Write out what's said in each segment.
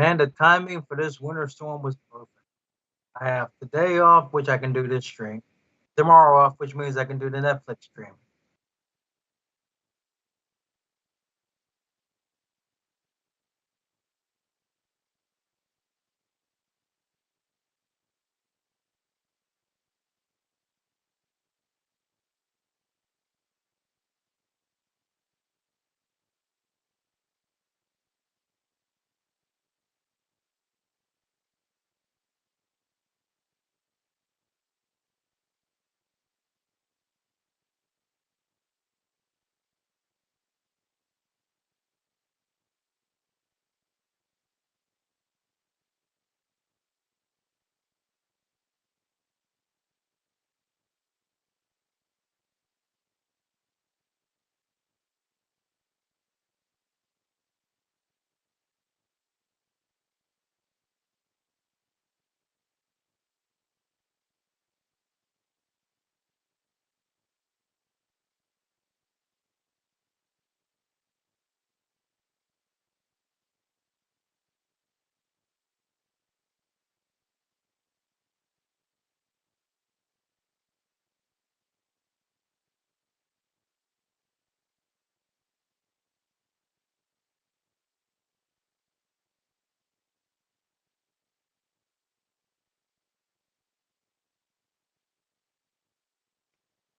And the timing for this winter storm was perfect. I have today off, which I can do this stream. Tomorrow off, which means I can do the Netflix stream.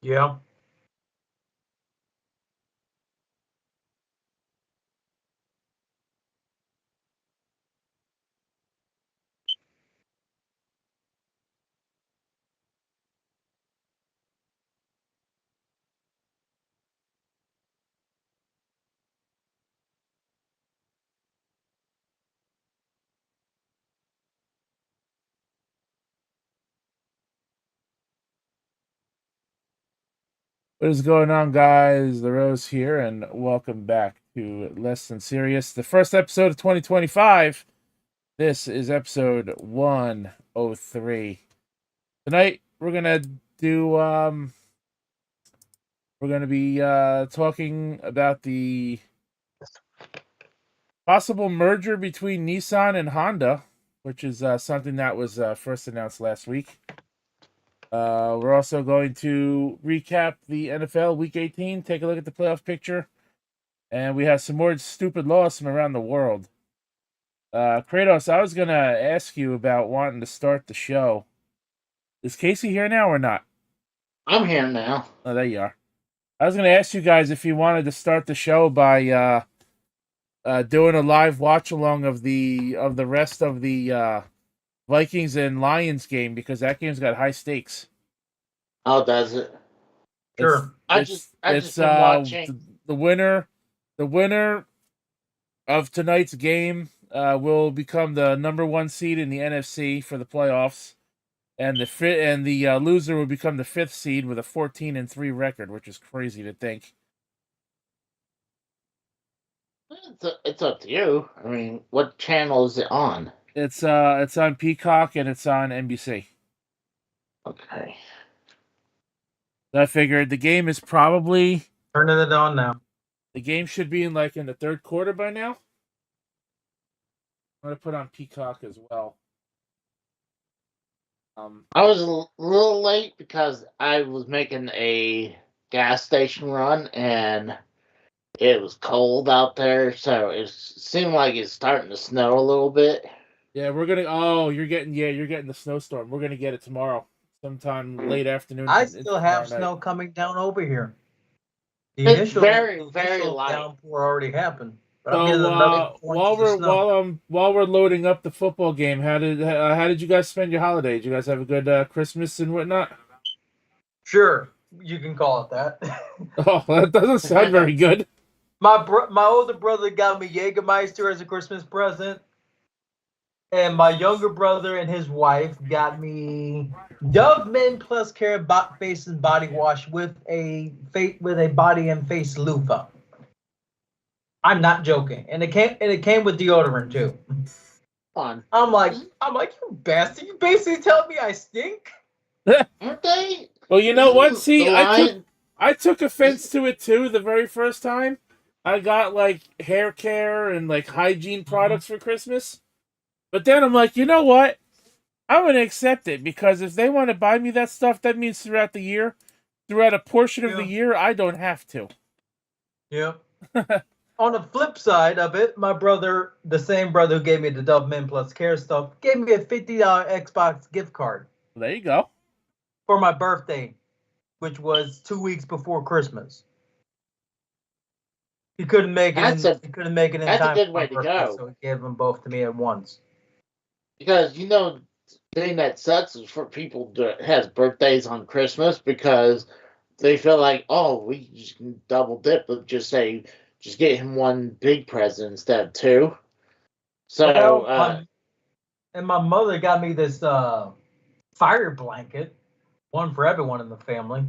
Yeah. What is going on, guys? The Rose here, and welcome back to Less Than Serious, the first episode of 2025. This is episode 103. Tonight, we're gonna be talking about the possible merger between Nissan and Honda, which is something that was first announced last week. We're also going to recap the NFL Week 18, take a look at the playoff picture, and we have some more stupid laws from around the world. Kratos, I was going to ask you about wanting to start the show. Is Casey here now or not? I'm here now. Oh, there you are. I was going to ask you guys if you wanted to start the show by doing a live watch along of the rest of the Vikings and Lions game, because that game's got high stakes. Oh, does it? Sure. I just been watching. The winner of tonight's game will become the number 1 seed in the NFC for the playoffs, and the loser will become the 5th seed with a 14-3 record, which is crazy to think. It's up to you. I mean, what channel is it on? It's on Peacock and it's on NBC. Okay. I figured the game is probably Turning it on now. The game should be in the third quarter by now. I'm gonna put on Peacock as well. I was a little late because I was making a gas station run and it was cold out there, so it seemed like it's starting to snow a little bit. Yeah, we're gonna. Oh, you're getting the snowstorm. We're gonna get it tomorrow, sometime late afternoon. I still have snow coming down over here. The It's initial, very light. Downpour already happened. So while we're loading up the football game, how did you guys spend your holiday? Did you guys have a good Christmas and whatnot? Sure, you can call it that. Oh, that doesn't sound very good. My older brother got me Jägermeister as a Christmas present, and my younger brother and his wife got me Dove Men Plus Care Face and Body Wash with a body and face loofah. I'm not joking, and it came with deodorant too. Fun. I'm like, you bastard! You basically tell me I stink. Aren't they? Well, you know what? See, I took offense to it too the very first time. I got hair care and hygiene products for Christmas, But then I'm like, you know what? I'm going to accept it because if they want to buy me that stuff, that means throughout a portion of the Yeah. year, I don't have to. Yeah. On the flip side of it, my brother, the same brother who gave me the Dove Men Plus Care stuff, gave me a $50 Xbox gift card There you go. for my birthday, which was 2 weeks before Christmas. He couldn't make it in. He couldn't make it in That's a time good for my way to birthday, go. so he gave them both to me at once. Because the thing that sucks is for people that has birthdays on Christmas because they feel like, oh, we just can double dip, but just get him one big present instead of two. So, Well, my mother got me this fire blanket, one for everyone in the family.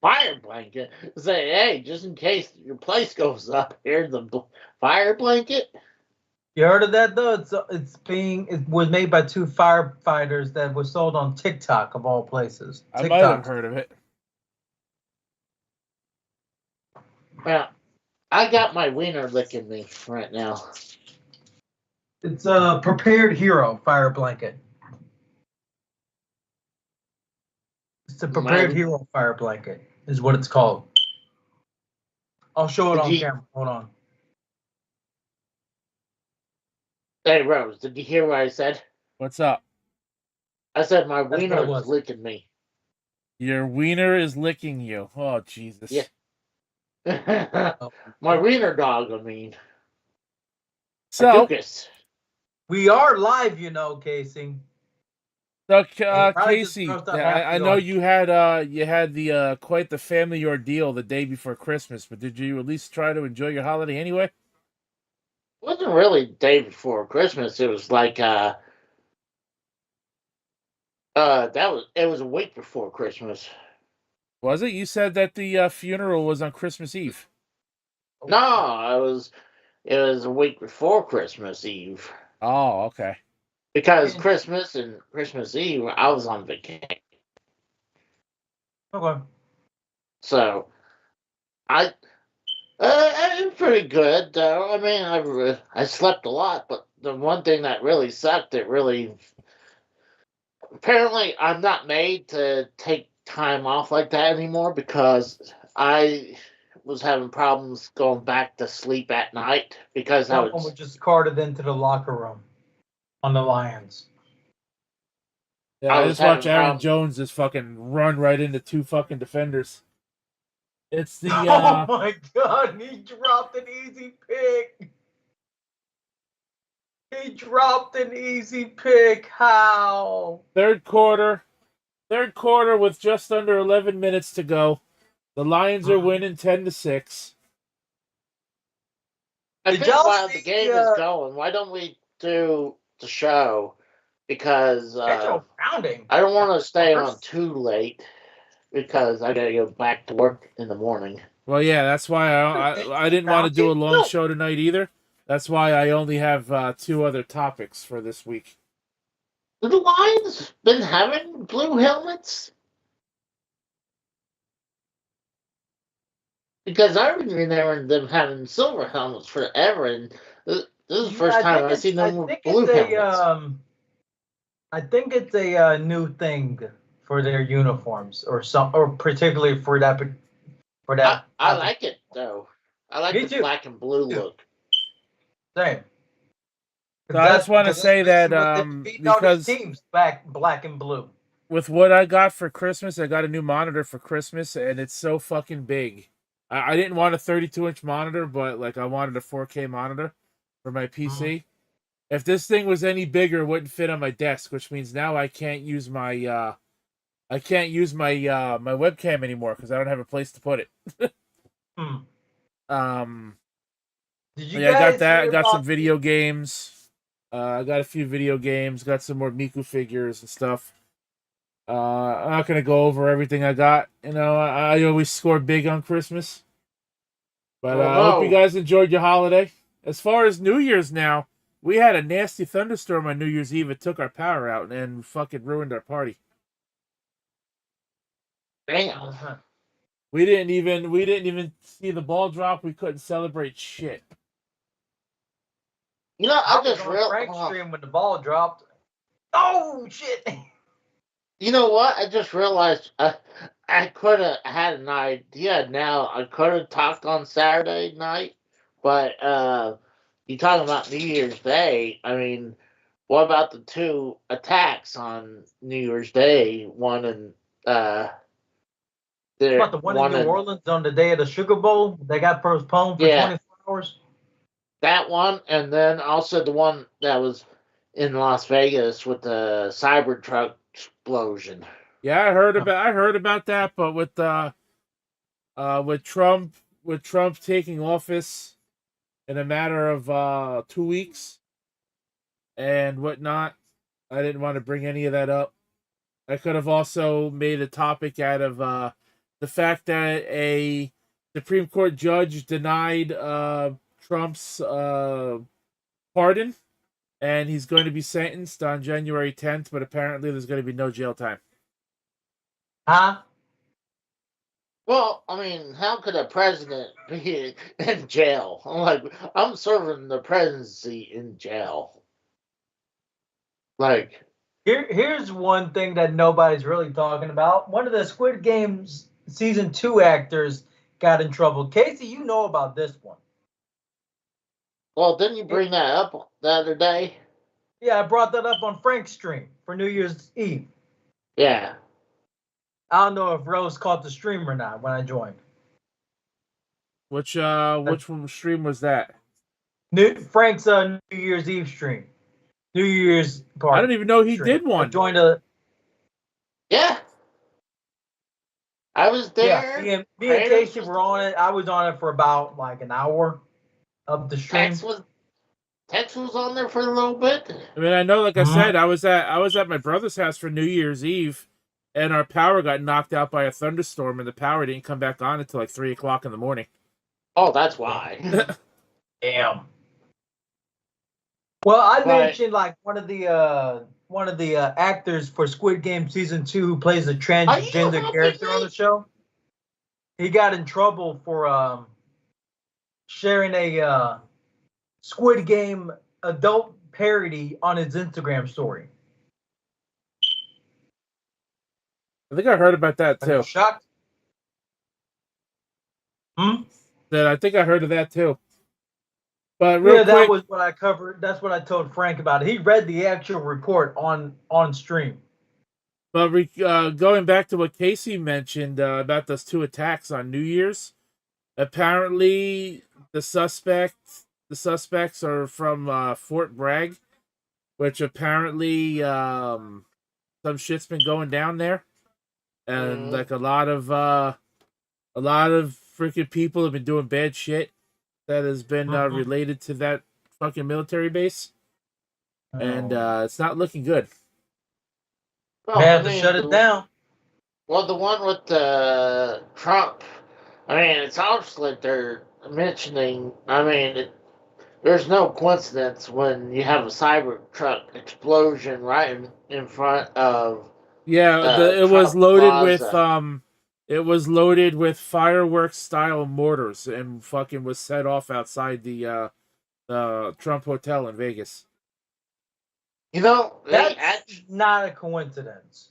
fire blanket. Say, hey, just in case your place goes up, here's the fire blanket. You heard of that though? It was made by two firefighters that was sold on TikTok of all places. I might have heard of it. Well, I got my wiener licking me right now. It's a prepared hero fire blanket. It's a prepared hero fire blanket, is what it's called. I'll show it on camera. Hold on. Hey, Rose, did you hear what I said? What's up? I said my wiener was licking me. Your wiener is licking you. Oh, Jesus. Yeah. My wiener dog, I mean. So, we are live, Casey. So, Casey, I know you had the quite the family ordeal the day before Christmas, but did you at least try to enjoy your holiday anyway? It wasn't really the day before Christmas. It was like it was a week before Christmas. Was it? You said that the funeral was on Christmas Eve. No, it was a week before Christmas Eve. Oh, okay. Because Christmas and Christmas Eve, I was on vacation. Okay. So, I'm pretty good, though. I mean, I slept a lot, but the one thing that really sucked, apparently, I'm not made to take time off like that anymore because I was having problems going back to sleep at night because Someone was just carted into the locker room on the Lions. Yeah, I just watched Aaron Jones just fucking run right into two fucking defenders. It's the oh my god, he dropped an easy pick. He dropped an easy pick. How? Third quarter with just under 11 minutes to go. The Lions are winning 10-6. I think while the game is going, why don't we do the show? Because I don't want to stay on too late because I gotta go back to work in the morning. Well, yeah, that's why I didn't want to do a long show tonight either. That's why I only have 2 other topics for this week. Have the Lions been having blue helmets? Because I remember them having silver helmets forever, and this is the first time I've seen them with blue helmets. I think it's a new thing for their uniforms, or particularly for that. I like it though. I like the black and blue look. Same. So I just want to say that because teams black and blue. With what I got for Christmas, I got a new monitor for Christmas, and it's so fucking big. I didn't want a 32-inch monitor, but like I wanted a 4K monitor for my PC. If this thing was any bigger, it wouldn't fit on my desk, which means now I can't use my my webcam anymore because I don't have a place to put it. Did you I got that. I got some video games. I got a few video games. Got some more Miku figures and stuff. I'm not gonna go over everything I got. I always score big on Christmas. But I hope you guys enjoyed your holiday. As far as New Year's now, we had a nasty thunderstorm on New Year's Eve. It took our power out and fucking ruined our party. Damn. We didn't even see the ball drop. We couldn't celebrate shit. You know, I I was just on Frank's real. stream when the ball dropped. Oh shit! You know what? I just realized I could have had an idea now. I could have talked on Saturday night, but you talking about New Year's Day. I mean, what about the two attacks on New Year's Day? One in About the one in New in Orleans on the day of the Sugar Bowl, they got postponed for yeah, 24 hours. that one, and then also the one that was in Las Vegas with the Cybertruck explosion. Yeah, I heard about that, but with Trump taking office in a matter of 2 weeks and whatnot, I didn't want to bring any of that up. I could have also made a topic out of the fact that a Supreme Court judge denied Trump's pardon, and he's going to be sentenced on January 10th, but apparently there's going to be no jail time. Huh? Well, I mean, how could a president be in jail? I'm like, I'm serving the presidency in jail. Like, Here's one thing that nobody's really talking about. One of the Squid Games season 2 actors got in trouble. Casey, you know about this one. well, didn't you bring that up the other day? Yeah, I brought that up on Frank's stream for New Year's Eve. Yeah. I don't know if Rose caught the stream or not when I joined. Which one stream was that? Frank's New Year's Eve stream. New Year's party. I don't even know he stream. did one. I joined a Yeah. I was there. Yeah, me and Casey were on it. I was on it for about like an hour of the stream. Tex was on there for a little bit. I mean, I know, like I said, I was at my brother's house for New Year's Eve, and our power got knocked out by a thunderstorm, and the power didn't come back on until like 3:00 in the morning. Oh, that's why. Damn. Well, I mentioned like one of the actors for Squid Game season 2 who plays a transgender character on the show. He got in trouble for sharing a Squid Game adult parody on his Instagram story. I think I heard about that Are you too. shocked? I think I heard of that too. But that was what I covered. That's what I told Frank about it. He read the actual report on stream. But going back to what Casey mentioned about those two attacks on New Year's, apparently the suspects are from Fort Bragg, which apparently some shit's been going down there, and like a lot of freaking people have been doing bad shit that has been related to that fucking military base, and it's not looking good. Well, they had to shut it down. Well, the one with Trump, I mean, it's obviously they're mentioning. I mean, there's no coincidence when you have a Cybertruck explosion right in front of. Yeah, it was loaded with fireworks style mortars and fucking was set off outside the Trump Hotel in Vegas. You know, that's not a coincidence.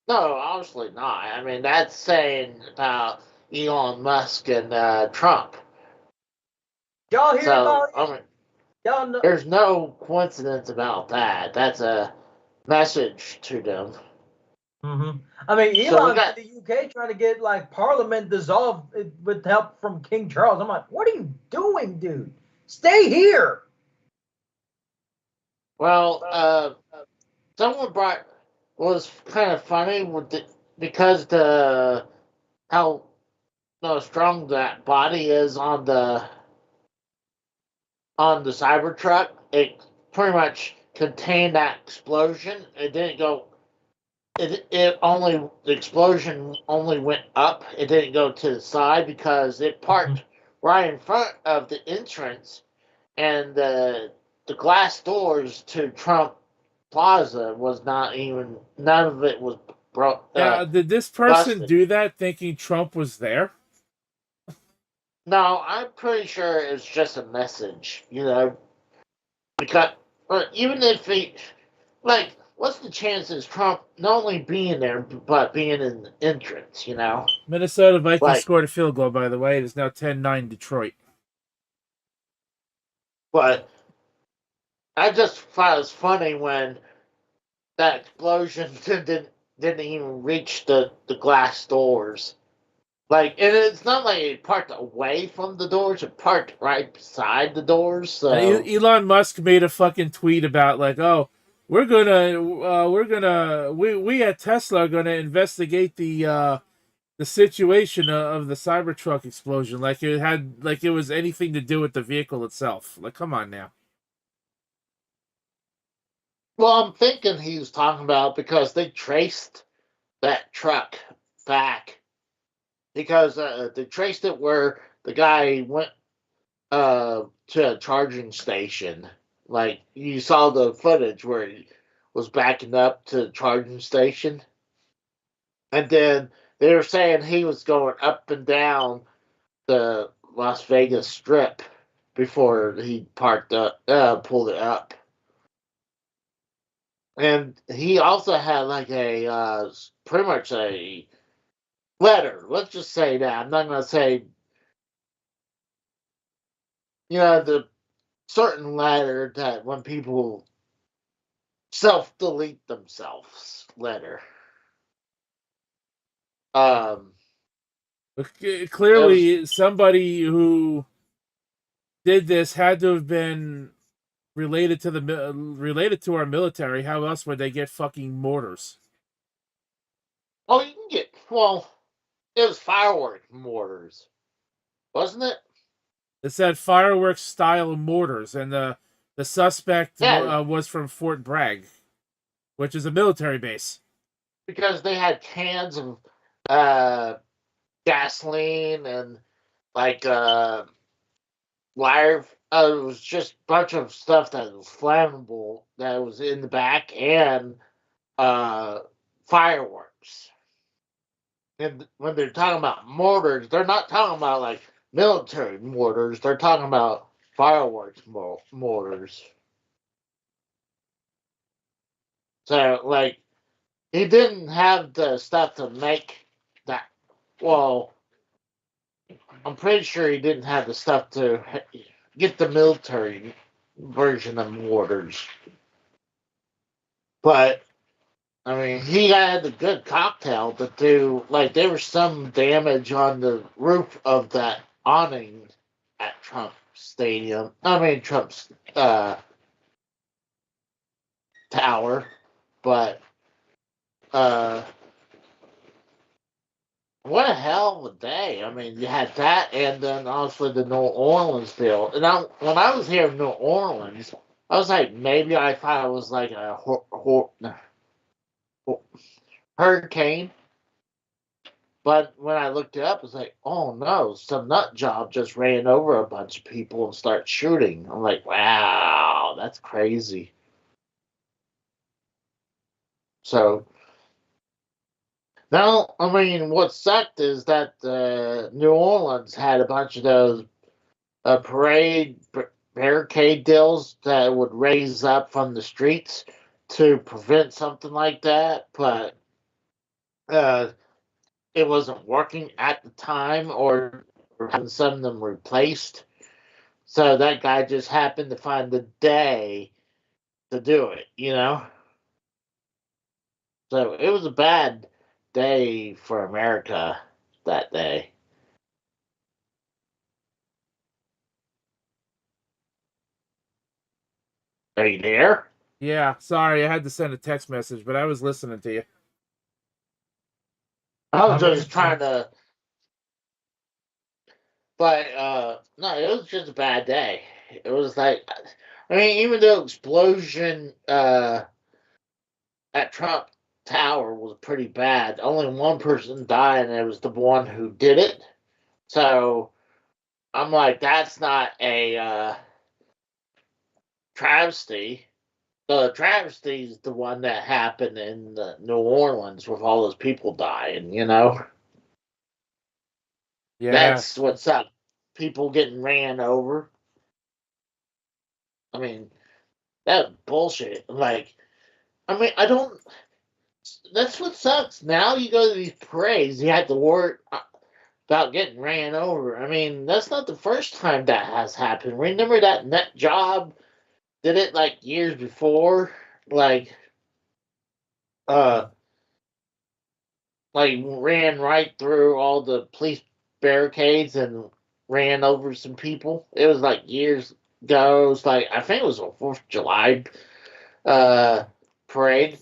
No, obviously not. I mean, that's saying about Elon Musk and Trump. Y'all hear about it? I mean, y'all know. There's no coincidence about that. That's a message to them. I mean, Elon's in the UK trying to get like Parliament dissolved with help from King Charles. I'm like, what are you doing, dude? Stay here. Well, someone was kind of funny because how strong that body is on the Cybertruck. It pretty much contained that explosion. It didn't go. The explosion only went up. It didn't go to the side because it parked right in front of the entrance, and the glass doors to Trump Plaza was none of it was broke. Did this person do that thinking Trump was there? No, I'm pretty sure it's just a message, you know. Because even if he, like, what's the chances Trump not only being there but being in the entrance? Minnesota Vikings Like, scored a field goal, by the way. It is now 10-9 Detroit. but I just thought it was funny when that explosion didn't even reach the glass doors. Like, and it's not like it parked away from the doors; it parked right beside the doors. So, Elon Musk made a fucking tweet about like, oh, we at Tesla are gonna investigate the situation of the Cybertruck explosion, like it was anything to do with the vehicle itself. Like, come on now. well, I'm thinking he was talking about because they traced that truck back because they traced it where the guy went to a charging station. Like you saw the footage where he was backing up to the charging station, and then they were saying he was going up and down the Las Vegas Strip before he pulled it up. And he also had like a pretty much a letter. Let's just say that. I'm not going to say, the certain letter that when people self delete themselves letter. Um, it was, Clearly, somebody who did this had to have been related to our military. How else would they get fucking mortars? oh, you can get, well, it was firework mortars, wasn't it? It said fireworks style mortars, and the suspect Yeah, was from Fort Bragg, which is a military base. because they had cans of uh, gasoline and like wire. It was just a bunch of stuff that was flammable that was in the back and uh, fireworks. And when they're talking about mortars, they're not talking about like military mortars. They're talking about fireworks mortars. So like he didn't have the stuff to make that. Well, I'm pretty sure he didn't have the stuff to get the military version of mortars. But I mean, he had a good cocktail to do. Like there was some damage on the roof of that awning at Trump Stadium. I mean Trump's tower, but uh, what a hell of a day! I mean, you had that, and then also the New Orleans deal. And when I was here in New Orleans, I was like, maybe I thought it was like a hurricane. But when I looked it up, it's like, oh no, some nut job just ran over a bunch of people and started shooting. I'm like, wow, that's crazy. So now, I mean, what sucked is that New Orleans had a bunch of those parade barricade deals that would raise up from the streets to prevent something like that, but uh, it wasn't working at the time, or having some of them replaced. So that guy just happened to find the day to do it. So it was a bad day for America that day. Are you there? Yeah, sorry, I had to send a text message, but I was listening to you. I was I'm just listening. trying to, but no, it was just a bad day. It was like, I mean, even the explosion at Trump Tower was pretty bad. Only one person died, and it was the one who did it. So I'm like, that's not a travesty. The travesty is the one that happened in New Orleans with all those people dying. Yeah, That's what's up. People getting ran over. I mean, That bullshit. Like, I mean, I don't. That's what sucks. Now you go to these parades, you have to worry about getting ran over. I mean, that's not the first time that has happened. Remember that net job did it like years before? Like, uh, like ran right through all the police barricades and ran over some people. It was like years ago. It was like I think it was a 4th of July uh, parade,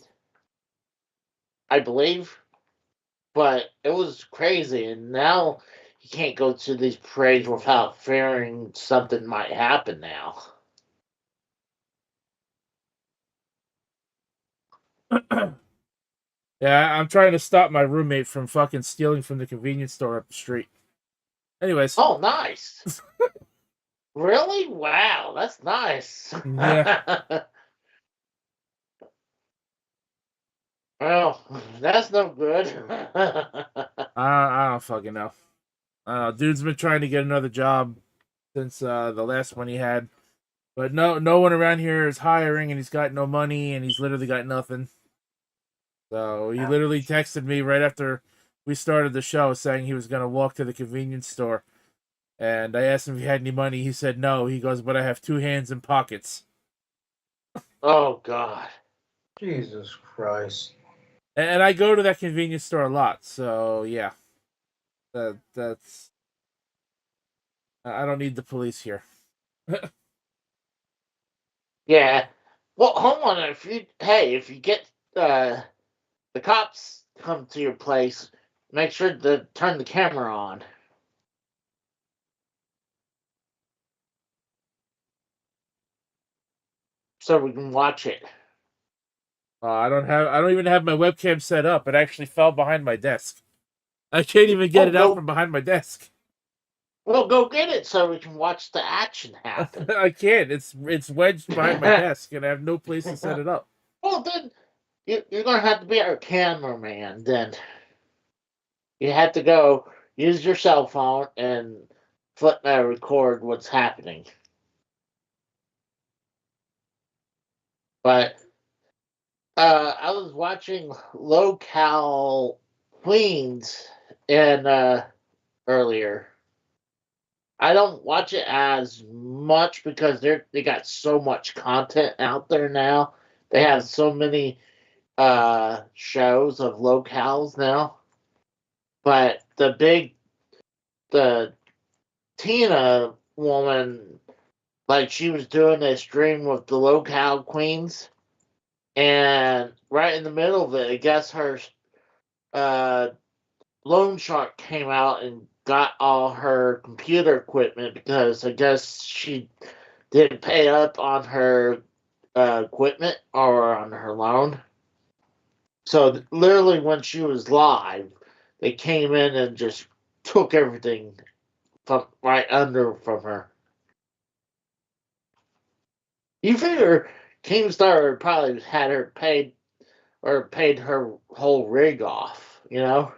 I believe. But it was crazy, and now you can't go to these parades without fearing something might happen now. Yeah, I'm trying to stop my roommate from fucking stealing from the convenience store up the street. Anyways, Oh, nice. Really? Wow, that's nice. yeah, Well, that's no good. I don't fucking know. Dude's been trying to get another job since the last one he had, but no one around here is hiring, and he's got no money, and he's literally got nothing. So he literally texted me right after we started the show saying he was gonna walk to the convenience store, and I asked him if he had any money. He said no. He goes, but I have 2 hands and pockets. Oh, God. Jesus Christ. And I go to that convenience store a lot, so yeah, that's I don't need the police here. Yeah. Well, hold on. If you get the cops come to your place, make sure to turn the camera on. So we can watch it. I don't even have my webcam set up. It actually fell behind my desk. I can't even get Oh, it out go. from behind my desk. Well, go get it so we can watch the action happen. I can't. It's wedged behind my desk, and I have no place to set it up. Well, then you're gonna have to be our cameraman. Then you have to go use your cell phone and record what's happening. But I was watching Local Queens and earlier. I don't watch it as much because they got so much content out there now. They have so many shows of locales now. But the Tina woman, like she was doing a stream with the locale queens, and right in the middle of it, I guess her uh, loan shark came out and got all her computer equipment because I guess she didn't pay up on her equipment or on her loan. So literally, when she was live, they came in and just took everything from right under from her. You figure Keemstar probably had her paid or paid her whole rig off, you know?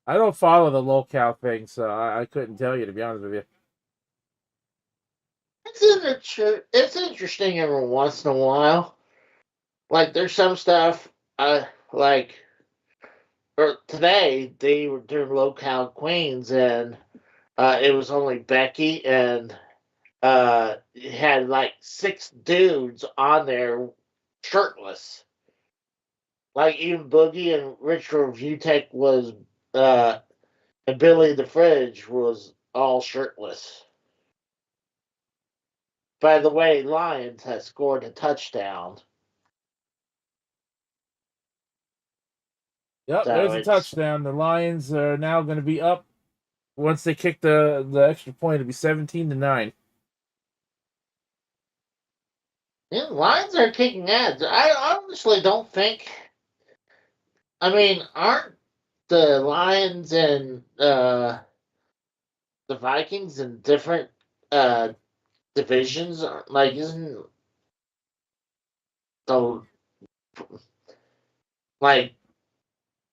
I don't follow the locale thing, so I couldn't tell you, to be honest with you. It's interesting every once in a while. Like there's some stuff like or today they were doing locale queens and it was only Becky and it had like 6 dudes on there shirtless. Like even Boogie and Richard Vutek was and Billy the Fridge was all shirtless. By the way, Lions has scored a touchdown. Yep, So there's a it's touchdown. The Lions are now going to be up once they kick the extra point. It'll be 17-9. yeah, Lions are kicking ass. I honestly don't think. I mean, aren't the Lions and the Vikings in different uh, divisions? Like, isn't the like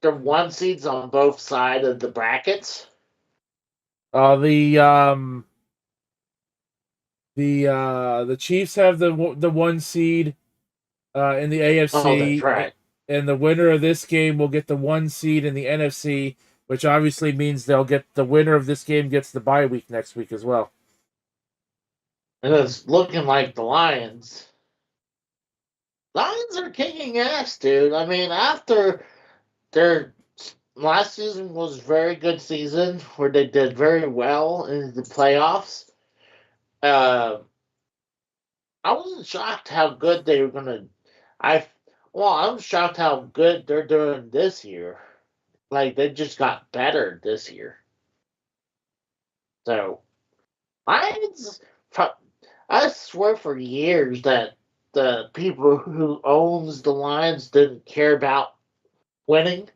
the 1 seeds on both sides of the brackets? The The Chiefs have the 1 seed in the Oh, that's AFC, right. and the winner of this game will get the 1 seed in the NFC, which obviously means they'll get the winner of this game gets the bye week next week as well. And it's looking like the Lions. Lions are kicking ass, dude. I mean, after their last season was a very good season where they did very well in the playoffs. Uh, I wasn't shocked how good they were gonna. I'm shocked how good they're doing this year. Like they just got better this year. So Lions, I swear for years that the people who owns the Lions didn't care about winning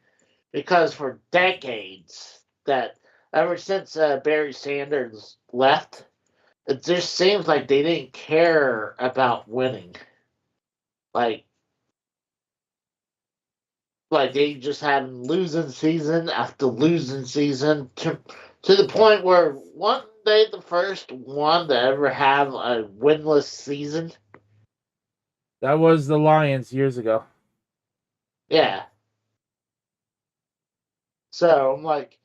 because for decades that ever since Barry Sanders left, it just seems like they didn't care about winning. Like like they just had losing season after losing season to the point where one day the first one to ever have a winless season. That was the Lions years ago. Yeah. So I'm like,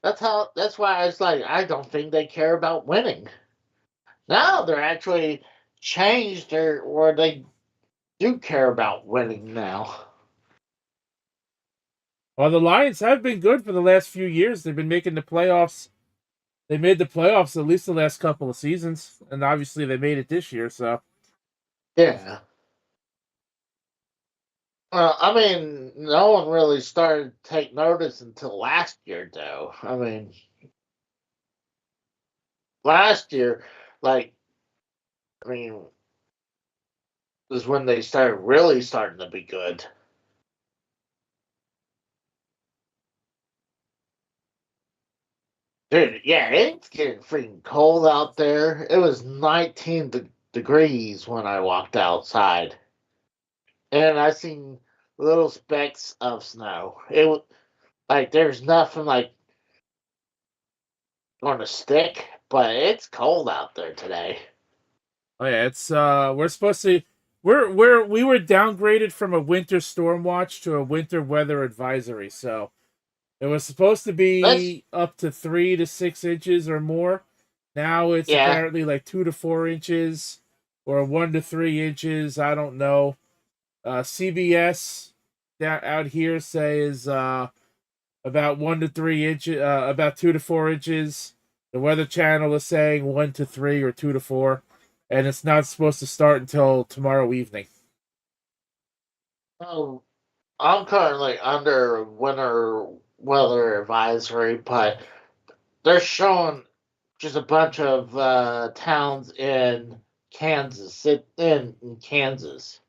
that's why I was like, I don't think they care about winning. Now they're actually changed or they do care about winning now. Well, the Lions have been good for the last few years. They've been making the playoffs. They made the playoffs at least the last couple of seasons, and obviously they made it this year. So Yeah. Well, I mean, no one really started to take notice until last year, though. I mean, last year, like, I mean, was when they started really starting to be good. Dude, yeah, it's getting freaking cold out there. It was 19 degrees when I walked outside, and I seen little specks of snow. It was like there's nothing like going to stick, but it's cold out there today. oh yeah, it's we're supposed to we were downgraded from a winter storm watch to a winter weather advisory. So it was supposed to That's be up to 3 to 6 inches or more. Now it's yeah. apparently like 2 to 4 inches or 1 to 3 inches. I don't know. CBS out here says about 1 to 3 inches, about 2 to 4 inches. The Weather Channel is saying 1 to 3 or 2 to 4, and it's not supposed to start until tomorrow evening. Oh, I'm currently under winter weather advisory, but they're showing just a bunch of towns in in Kansas.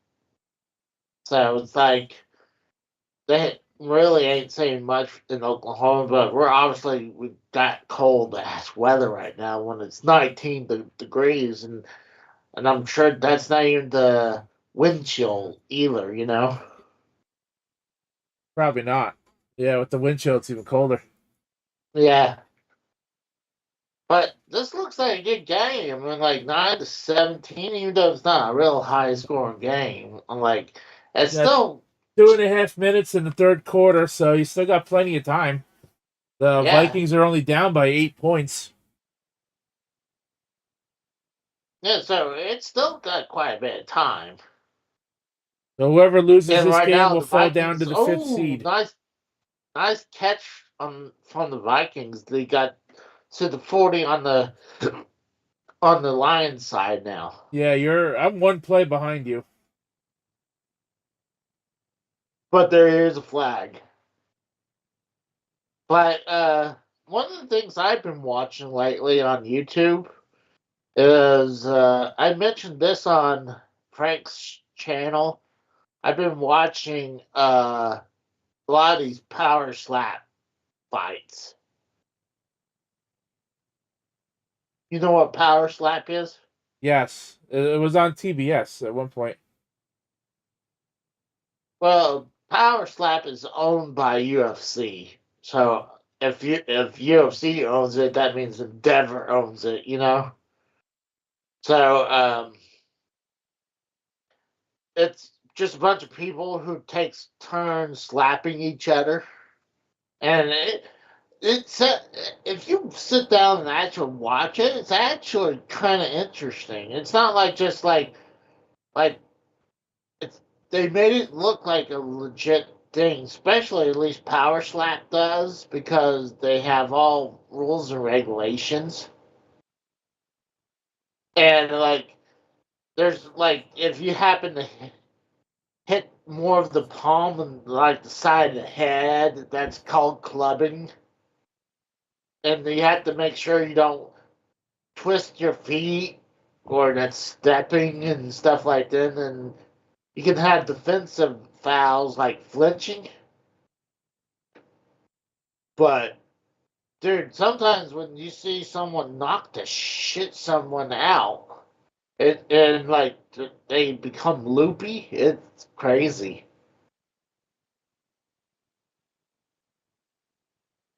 So it's like they really ain't saying much in Oklahoma, but we got cold ass weather right now when it's 19 degrees, and I'm sure that's not even the wind chill either, you know. Probably not. Yeah, with the wind chill, it's even colder. Yeah. But this looks like a good game. I mean, like 9-17, even though it's not a real high scoring game. I'm like, it's Yeah, still, 2.5 minutes in the third quarter, so you still got plenty of time. The yeah, Vikings are only down by 8 points. yeah. So it's still got quite a bit of time. So whoever loses And this right game now will the fall down to Vikings. the fifth Oh, seed. nice catch from the Vikings. They got to the 40 on the Lions side now. Yeah, I'm 1 play behind you. But there is a flag. But one of the things I've been watching lately on YouTube is I mentioned this on Frank's channel. I've been watching a lot of these power slap fights. You know what power slap is? Yes, it was on TBS at one point. Well, power slap is owned by UFC. So if UFC owns it, that means Endeavor owns it. You know. So it's just a bunch of people who takes turns slapping each other, and it's if you sit down and actually watch it, it's actually kind of interesting. It's not like just like it's they made it look like a legit thing, especially at least Power Slap does, because they have all rules and regulations. And like there's like if you happen to hit more of the palm and like the side of the head, that's called clubbing. And you have to make sure you don't twist your feet or that's stepping and stuff like that. And you can have defensive fouls like flinching. But dude, sometimes when you see someone knock the shit someone out, it and like they become loopy, it's crazy.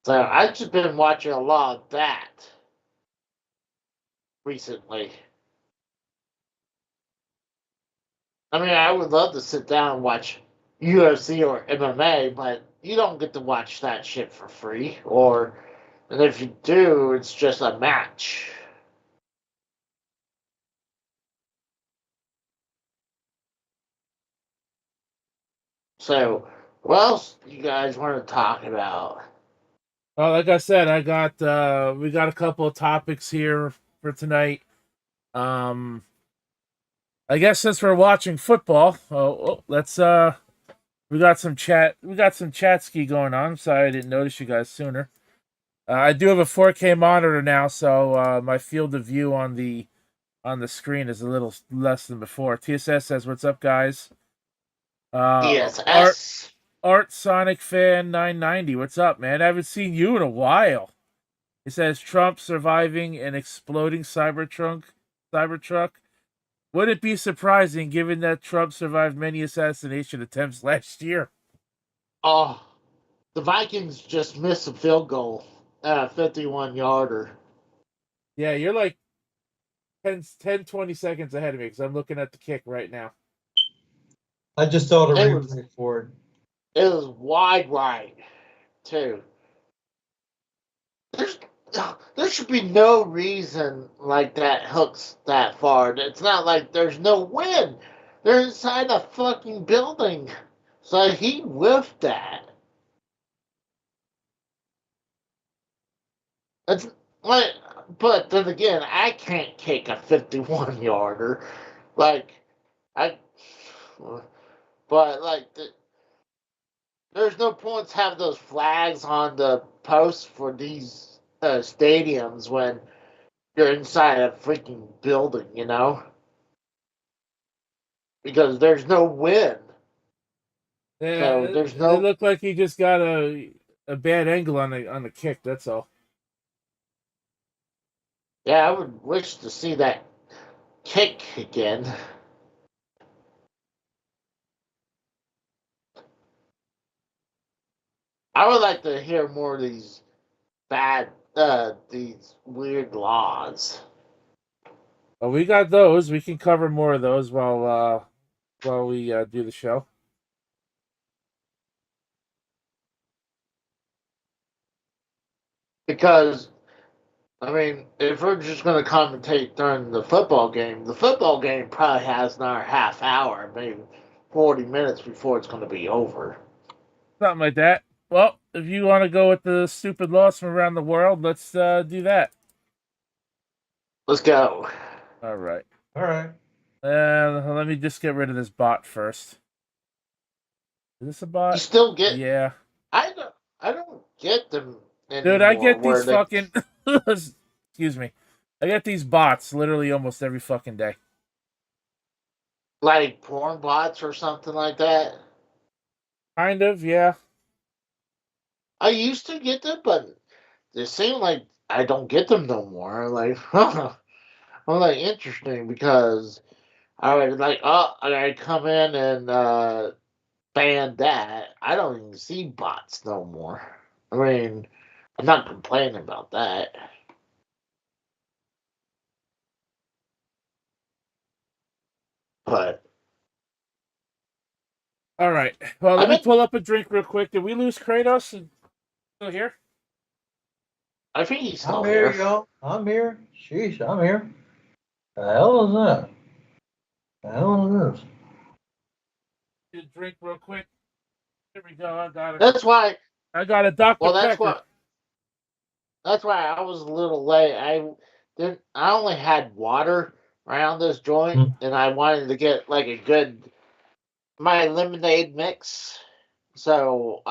So I've just been watching a lot of that recently. I mean, I would love to sit down and watch UFC or MMA, but you don't get to watch that shit for free. And if you do, it's just a match. So, what else you guys want to talk about? Well, like I said, we got a couple of topics here for tonight. I guess since we're watching football, let's we got some chat ski going on. Sorry I didn't notice you guys sooner. I do have a 4K monitor now, so my field of view on the screen is a little less than before. TSS says, "What's up, guys?" ESS. Art Sonic Fan 990. What's up, man? I haven't seen you in a while. It says Trump surviving an exploding Cybertruck. Would it be surprising given that Trump survived many assassination attempts last year? Oh, the Vikings just missed a field goal, 51-yarder. Yeah, you're like 20 seconds ahead of me because I'm looking at the kick right now. I just saw the It was replay for it. it was wide right too. There's there should be no reason like that hooks that far. It's not like there's no wind. They're inside a fucking building. So he whiffed that. It's like, but then again, I can't kick a 51-yarder. Like, I, but like, there's no point having those flags on the posts for these stadiums when you're inside a freaking building, you know? Because there's no wind. Yeah, So there's it no. looked like he just got a bad angle on the kick. That's all. Yeah, I would wish to see that kick again. I would like to hear more of these these weird laws. Well, we got those. We can cover more of those while we do the show. Because, I mean, if we're just going to commentate during the football game probably has another half hour, maybe 40 minutes before it's going to be over. Something like that. Well, if you want to go with the stupid laws from around the world, let's do that. Let's go. All right. All right. Let me just get rid of this bot first. Is this a You bot? still get. Yeah. I don't get them Dude, I anymore get these where they. fucking excuse me. I get these bots literally almost every fucking day. Like porn bots or something like that. Kind of, yeah. I used to get them, but they seem like I don't get them no more. Like, huh. I'm like, interesting because I would like, oh, I come in and ban that. I don't even see bots no more. I mean, I'm not complaining about that. But All right. Well, I let me think pull up a drink real quick. Did we lose Kratos? Still here? he's still I'm here, here. y'all. I'm here. Sheesh, I'm here. The hell is that? The hell is this? Get a drink real quick. Here we go. I got it. That's why. I got a Dr. Well, Pepper. that's why I was a little late. I only had water around this joint, Hmm. and I wanted to get like a good my lemonade mix. So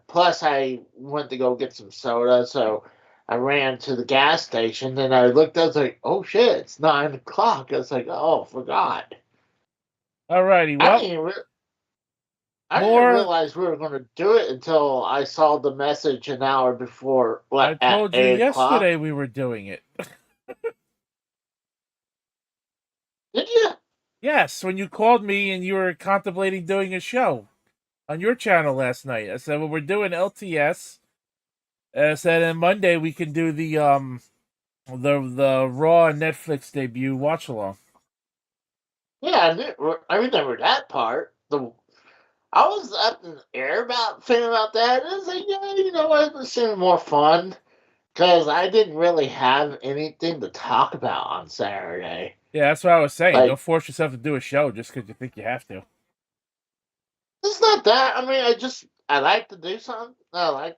plus I went to go get some soda. So I ran to the gas station, and I looked. I was like, "Oh shit, it's 9 o'clock." I was like, "Oh, forgot." All righty. I Well, didn't. I didn't more. realize we were going to do it until I saw the message an hour before, I at told you 8 o'clock. yesterday we were doing it. Did you? Yes, when you called me and you were contemplating doing a show on your channel last night. I said, well, we're doing LTS. And I said, on Monday we can do the Raw Netflix debut watch along. Yeah, I remember that part. I was up in the air about thinking about that. And I was like, yeah, you know what? It seemed more fun because I didn't really have anything to talk about on Saturday. Yeah, that's what I was saying. Don't Like, force yourself to do a show just because you think you have to. it's not that. I mean, I like to do something. I like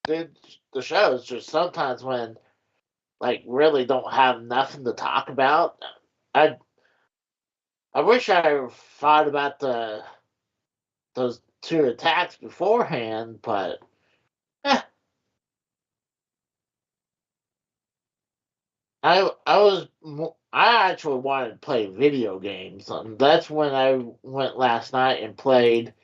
to do the shows. Just sometimes when like really don't have nothing to talk about. I I wish I thought about those two attacks beforehand, but eh, I actually wanted to play video games. That's when I went last night and played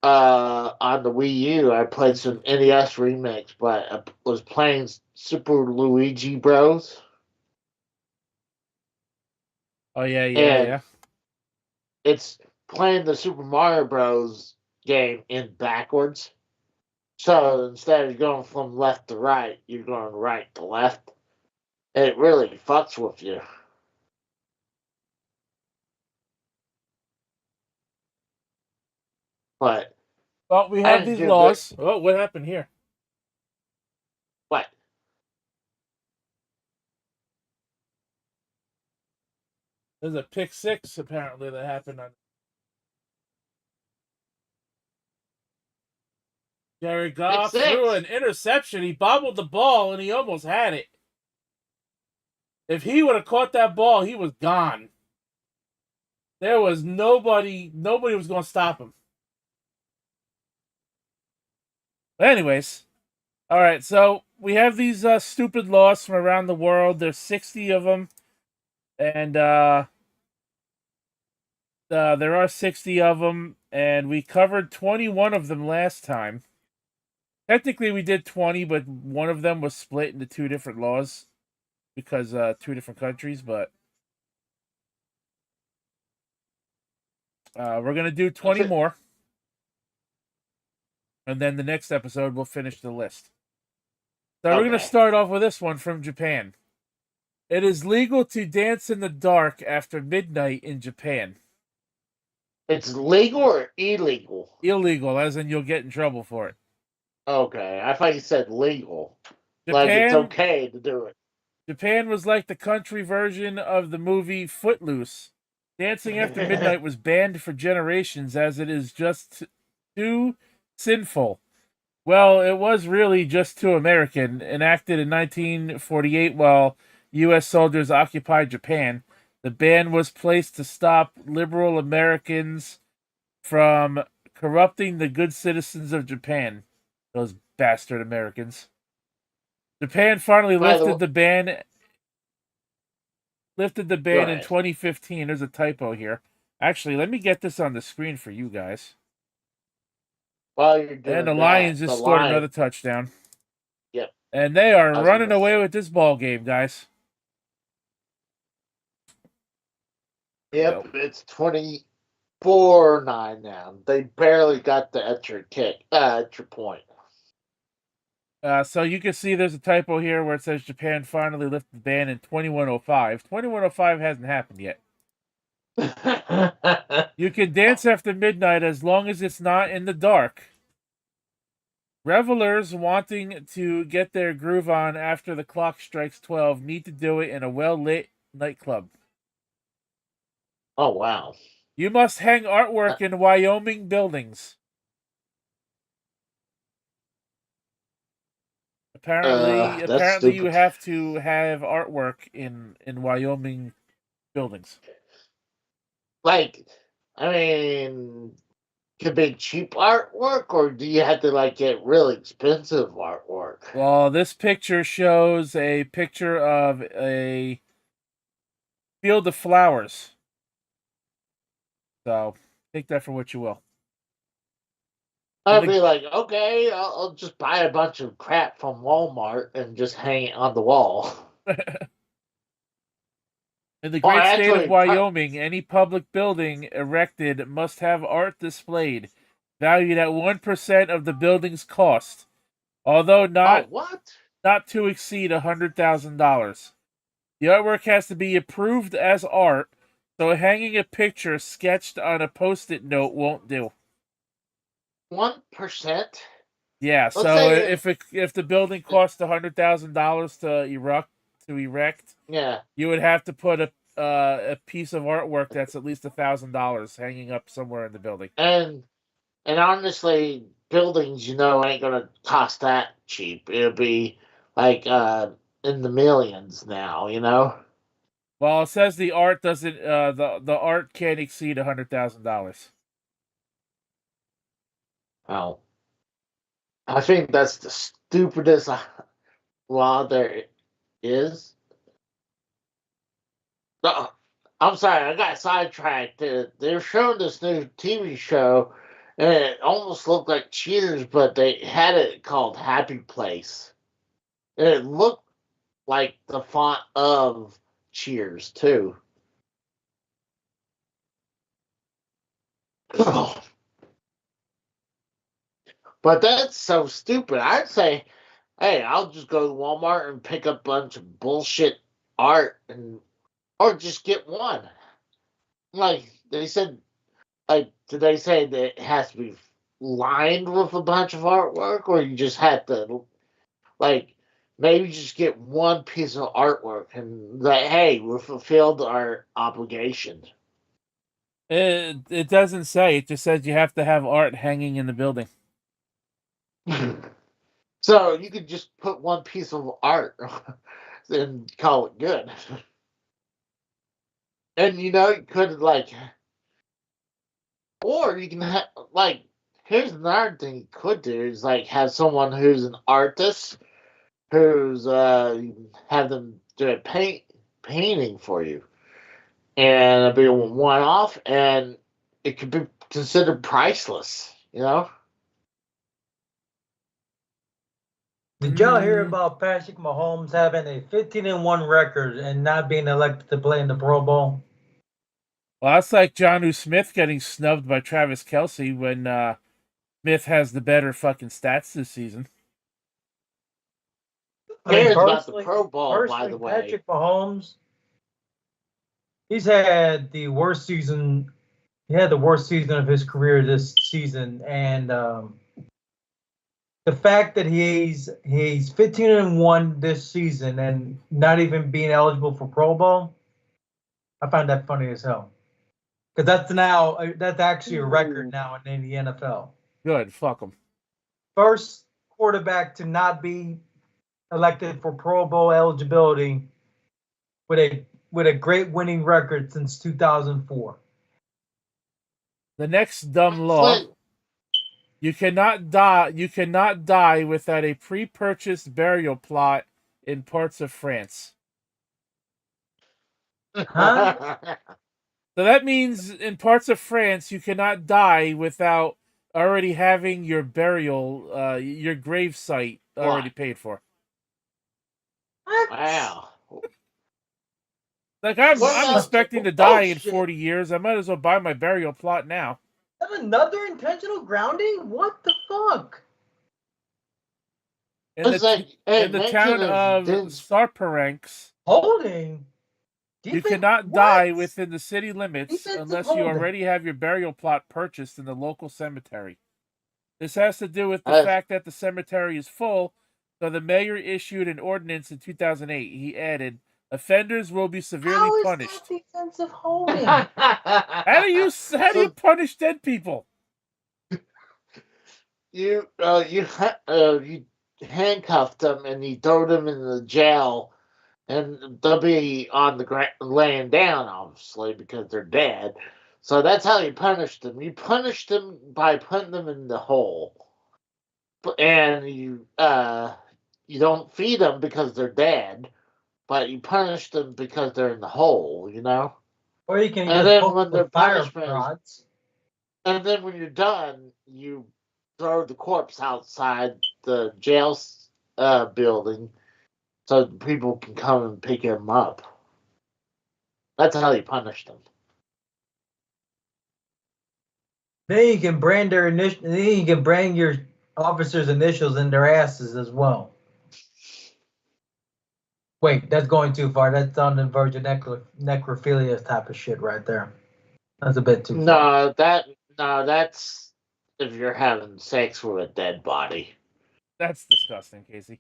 on the Wii U. I played some NES remix, but I was playing Super Luigi Bros. Oh yeah, yeah, And yeah. it's playing the Super Mario Bros. Game in backwards. So instead of going from left to right, you're going right to left. It really fucks with you. But Well, we I have didn't these do good. laws. Oh, what happened here? What? There's a pick six apparently that happened on Jared Pick Goff threw six. an interception. He bobbled the ball and he almost had it. If he would have caught that ball, he was gone. There was nobody was going to stop him. But anyways, all right, so we have these stupid laws from around the world. There's 60 of them, and there are 60 of them, and we covered 21 of them last time. Technically, we did 20, but one of them was split into two different laws because two different countries. But we're gonna do 20 more, and then the next episode we'll finish the list. So we're gonna Okay. start off with this one from Japan. It is legal to dance in the dark after midnight in Japan. It's legal or illegal? Illegal, as in you'll get in trouble for it. Okay. I thought you said legal. Like it's Japan okay to do Japan was like the country version of the movie Footloose. Dancing after midnight it. was banned for generations as it is just too sinful. Well, it was really just too American. Enacted in 1948 while U.S. soldiers occupied Japan, the ban was placed to stop liberal Americans from corrupting the good citizens of Japan. Those bastard Americans. Japan finally By the way, lifted the go ban in ahead. 2015. There's a typo here. Actually, let me get this on the screen for you guys. While you're And the doing that, Lions the just scored line. another touchdown. Yep. And they are I was running gonna say. away with this ball game, guys. Here we go. Yep. It's 24-9 now. They barely got the extra point. So you can see there's a typo here where it says Japan finally lifted the ban in 2105. 2105 hasn't happened yet. You can dance after midnight as long as it's not in the dark. Revelers wanting to get their groove on after the clock strikes 12 need to do it in a well-lit nightclub. Oh, wow. You must hang artwork in Wyoming buildings. Apparently, That's you stupid. have to have artwork in Wyoming buildings. Like, I mean, could be cheap artwork, or do you have to like get really expensive artwork? Well, this picture shows a picture of a field of flowers. So, take that for what you will. I'd be like, okay, I'll just buy a bunch of crap from Walmart and just hang it on the wall. In the Or great state of actually, Wyoming, any public building erected must have art displayed, valued at 1% of the building's cost, although not what? to exceed $100,000. The artwork has to be approved as art, so hanging a picture sketched on a post-it note won't do. 1%? Yeah, Let's so say if the building cost $100,000 to erect, yeah, you would have to put a piece of artwork that's at least $1,000 hanging up somewhere in the building. and honestly, buildings, ain't gonna cost that cheap. It'll be like in the millions now. Well, it says the art doesn't. The art can't exceed $100,000. Oh, I think that's the stupidest law there is. No, I'm sorry, I got sidetracked. They're showing this new TV show, and it almost looked like Cheers, but they had it called Happy Place. And it looked like the font of Cheers, too. But that's so stupid. I'd say, hey, I'll just go to Walmart and pick up a bunch of bullshit art, or just get one. Like they said, did they say that it has to be lined with a bunch of artwork, or you just have to like maybe just get one piece of artwork and like, hey, we fulfilled our obligation. It doesn't say. It just says you have to have art hanging in the building. So you could just put one piece of art and call it good. And you could or you can here's another thing you could do is have someone who's an artist who's have them do a painting for you, and it'll be a one off, and it could be considered priceless. Did y'all hear about Patrick Mahomes having a 15-1 record and not being elected to play in the Pro Bowl? Well, that's like Jonnu Smith getting snubbed by Travis Kelce when Smith has the better fucking stats this season. Cares about the Pro Bowl, by the way. Patrick Mahomes, he's had the worst season. He had the worst season of his career this season, and the fact that he's 15-1 this season and not even being eligible for Pro Bowl, I find that funny as hell. Because that's actually a record now in the NFL. Good, fuck him. First quarterback to not be elected for Pro Bowl eligibility with a great winning record since 2004. The next dumb law: you cannot die without a pre-purchased burial plot in parts of France. Huh? So that means in parts of France you cannot die without already having your burial, your grave site already paid for. What? Wow. Like I'm expecting to die in 40 years. I might as well buy my burial plot now. Is that another intentional grounding? What the fuck? In the town of Sarparanx. Holding? You cannot die within the city limits unless you holding. already have your burial plot purchased in the local cemetery. This has to do with the fact that the cemetery is full, so the mayor issued an ordinance in 2008. He added, offenders will be severely punished. How is that defensive holding? How do you punish dead people? You handcuff them and you throw them in the jail, and they'll be on the ground laying down, obviously, because they're dead. So that's how you punish them. You punish them by putting them in the hole, and you don't feed them because they're dead, but you punish them because they're in the hole. Or you can And just then poke when the their fire punishment is, rods. and then when you're done, you throw the corpse outside the jail building so people can come and pick him up. That's how you punish them. Then you can brand their initial. Then you can brand your officers' initials in their asses as well. Wait, that's going too far. That's on the verge of necrophilia type of shit right there. That's a bit too far. That's if you're having sex with a dead body. That's disgusting, Casey.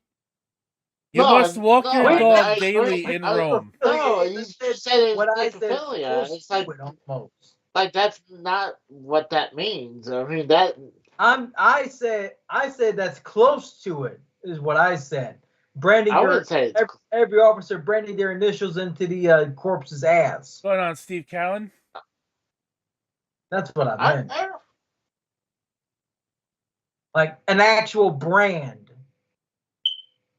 You must walk your dog daily in Rome. No, you said it's what I said. necrophilia. It's like that's not what that means. I mean that. I said that's close to it. Is what I said. Branding I would say every officer branding their initials into the corpse's ass. What's going on, Steve Callan? That's what I meant. Like an actual brand.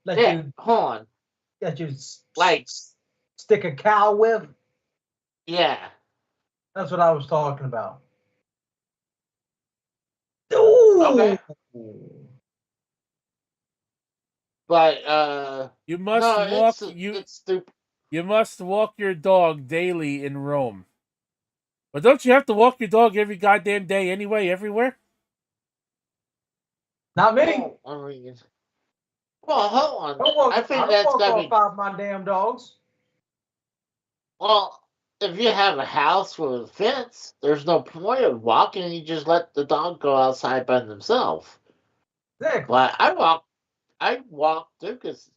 Hold on. That you like stick a cow with. Yeah. That's what I was talking about. Ooh. Okay. But you must it's stupid. You must walk your dog daily in Rome. But don't you have to walk your dog every goddamn day anyway, everywhere? Not me. Well, hold on. I think that's gotta be 5 my damn dogs. Well, if you have a house with a fence, there's no point of walking. You just let the dog go outside by themselves. Exactly. But I walk too, because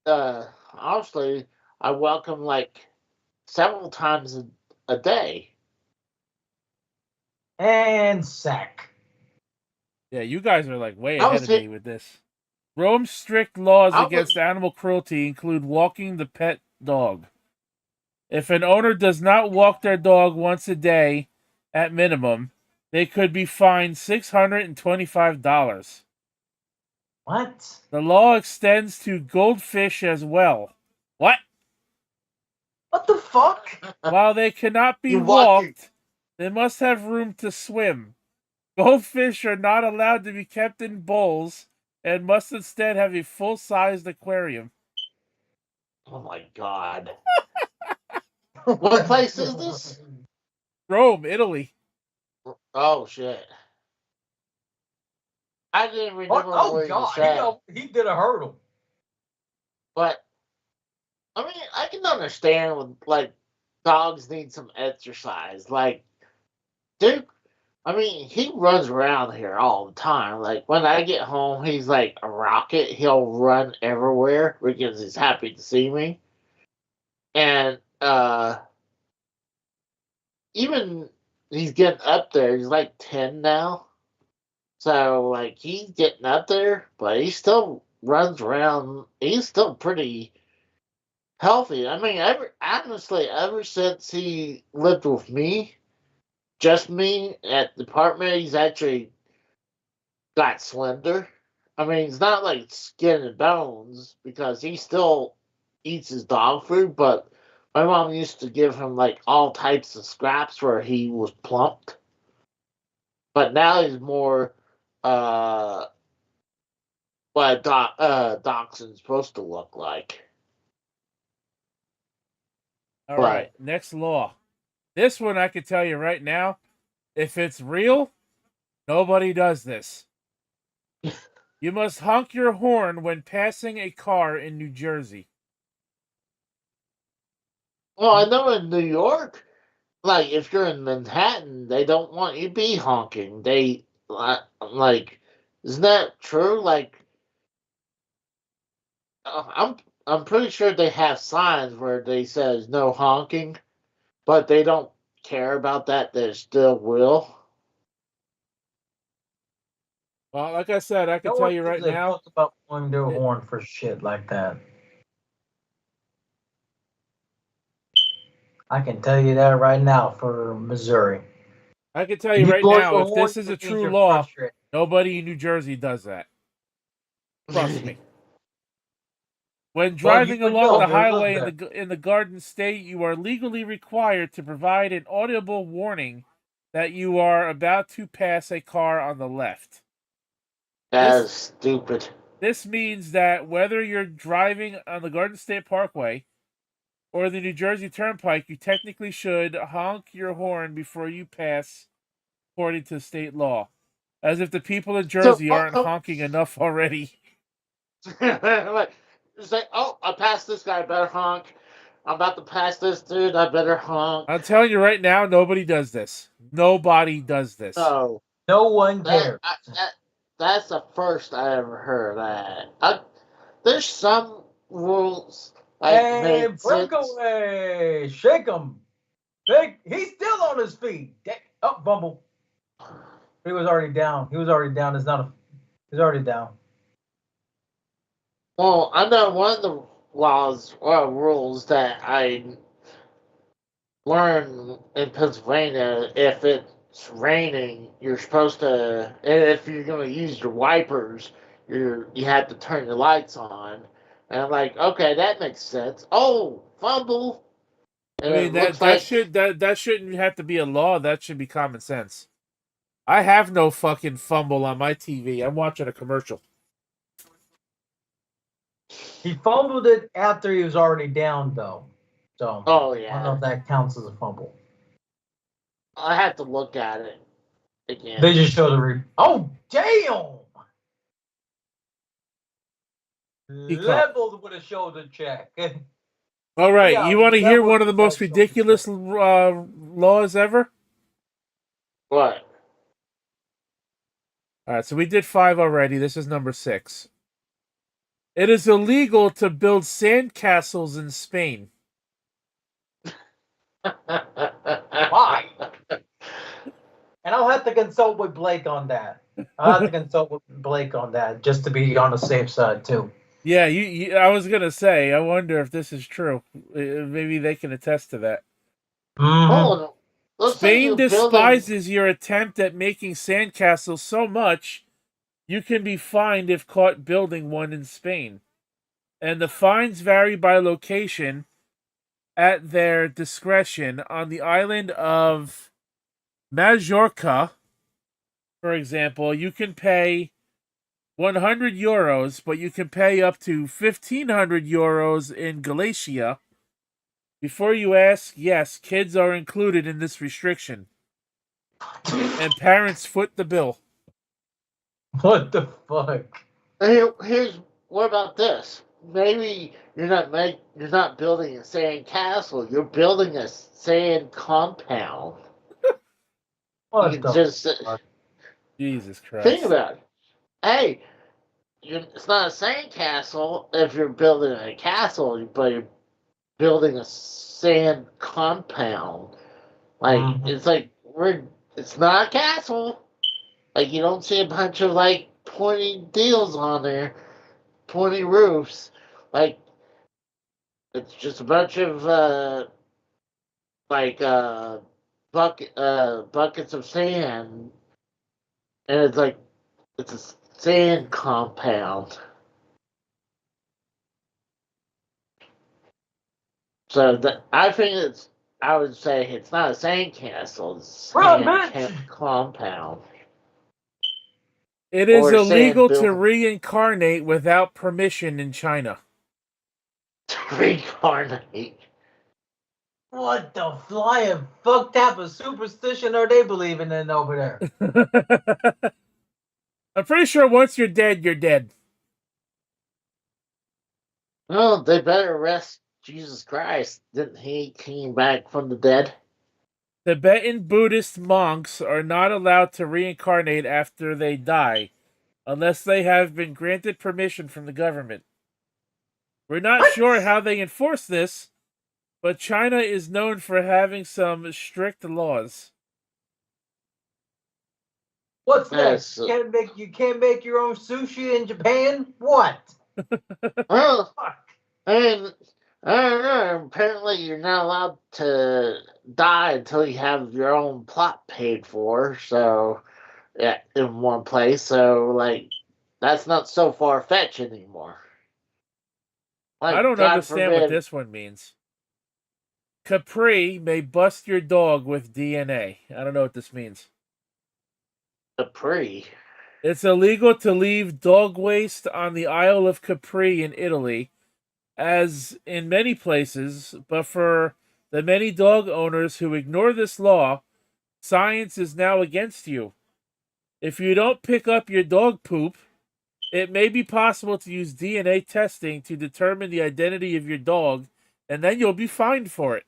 honestly, I walk them like several times a day. And sack. Yeah, you guys are like way ahead of me with this. Rome's strict laws against animal cruelty include walking the pet dog. If an owner does not walk their dog once a day, at minimum, they could be fined $625. What? The law extends to goldfish as well. What? What the fuck? While they cannot be walked, they must have room to swim. Goldfish are not allowed to be kept in bowls and must instead have a full-sized aquarium. Oh my god. What place is this? Rome, Italy. Oh shit. I didn't remember where you said. He did a hurdle. But I mean, I can understand when like dogs need some exercise. Like Duke, I mean, he runs around here all the time. Like when I get home, he's like a rocket. He'll run everywhere because he's happy to see me. And even he's getting up there. He's like 10 now. So like he's getting up there, but he still runs around. He's still pretty healthy. I mean, honestly, ever since he lived with me, just me at the apartment, he's actually got slender. I mean, he's not like skin and bones because he still eats his dog food, but my mom used to give him like all types of scraps where he was plumped. But now he's more what a dachshund's supposed to look like. All right, next law. This one I can tell you right now, if it's real, nobody does this. You must honk your horn when passing a car in New Jersey. Well, I know in New York, like if you're in Manhattan, they don't want you to be honking. They like, isn't that true? Like, I'm pretty sure they have signs where they says no honking, but they don't care about that. They still will. Well, like I said, I can No tell one you gives right a now. fuck about blowing their it- horn for shit like that. I can tell you that right now for Missouri. I can tell you You right blow now, your if horn, this is a it means true you're law, frustrated. nobody in New Jersey does that. Trust me. When Well, you driving would along know. the They live highway there. in the Garden State, you are legally required to provide an audible warning that you are about to pass a car on the left. That This is stupid. this means that whether you're driving on the Garden State Parkway or the New Jersey Turnpike, you technically should honk your horn before you pass, according to state law. As if the people in So, Jersey aren't honking enough already. like, it's like, oh, I passed this guy, I better honk. I'm about to pass this dude, I better honk. I'm telling you right now, nobody does this. Nobody does this. No, No one that, cares. that's the first I ever heard of that. There's some rules like And made sense. breakaway, shake him. Shake. He's still on his feet. Oh, Bumble. He was already down. He was already down. It's not a. He's already down. Well, I know one of the laws or rules that I learned in Pennsylvania. If it's raining, you're supposed to, and if you're going to use your wipers, you have to turn your lights on. And I'm like, okay, that makes sense. Oh, fumble, I and mean it looks like that shouldn't have to be a law. That should be common sense. I have no fucking fumble on my TV. I'm watching a commercial. He fumbled it after he was already down, though. So oh I don't know yeah, if that counts as a fumble. I have to look at it They again. just showed Oh, damn! He caught. Leveled with a shoulder check. All right, Yeah, you want to hear leveled one of the with that most shoulder ridiculous check. laws ever? What? All right, so we did 5 already. This is number 6. It is illegal to build sandcastles in Spain. Why? And I'll have to consult with Blake on that. I'll have to consult with Blake on that just to be on the safe side, too. Yeah, I was gonna say. I wonder if this is true. Maybe they can attest to that. Mm-hmm. Oh, looks like Spain you're building. despises your attempt at making sandcastles so much you can be fined if caught building one in Spain. And the fines vary by location at their discretion. On the island of Majorca, for example, you can pay 100 euros, but you can pay up to 1,500 euros in Galicia. Before you ask, yes, kids are included in this restriction, and parents foot the bill. What the fuck? Here's what about this? Maybe you're not building a sand castle. You're building a sand compound. You What can the just fuck? Jesus think Christ. about it. Hey, it's not a sand castle if you're building a castle, but you're building a sand compound. Like Mm-hmm. it's like we're it's not a castle. Like you don't see a bunch of like pointy deals on there, pointy roofs. Like it's just a bunch of like buckets of sand, and it's like it's a sand compound. So that I think it's I would say it's not a sand castle, it's a Run, sand bitch! compound It is or a sand illegal to building. reincarnate without permission in China. Reincarnate. What the flying fuck type of superstition are they believing in over there? I'm pretty sure once you're dead, you're dead. No, they better rest. Jesus Christ, didn't he came back from the dead? Tibetan Buddhist monks are not allowed to reincarnate after they die, unless they have been granted permission from the government. We're not sure how they enforce this, but China is known for having some strict laws. What's Yes. next? You can't make your own sushi in Japan? What? Well, Fuck. I mean, I don't know. Apparently, you're not allowed to die until you have your own plot paid for. So, yeah, in one place. So, like, that's not so far fetched anymore. I Like, don't God understand what forbid, this one means. Capri may bust your dog with DNA. I don't know what this means. the pre. It's illegal to leave dog waste on the Isle of Capri in Italy, as in many places, but for the many dog owners who ignore this law, science is now against you. If you don't pick up your dog poop, it may be possible to use DNA testing to determine the identity of your dog, and then you'll be fined for it.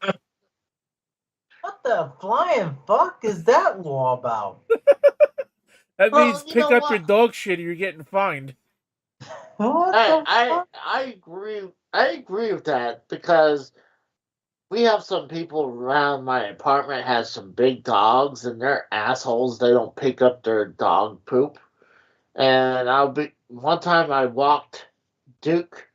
What the flying fuck is that law about? That means Well, you pick know up your what? dog shit or you're getting fined. What I, the I fuck? I agree. I agree with that because we have some people around my apartment has some big dogs and they're assholes. They don't pick up their dog poop. And I'll be one time I walked Duke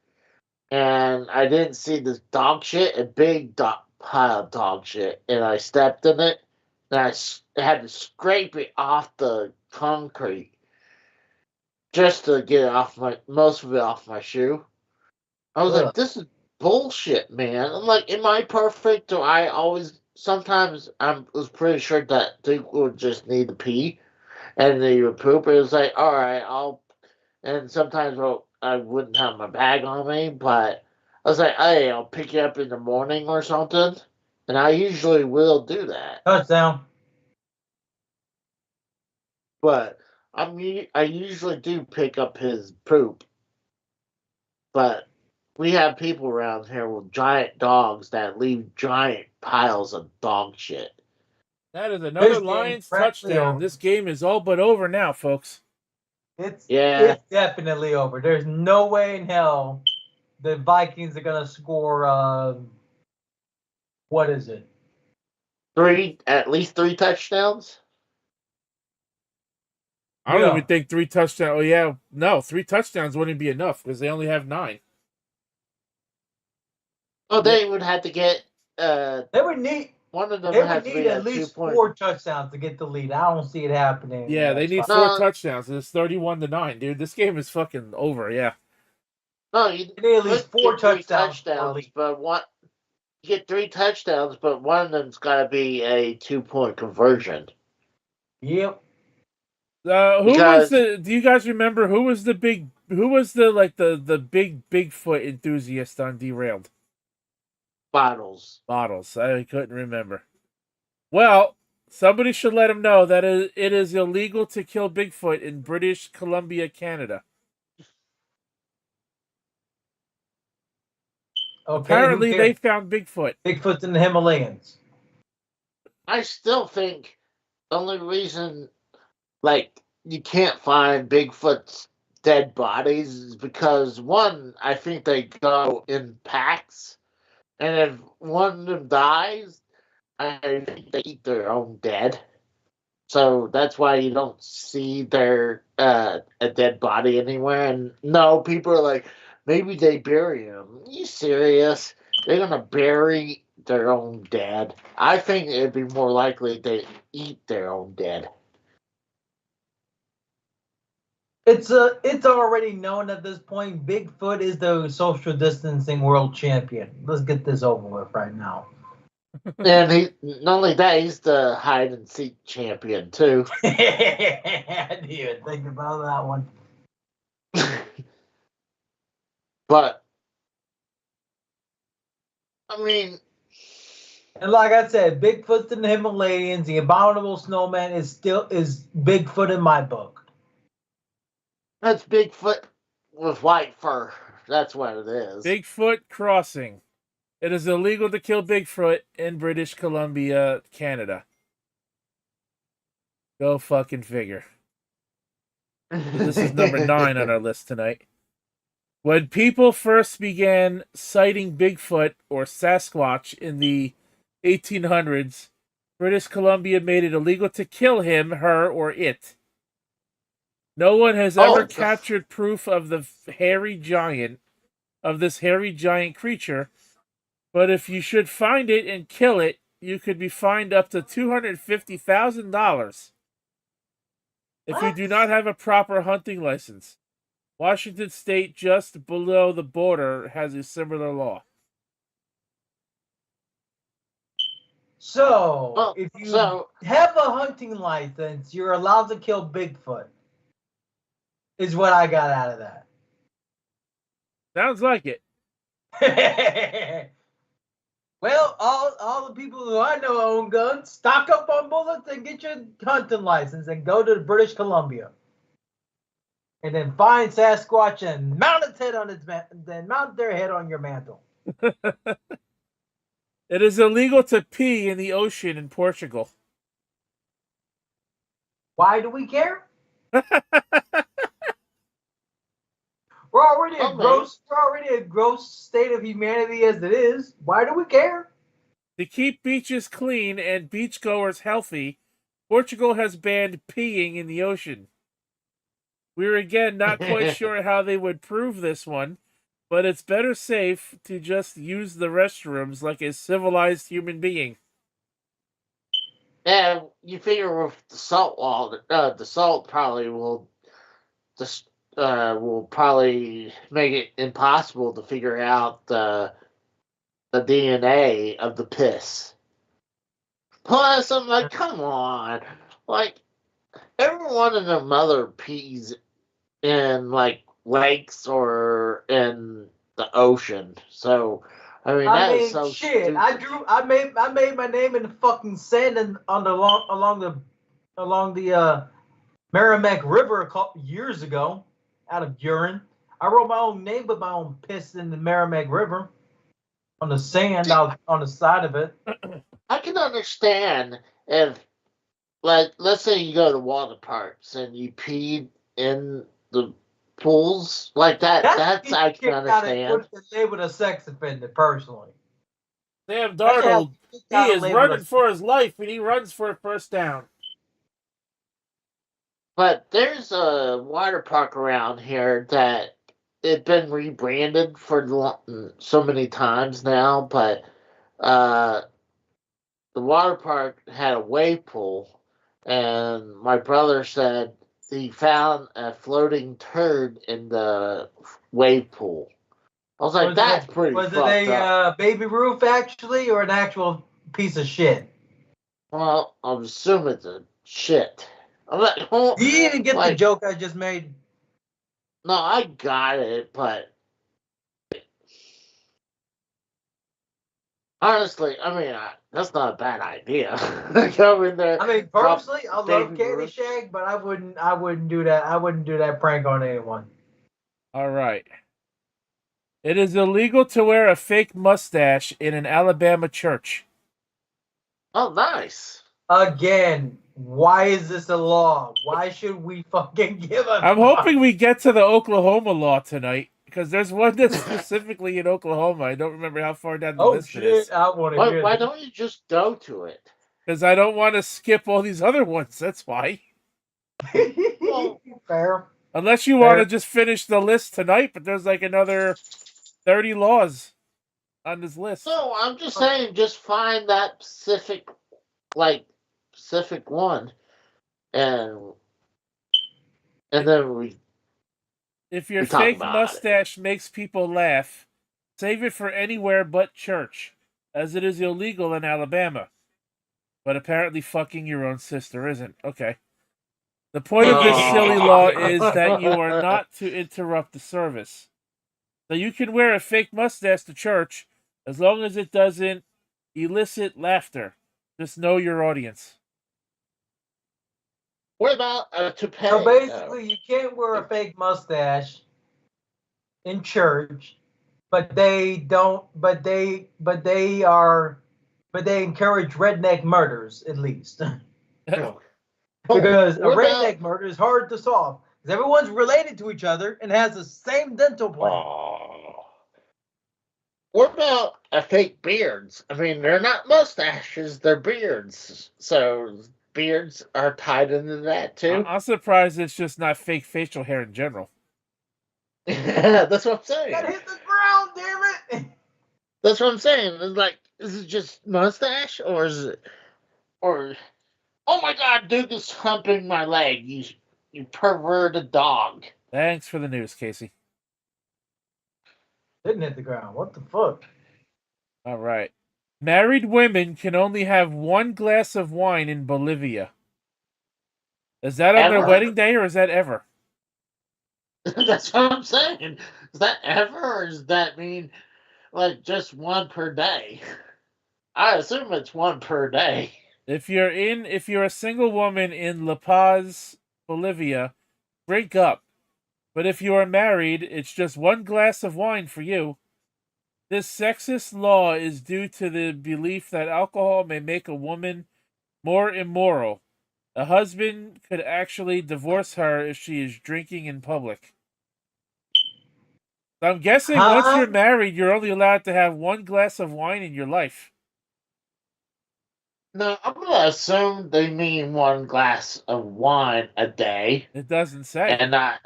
and I didn't see this dog shit, a big pile of dog shit, and I stepped in it and had to scrape it off the concrete just to get it off most of it off my shoe. I was Ugh. like, this is bullshit, man. I'm like, am I perfect? Or I always sometimes I was pretty sure that Duke would just need to pee and they would poop. It was like, all right, I'll. And sometimes I wouldn't have my bag on me, but I was like, hey, I'll pick you up in the morning or something. And I usually will do that, Touchdown. but I usually do pick up his poop. But we have people around here with giant dogs that leave giant piles of dog shit. That is another This game's Lions practically touchdown. over. This game is all but over now, folks. Yeah, It's definitely over. There's no way in hell the Vikings are gonna score. What is it? at least three touchdowns. I don't Yeah, even think 3 touchdowns. Oh, yeah. No, 3 touchdowns wouldn't be enough because they only have 9. Oh, Yeah. they would have to get they would need. one of them They would would have to need be at a two least point. 4 touchdowns to get the lead. I don't see it happening in the Yeah, they next need 5. 4 No, touchdowns. It's 31-9, dude. This game is fucking over. Yeah. no, you They need at least could 4 get three touchdowns for a touchdowns, lead. but one you get three touchdowns, but one of them's got to be a 2 point conversion Yep. Who was because the? Do you guys remember who was the big? Who was the like the big Bigfoot enthusiast on Derailed? bottles. Bottles. I couldn't remember. Well, somebody should let him know that it is illegal to kill Bigfoot in British Columbia, Canada. Okay. Who Apparently, they cares? found Bigfoot. Bigfoot's in the Himalayas. I still think the only reason like you can't find Bigfoot's dead bodies is because one, I think they go in packs, and if one of them dies, I think they eat their own dead. So that's why you don't see their a dead body anywhere. And no, people are like, maybe they bury him. You serious? They're gonna bury their own dead? I think it'd be more likely they eat their own dead. It's already known at this point. Bigfoot is the social distancing world champion. Let's get this over with right now. And he not only that, he's the hide and seek champion too. I didn't even think about that one. But I mean, And like I said, Bigfoot's in the Himalayas. The abominable snowman is Bigfoot in my book. that's Bigfoot with white fur. That's what it is. Bigfoot crossing. It is illegal to kill Bigfoot in British Columbia, Canada. Go fucking figure. So this is number 9 on our list tonight. When people first began citing Bigfoot or Sasquatch in the 1800s, British Columbia made it illegal to kill him, her, or it. No one has ever captured proof of this hairy giant creature, but if you should find it and kill it, you could be fined up to $250,000 if you do not have a proper hunting license. Washington State, just below the border, has a similar law. So, if you have a hunting license, you're allowed to kill Bigfoot. Is what I got out of that. Sounds like it. Well, all the people who I know own guns. Stock up on bullets and get your hunting license and go to British Columbia. And then find Sasquatch and mount their head on your mantle. It is illegal to pee in the ocean in Portugal. Why do we care? We're already a gross state of humanity as it is. Why do we care? To keep beaches clean and beachgoers healthy, Portugal has banned peeing in the ocean. We're again not quite sure how they would prove this one, but it's better safe to just use the restrooms like a civilized human being. Yeah, you figure with the salt water, the salt probably will probably make it impossible to figure out the DNA of the piss. Plus, I'm like, come on, like everyone and their mother pees in like lakes or in the ocean. So, I mean, so shit. stupid. I made my name in the fucking sand and along the Merrimack River a couple years ago, out of urine. I wrote my own name with my own piss in the Merrimack River on the sand out on the side of it. I can understand if, like, let's say you go to water parks and you pee in the pools like that. That's I can understand. They with a sex offender, personally. Sam Darnold, he is running for his life, and he runs for a first down. But there's a water park around here that it's been rebranded for so many times now, but the water park had a wave pool, and my brother said he found a floating turd in the wave pool. I was like, that's pretty fucked up. Was it a Baby Ruth, actually, or an actual piece of shit? Well, I'm assuming it's a shit. I'm like, you didn't get the joke I just made. No, I got it, but honestly, I mean, that's not a bad idea. Go in there. I mean, personally, I love Caddyshack, but I wouldn't do that. I wouldn't do that prank on anyone. All right. It is illegal to wear a fake mustache in an Alabama church. Oh, nice. Again, why is this a law? Why should we fucking give a I'm hoping we get to the Oklahoma law tonight, because there's one that's specifically in Oklahoma. I don't remember how far down the list it is. I want to hear Why don't you just go to it? Because I don't want to skip all these other ones. That's why. Well, fair. Unless you want to just finish the list tonight, but there's like another 30 laws on this list. No, I'm just saying, just find that specific one, and then we. If your fake mustache makes people laugh, save it for anywhere but church, as it is illegal in Alabama. But apparently fucking your own sister isn't. Okay. The point of this silly law is that you are not to interrupt the service. So you can wear a fake mustache to church as long as it doesn't elicit laughter. Just know your audience. What about a toupee? So basically, you can't wear a fake mustache in church but they don't. But they encourage redneck murders at least. Oh, Because a what about redneck murder is hard to solve. Because everyone's related to each other and has the same dental plan. oh, what about fake beards? I mean, they're not mustaches; they're beards. So beards are tied into that too. I'm surprised it's just not fake facial hair in general. That's what I'm saying. Gotta hit the ground, damn it! That's what I'm saying. It's like, is it just mustache, or is it, or oh my God, Duke is humping my leg. You perverted dog. Thanks for the news, Casey. Didn't hit the ground. What the fuck? All right. Married women can only have one glass of wine in Bolivia. Is that on their Ever? wedding day or is that ever? That's what I'm saying. Is that ever, or does that mean like just one per day? I assume it's one per day. If you're a single woman in La Paz, Bolivia, drink up. But if you are married, it's just one glass of wine for you. This sexist law is due to the belief that alcohol may make a woman more immoral. A husband could actually divorce her if she is drinking in public. So I'm guessing once Huh? you're married, you're only allowed to have one glass of wine in your life. No, I'm gonna assume they mean one glass of wine a day, It doesn't say. and not.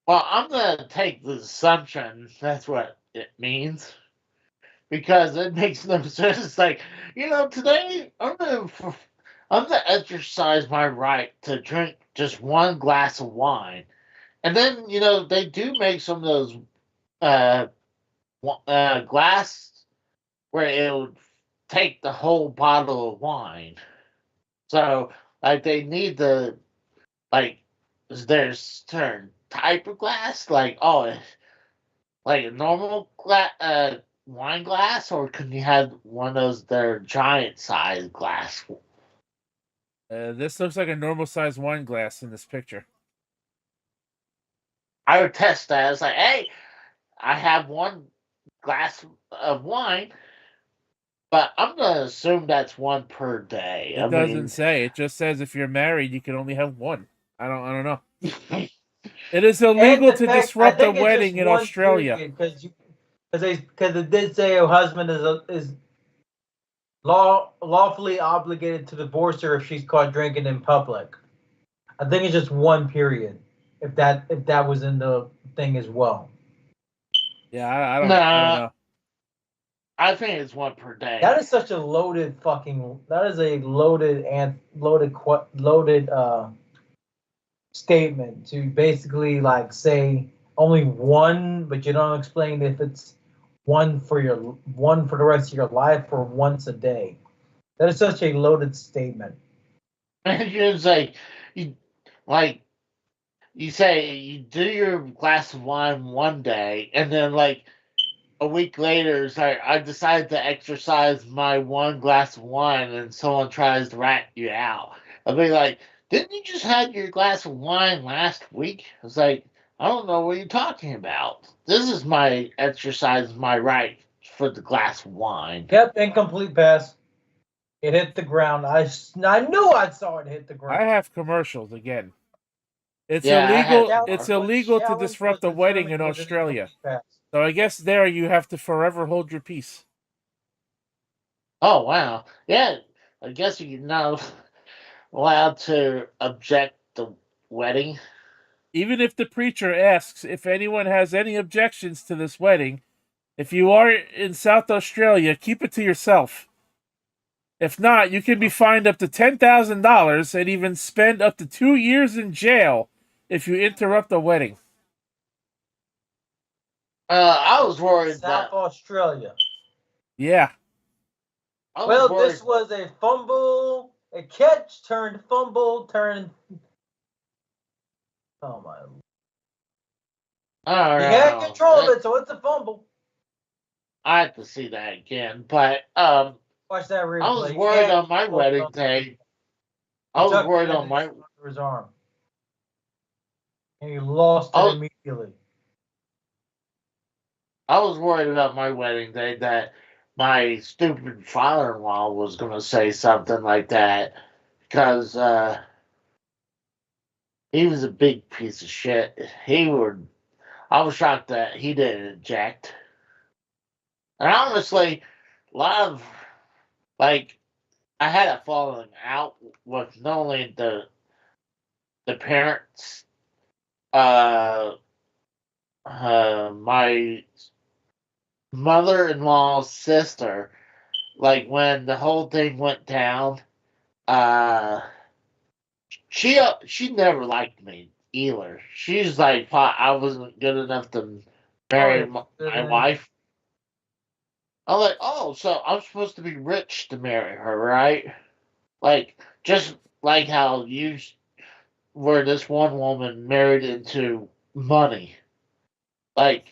Well, I'm gonna take the assumption that's what it means because it makes no sense. It's like, today I'm gonna exercise my right to drink just one glass of wine, and then they do make some of those uh, glass where it would take the whole bottle of wine. So like they need the like is there a certain type of glass like a normal wine glass, or can you have one of those their giant size glass? This looks like a normal sized wine glass in this picture. I would test that. It's like, hey, I have one glass of wine, but I'm gonna assume that's one per day. It I doesn't mean, say. It just says if you're married, you can only have one. I don't know. It is And illegal the to fact, I disrupt a think it's just wedding in one Australia. period because it did say a husband is lawfully obligated to divorce her if she's caught drinking in public. I think it's just one period. If that was in the thing as well. Yeah, I don't nah, know. I think it's one per day. That is such a loaded fucking. That is a loaded and loaded statement to basically like say only one, but you don't explain if it's one for the rest of your life or once a day. That is such a loaded statement. And you're just like you like you say you do your glass of wine one day, and then like a week later, it's like I decided to exercise my one glass of wine, and someone tries to rat you out. I'll be like, didn't you just have your glass of wine last week? It's like, I don't know what you're talking about. This is my exercise, my right for the glass of wine. Yep, incomplete pass. It hit the ground. I knew I saw it hit the I ground. have commercials again. It's Yeah, I had illegal. some. Challenge, It's More. which illegal to challenge was disrupt a wedding in determined with an Australia. incomplete pass? So I guess there you have to forever hold your peace. Oh wow, yeah. I guess you're not allowed to object the wedding. Even if the preacher asks if anyone has any objections to this wedding, if you are in South Australia, keep it to yourself. If not, you can be fined up to $10,000 and even spend up to 2 years in jail if you interrupt a wedding. I was worried South that Australia. Yeah. I was Well, worried. this was a fumble, a catch turned fumble turned. Oh my! I You don't had know. control of it, so it's a fumble. I have to see that again. But Watch that I was replay. You worried had on my control of it wedding on day. He I was tucked worried it on in my under his arm, and he lost I it was, immediately. I was worried about my wedding day that my stupid father-in-law was going to say something like that because he was a big piece of shit. I was shocked that he didn't eject. And honestly, a lot of like I had a falling out with not only the parents, uh, my mother-in-law's sister. Like when the whole thing went down, uh, she never liked me either. She's like thought I wasn't good enough to marry Oh, my wife. I'm like, oh, so I'm supposed to be rich to marry her, right? Like just like how you were this one woman married into money. Like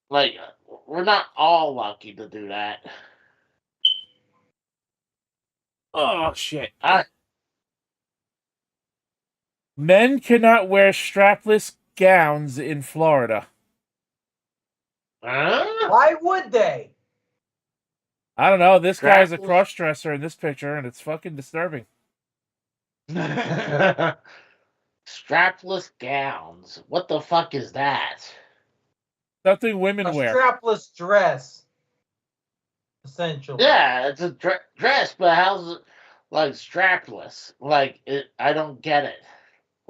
like we're not all lucky to do that. Oh shit! I Men cannot wear strapless gowns in Florida. huh? why would they? I don't know. This guy's a Strapless cross-dresser in this picture, and it's fucking disturbing. strapless gowns. What the fuck is that? Something A women wear. strapless dress, essentially. Yeah, it's a dress, but how's it like strapless? Like it, I don't get it.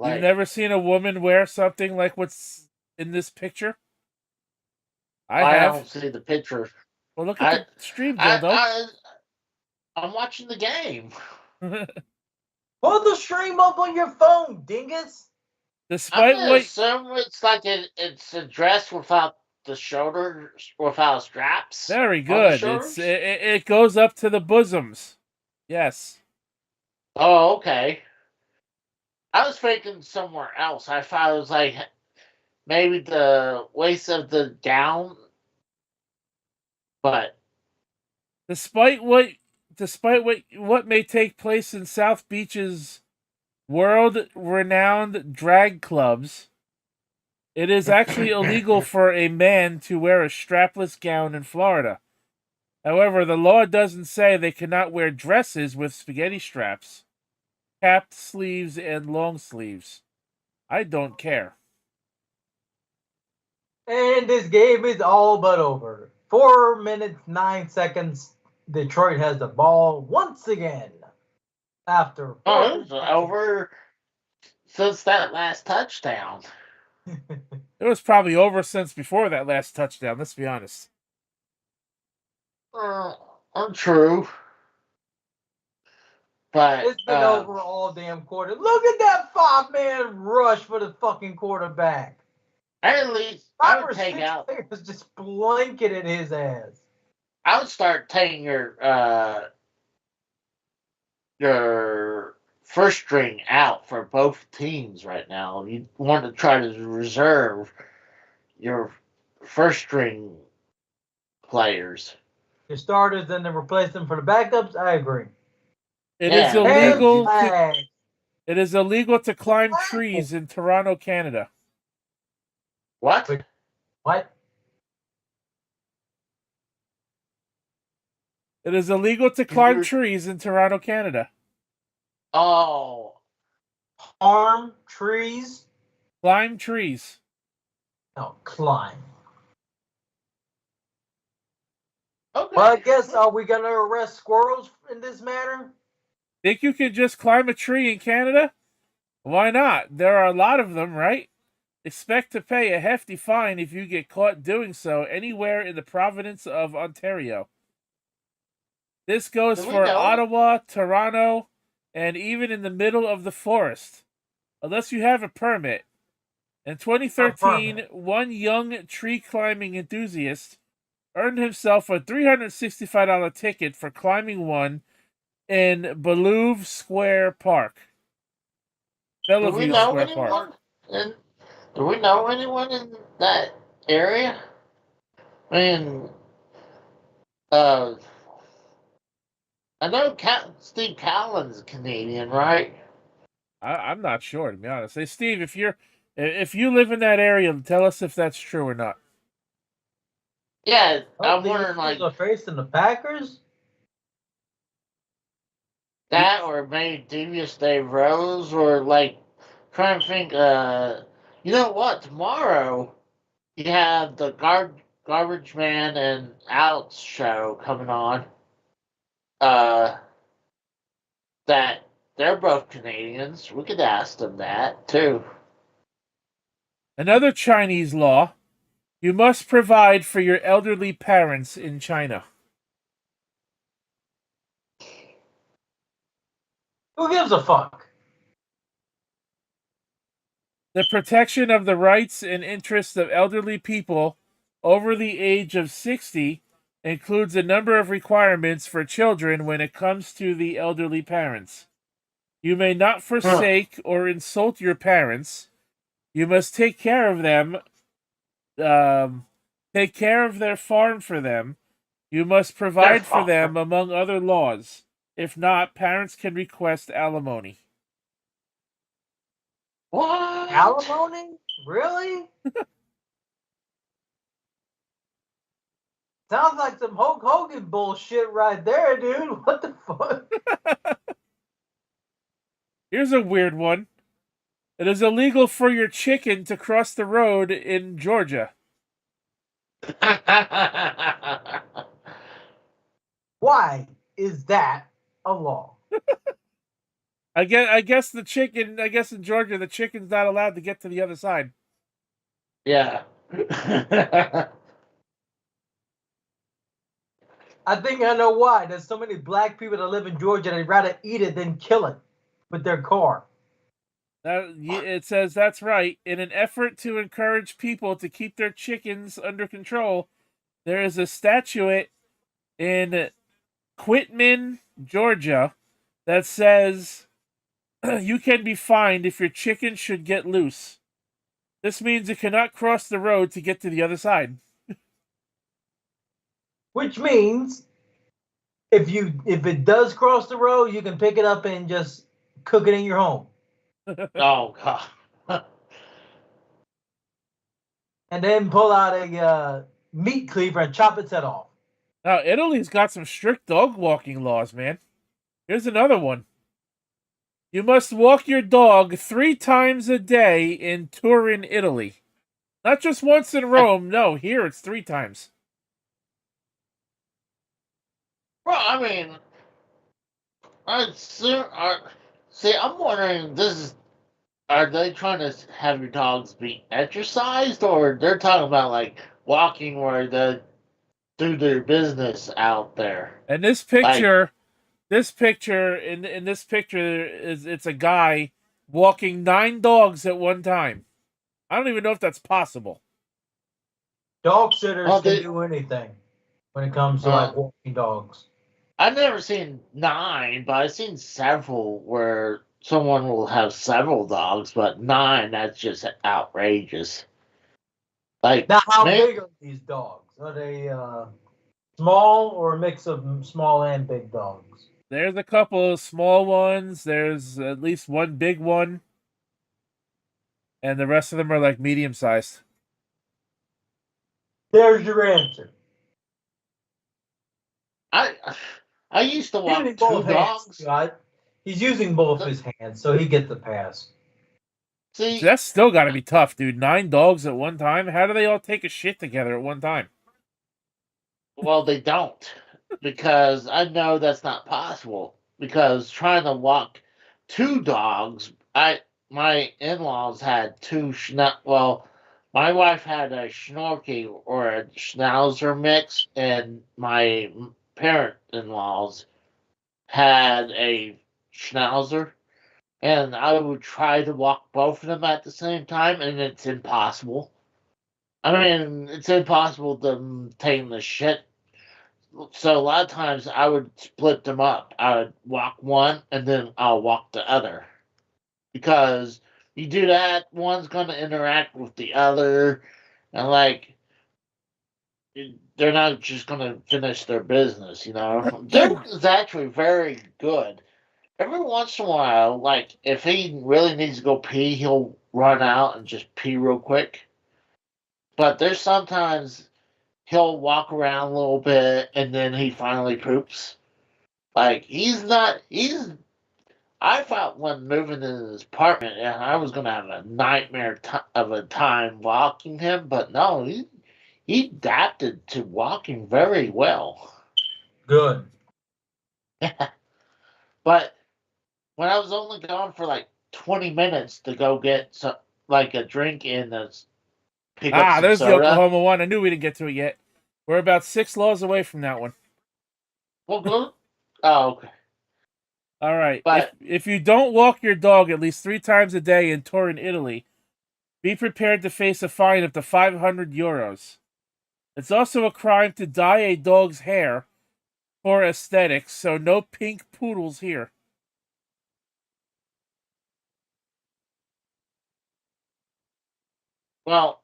You've Like never seen a woman wear something like what's in this picture? I I have. don't see the picture. Well, look at I, the stream I, dildo. I, I'm watching the game. Pull the stream up on your phone, dingus. I'm Despite gonna what, assume it's like it's a dress without the shoulders, without straps very on the good. shoulders. It goes up to the bosoms. Yes. Oh, okay. I was thinking somewhere else. I thought it was like maybe the waist of the gown, but Despite what may take place in South Beach's world-renowned drag clubs, it is actually illegal for a man to wear a strapless gown in Florida. However, the law doesn't say they cannot wear dresses with spaghetti straps, capped sleeves, and long sleeves. I don't care. And this game is all but over. 4 minutes, 9 seconds. Detroit has the ball once again. After oh, 4 it was possessions. over since that last touchdown. It was probably over since before that last touchdown, let's be honest. Untrue, but It's been over all damn quarter. Look at that 5-man rush for the fucking quarterback. at least I 5 would or take 6 out. players just blanketed his ass. I would start taking your first string out for both teams right now. You want to try to reserve your first string players. Your starters and then replace them for the backups. I agree. It is Yeah, And because you, illegal to flag. it is illegal to climb Flag. trees in Toronto, Canada. what? What? It is illegal to climb trees in Toronto, Canada. Oh, Arm trees. Climb trees. No, climb. okay. Well, I guess are we gonna arrest squirrels in this matter? Think you can just climb a tree in Canada? Why not? There are a lot of them, right? Expect to pay a hefty fine if you get caught doing so anywhere in the province of Ontario. This goes Do we for know it? Ottawa, Toronto, and even in the middle of the forest, unless you have a permit. In 2013, one young tree climbing enthusiast earned himself a $365 ticket for climbing one in Bellevue Square Park. Do we Bellevue know Square Park. anyone? And do we know anyone in that area? I mean, uh, I know Steve Callen's Canadian, right? I'm not sure, to be honest. Hey, Steve, if you live in that area, tell us if that's true or not. Yeah, Oh, I'm the wondering Eagles like are facing the Packers? that, or maybe Devious Dave Rose, or like trying to think. You know what? Tomorrow you have the Garbage Man and Alex show coming on. Uh, that they're both Canadians. We could ask them that too. Another Chinese law: you must provide for your elderly parents in China. Who gives a fuck? The protection of the rights and interests of elderly people over the age of 60 includes a number of requirements for children when it comes to the elderly parents. You may not Huh. forsake or insult your parents. You must take care of them, take care of their farm for them. You must They're provide for far. them, among other laws. If not, parents can request alimony. What? Alimony? Really? Sounds like some Hulk Hogan bullshit right there, dude. What the fuck? Here's a weird one. It is illegal for your chicken to cross the road in Georgia. Why is that a law? I guess the chicken. I guess in Georgia the chicken's not allowed to get to the other side. Yeah. I think I know why. There's so many black people that live in Georgia, they'd rather eat it than kill it with their car. It says that's right. In an effort to encourage people to keep their chickens under control, there is a statute in Quitman, Georgia, that says you can be fined if your chicken should get loose. This means it cannot cross the road to get to the other side. Which means if it does cross the road, you can pick it up and just cook it in your home. Oh god. And then pull out a meat cleaver and chop its head off. Now, Italy's got some strict dog walking laws, man. Here's another one. You must walk your dog 3 times a day in Turin, Italy. Not just once in Rome. No, here it's 3 times. Well, I mean, see, I'm wondering. Are they trying to have your dogs be exercised, or they're talking about like walking where they do their business out there? And Like, in this picture is it's a guy walking 9 dogs at one time. I don't even know if that's possible. Dog sitters well, can do anything when it comes to like uh, walking dogs. I've never seen 9, but I've seen several where someone will have several dogs, but 9, that's just outrageous. Like, Now, how maybe, big are these dogs? Are they small or a mix of small and big dogs? There's a couple of small ones. There's at least one big one, and the rest of them are like medium sized. There's your answer. I I used to Using walk 2 both hands, dogs. Scott. He's using both his hands, so he gets the pass. So See, that's still got to be tough, dude. 9 dogs at one time. How do they all take a shit together at one time? well, they don't, because I know that's not possible. Because trying to walk 2 dogs, my in-laws had well, my wife had a Schnorky or a Schnauzer mix, and my parent in-laws had a Schnauzer, and I would try to walk both of them at the same time, and it's impossible. I mean, it's impossible to tame the shit. So a lot of times I would split them up. I would walk one and then I'll walk the other. Because you do that, one's going to interact with the other. And like, they're not just going to finish their business, you know? They're actually very good. Every once in a while, like, if he really needs to go pee, he'll run out and just pee real quick. But there's sometimes he'll walk around a little bit and then he finally poops. Like he's not. He's. I thought when moving into his apartment, and I was gonna have a nightmare of a time walking him, but no, he adapted to walking very well. Good. But when I was only gone for like 20 minutes to go get some, like a drink and pick up some There's the soda. Oklahoma one. I knew we didn't get to it yet. We're about 6 laws away from that one. Well, good. Oh, okay. All right. But If you don't walk your dog at least 3 times a day in Turin, Italy, be prepared to face a fine up to 500 euros. It's also a crime to dye a dog's hair for aesthetics, so no pink poodles here. well,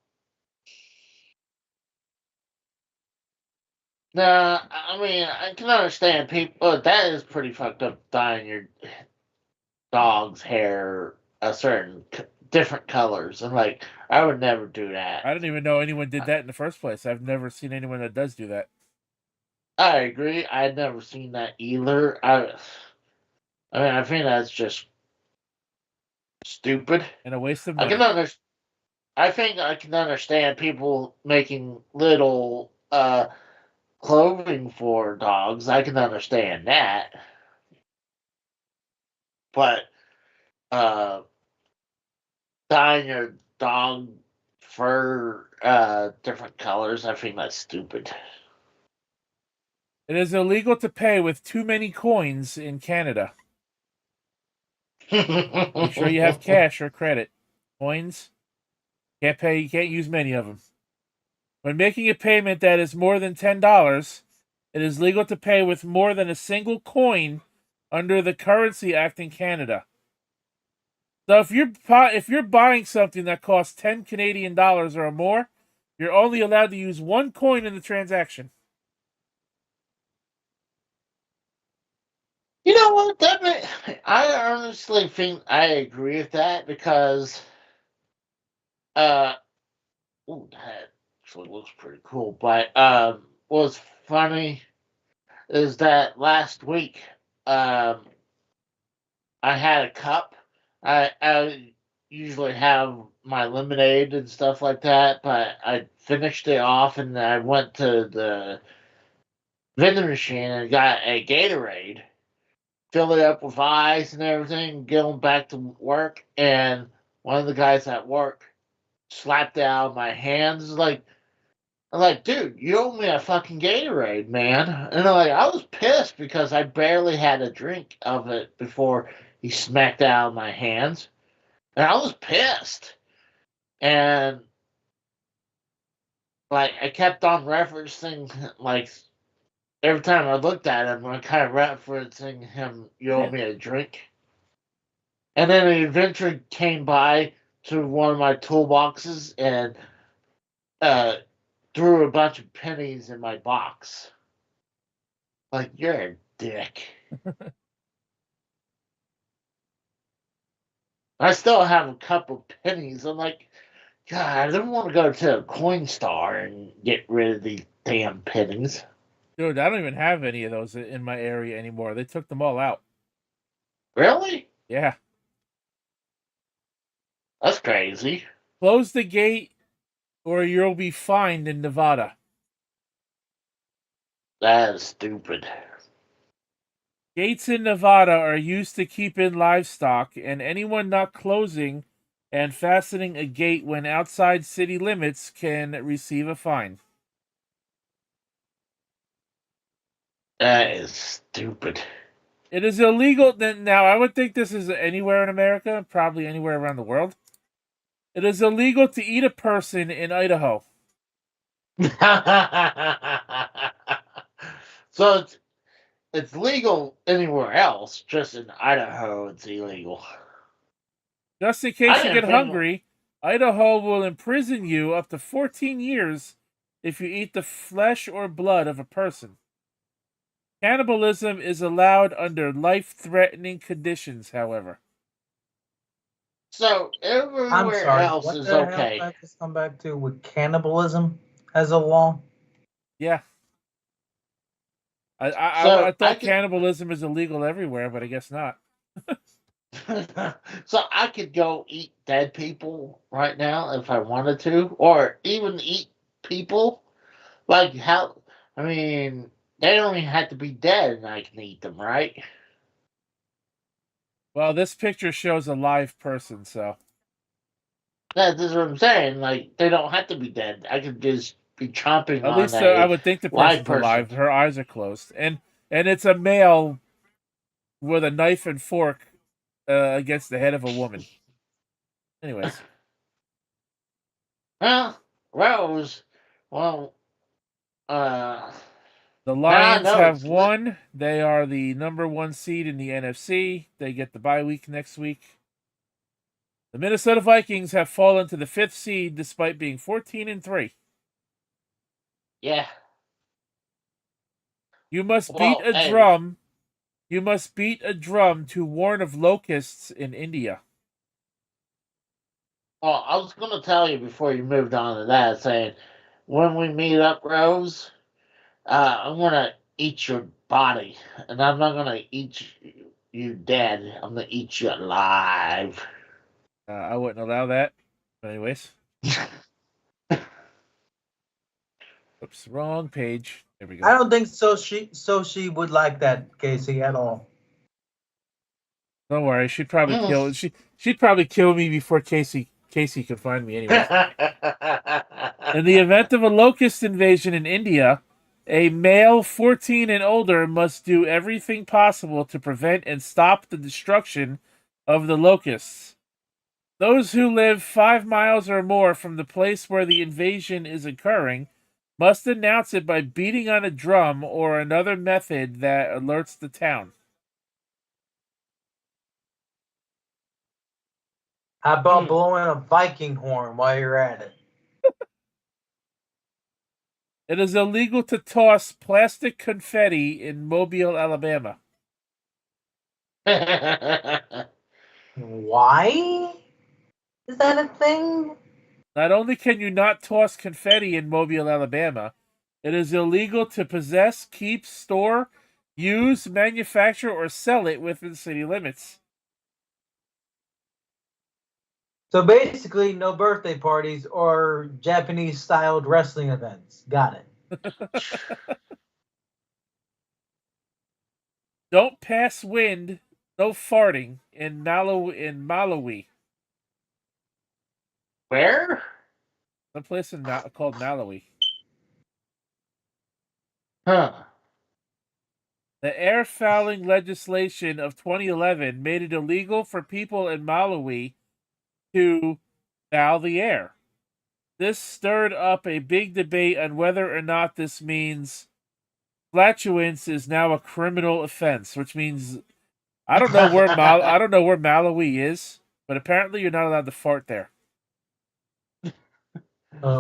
nah. I mean, I can understand people. That is pretty fucked up. Dyeing your dog's hair a certain different colors, and like I would never do that. I didn't even know anyone did that in the first place. I've never seen anyone that does do that. I agree. I'd never seen that either. I mean, I think that's just stupid. And a waste of I money. can understand. I think I can understand people making little clothing for dogs. I can understand that, but uh, dyeing your dog fur different colors, I think that's stupid. It is illegal to pay with too many coins in Canada. Make sure you have cash or credit. Coins, can't pay. You can't use many of them. When making a payment that is more than $10, it is legal to pay with more than a single coin under the Currency Act in Canada. So if you're buying something that costs 10 Canadian dollars or more, you're only allowed to use one coin in the transaction. You know what? I honestly think I agree with that because uh, ooh, that actually looks pretty cool. But what's funny is that last week um, I had a cup. I usually have my lemonade and stuff like that, but I finished it off and I went to the vending machine and got a Gatorade, filled it up with ice and everything, going back to work, and one of the guys at work slapped it out of my hands. I'm like, dude, you owe me a fucking Gatorade, man. And I was pissed because I barely had a drink of it before he smacked it out of my hands. And I was pissed. And I kept on referencing every time I looked at him, I kind of referencing him, you owe me a drink. And then he eventually came by to one of my toolboxes and threw a bunch of pennies in my box. Like, you're a dick. I still have a couple pennies. I'm like, God, I don't want to go to a coin star and get rid of these damn pennies. Dude, I don't even have any of those in my area anymore. They took them all out. Really? Yeah. That's crazy. Close the gate or you'll be fined in Nevada. That is stupid. Gates in Nevada are used to keep in livestock, and anyone not closing and fastening a gate when outside city limits can receive a fine. That is stupid. It is illegal. Now, I would think this is anywhere in America, probably anywhere around the world. It is illegal to eat a person in Idaho. So it's legal anywhere else, just in Idaho it's illegal. Just in case you get hungry, Idaho will imprison you up to 14 years if you eat the flesh or blood of a person. Cannibalism is allowed under life-threatening conditions, however. So I'm everywhere sorry. else What is the hell okay. did I just come back to with cannibalism as a law? Yeah. I So I thought could, cannibalism is illegal everywhere, but I guess not. so I could go eat dead people right now if I wanted to, or even eat people. Like how? I mean, they don't even have to be dead, and I can eat them, right? Well, this picture shows a live person, so That's what I'm saying. Like they don't have to be dead. I could just be chomping at on least I a would think the live person's person. alive. Her eyes are closed, and it's a male with a knife and fork against the head of a woman. Anyways, Well, Rose. Well, uh, the now I Lions know have it's lit. won. They are the number 1 seed in the NFC. They get the bye week next week. The Minnesota Vikings have fallen to the 5th seed despite being 14-3. Yeah. You must beat Well, a hey. drum. You must beat a drum to warn of locusts in India. Well, I was going to tell you before you moved on to that, saying when we meet up, Rose, I'm going to eat your body, and I'm not going to eat you dead. I'm going to eat you alive. I wouldn't allow that. But anyways, oops, wrong page. There we I go. don't think she would like that, Casey, at all. Don't worry, she'd probably kill. She'd probably kill me before Casey could find me. Anyways, in the event of a locust invasion in India, a male 14 and older must do everything possible to prevent and stop the destruction of the locusts. Those who live 5 miles or more from the place where the invasion is occurring must announce it by beating on a drum or another method that alerts the town. How about blowing a Viking horn while you're at it? It is illegal to toss plastic confetti in Mobile, Alabama. Why? Is that a thing? Not only can you not toss confetti in Mobile, Alabama, it is illegal to possess, keep, store, use, manufacture, or sell it within city limits. So basically, no birthday parties or Japanese styled wrestling events. Got it. Don't pass wind, no farting in Malawi. Where? A place called Malawi. Huh. The air fouling legislation of 2011 made it illegal for people in Malawi to foul the air. This stirred up a big debate on whether or not this means flatulence is now a criminal offense, which means I don't know where Malawi is, but apparently you're not allowed to fart there.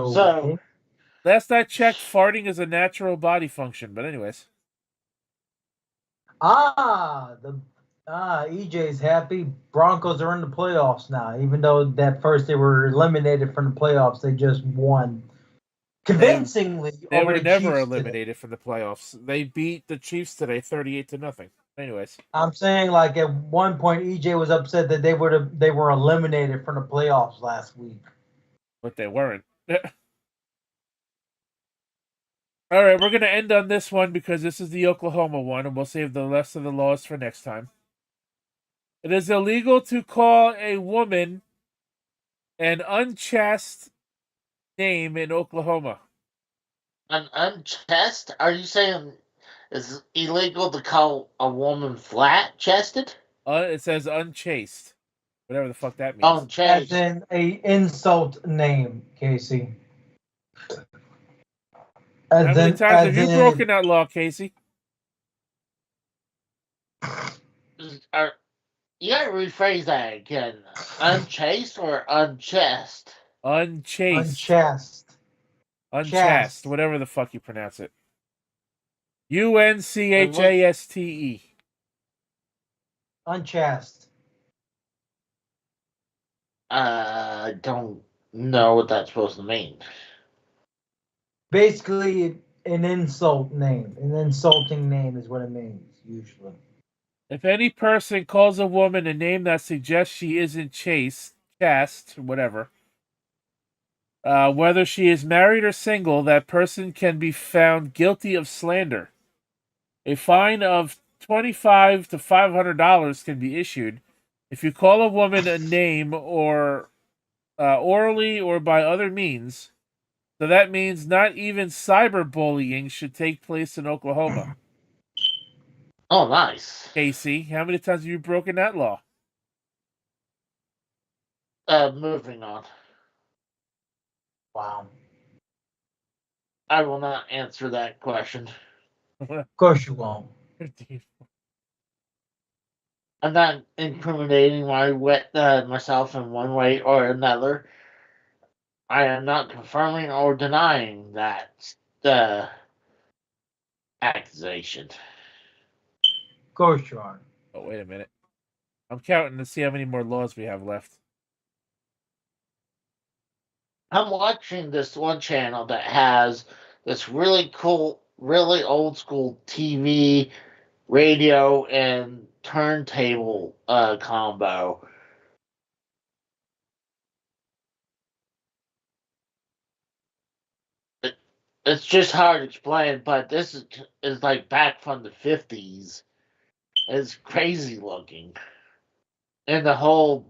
So, Okay. Last I checked, farting is a natural body function. But anyways, EJ's happy. Broncos are in the playoffs now. Even though that first they were eliminated from the playoffs, they just won they convincingly they over were the never Chiefs today. eliminated from the playoffs. They beat the Chiefs today, 38-0. Anyways, I'm saying, like, at one point, EJ was upset that they were eliminated from the playoffs last week. but they weren't. All right, we're gonna end on this one because this is the Oklahoma one, and we'll save the rest of the laws for next time. It is illegal to call a woman an unchaste name in Oklahoma. an unchest? Are you saying it's illegal to call a woman flat chested? It says unchaste, whatever the fuck that means. As Unchaste. in a insult name, Casey. How As many in, times have as you in, broken that law, Casey? Are, you gotta rephrase that again. Unchaste or unchest? Unchaste, unchaste, unchaste, chaste, whatever the fuck you pronounce it. And what? Unchaste. unchaste. I don't know what that's supposed to mean. Basically, an insult name. An insulting name is what it means usually. If any person calls a woman a name that suggests she isn't chaste, whatever, whether she is married or single, that person can be found guilty of slander. A fine of $25 to $500 can be issued if you call a woman a name or orally or by other means. So that means not even cyberbullying should take place in Oklahoma. Oh, nice. Casey, how many times have you broken that law? Moving on. Wow. I will not answer that question. Of course you won't. I'm not incriminating myself in one way or another. I am not confirming or denying that accusation. Of course you aren't. Oh, wait a minute. I'm counting to see how many more laws we have left. I'm watching this one channel that has this really cool, really old school TV, radio, and turntable combo. It's just hard to explain, but this is like back from the 50s. It's crazy looking. And the whole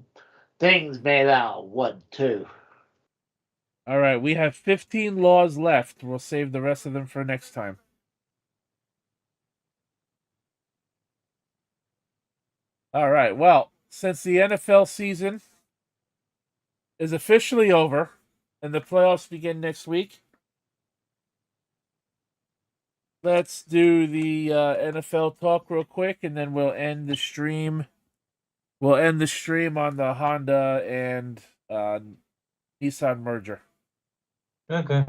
thing's made out of wood, too. All right, we have 15 laws left. We'll save the rest of them for next time. All right, well, since the NFL season is officially over and the playoffs begin next week, let's do the NFL talk real quick, and then we'll end the stream. We'll end the stream on the Honda and Nissan merger. Okay.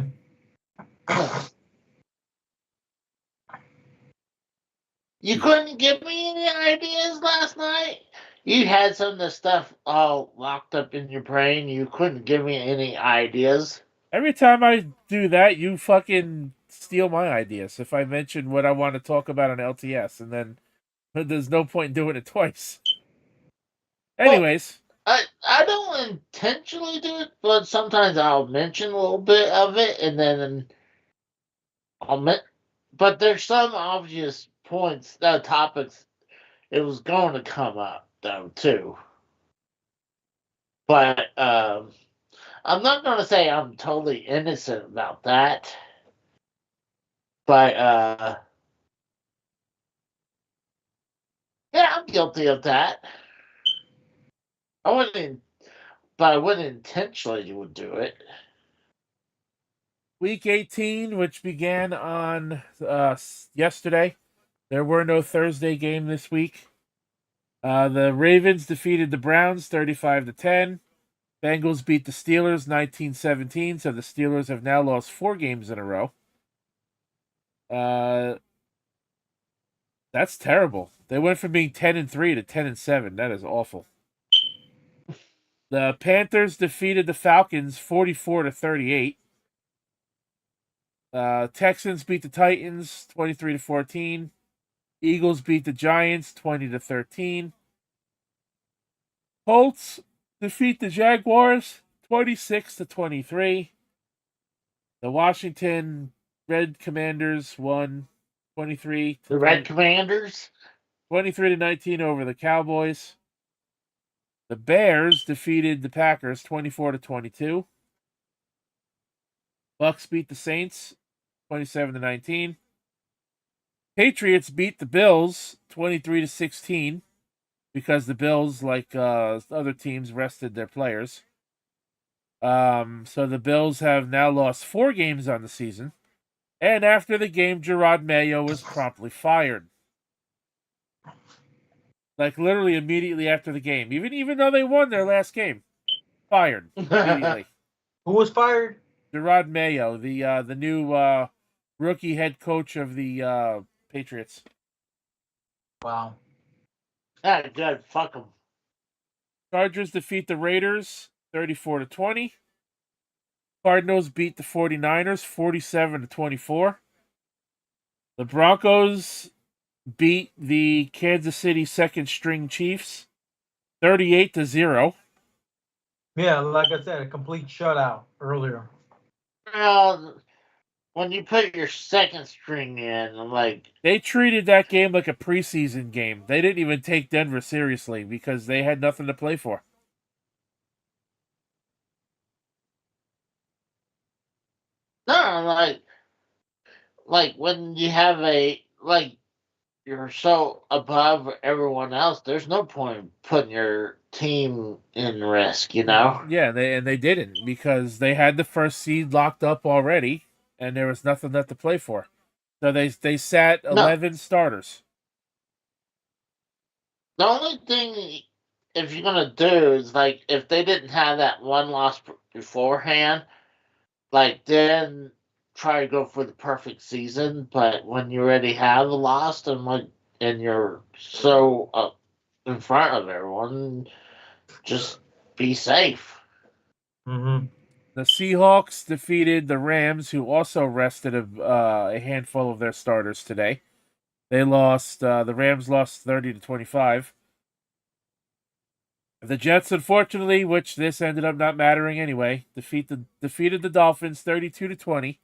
You couldn't give me any ideas last night? You had some of the stuff all locked up in your brain. You couldn't give me any ideas. Every time I do that, you fucking steal my ideas. If I mention what I want to talk about on LTS, and then there's no point in doing it twice. Anyways, I don't intentionally do it, but sometimes I'll mention a little bit of it, and then but there's some obvious points, topics. It was going to come up though too, but I'm not going to say I'm totally innocent about that. But yeah, I'm guilty of that. I wouldn't, but I wouldn't intentionally would do it. week 18, which began on yesterday, there were no Thursday game this week. The Ravens defeated the Browns 35-10. Bengals beat the Steelers 19-17, so the Steelers have now lost 4 games in a row. That's terrible. They went from being 10-3 to 10-7. That is awful. The Panthers defeated the Falcons 44-38. Texans beat the Titans 23-14. Eagles beat the Giants 20-13. Colts defeat the Jaguars 26-23. The Washington Red Commanders won 23 The Red Commanders. 23-19 over the Cowboys. The Bears defeated the Packers 24-22. Bucks beat the Saints 27-19. Patriots beat the Bills 23-16 because the Bills, like other teams, rested their players. So the Bills have now lost 4 games on the season. And after the game, Gerard Mayo was promptly fired. Like literally immediately after the game. Even though they won their last game. Fired immediately. Who was fired? Gerard Mayo, the new rookie head coach of the Patriots. Wow. Ah, good. Fuck them. Chargers defeat the Raiders 34-20. Cardinals beat the 49ers 47-24. The Broncos beat the Kansas City second string Chiefs 38-0. Yeah, like I said, a complete shutout earlier. Well, when you put your second string in, I'm like, They treated that game like a preseason game. They didn't even take Denver seriously because they had nothing to play for. no, like when you have you're so above everyone else, there's no point in putting your team in risk, you know? Yeah, they didn't because they had the first seed locked up already, and there was nothing left to play for. So they sat No. 11 starters. The only thing, if you're gonna do, is like if they didn't have that one loss beforehand, like then try to go for the perfect season. But when you already have a loss and you're so up in front of everyone, just be safe. Mm-hmm. The Seahawks defeated the Rams, who also rested a handful of their starters today. They lost. The Rams lost 30-25. The Jets, unfortunately, which this ended up not mattering anyway, defeated the Dolphins 32-20.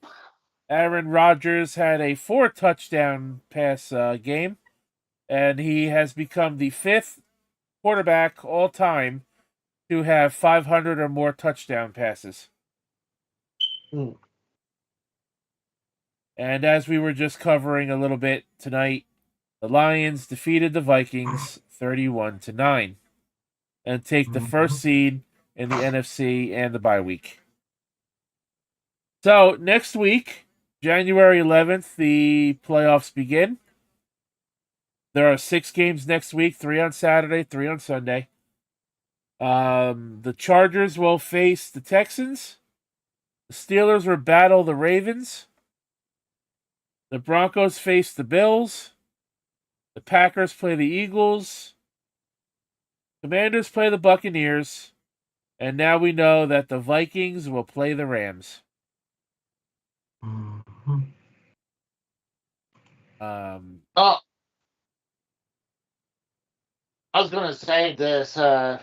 Aaron Rodgers had a 4 touchdown pass game, and he has become the 5th quarterback all time to have 500 or more touchdown passes. Mm. And as we were just covering a little bit tonight, the Lions defeated the Vikings 31-9 and take the first seed in the NFC and the bye week. So next week, January 11th, the playoffs begin. There are 6 games next week, 3 on Saturday, 3 on Sunday. The Chargers will face the Texans. The Steelers will battle the Ravens. The Broncos face the Bills. The Packers play the Eagles. Commanders play the Buccaneers. And now we know that the Vikings will play the Rams. Mm-hmm. Oh, I was gonna say this. I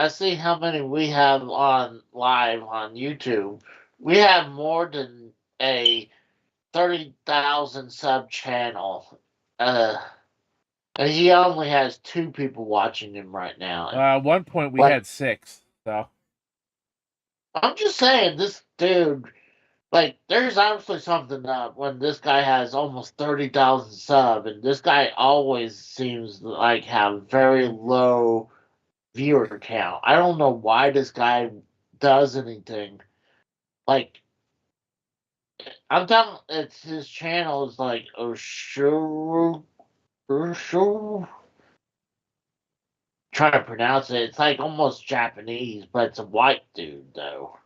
see how many we have on live on YouTube. We have more than a 30,000 sub channel. Uh, and he only has 2 people watching him right now. And At one point, we like, had 6. So I'm just saying, this dude, like, there's obviously something up when this guy has almost 30,000 sub, and this guy always seems like have very low viewer count. I don't know why this guy does anything. Like, I'm telling, it's his channel is like Oshuru. Trying to pronounce it. It's like almost Japanese, but it's a white dude though.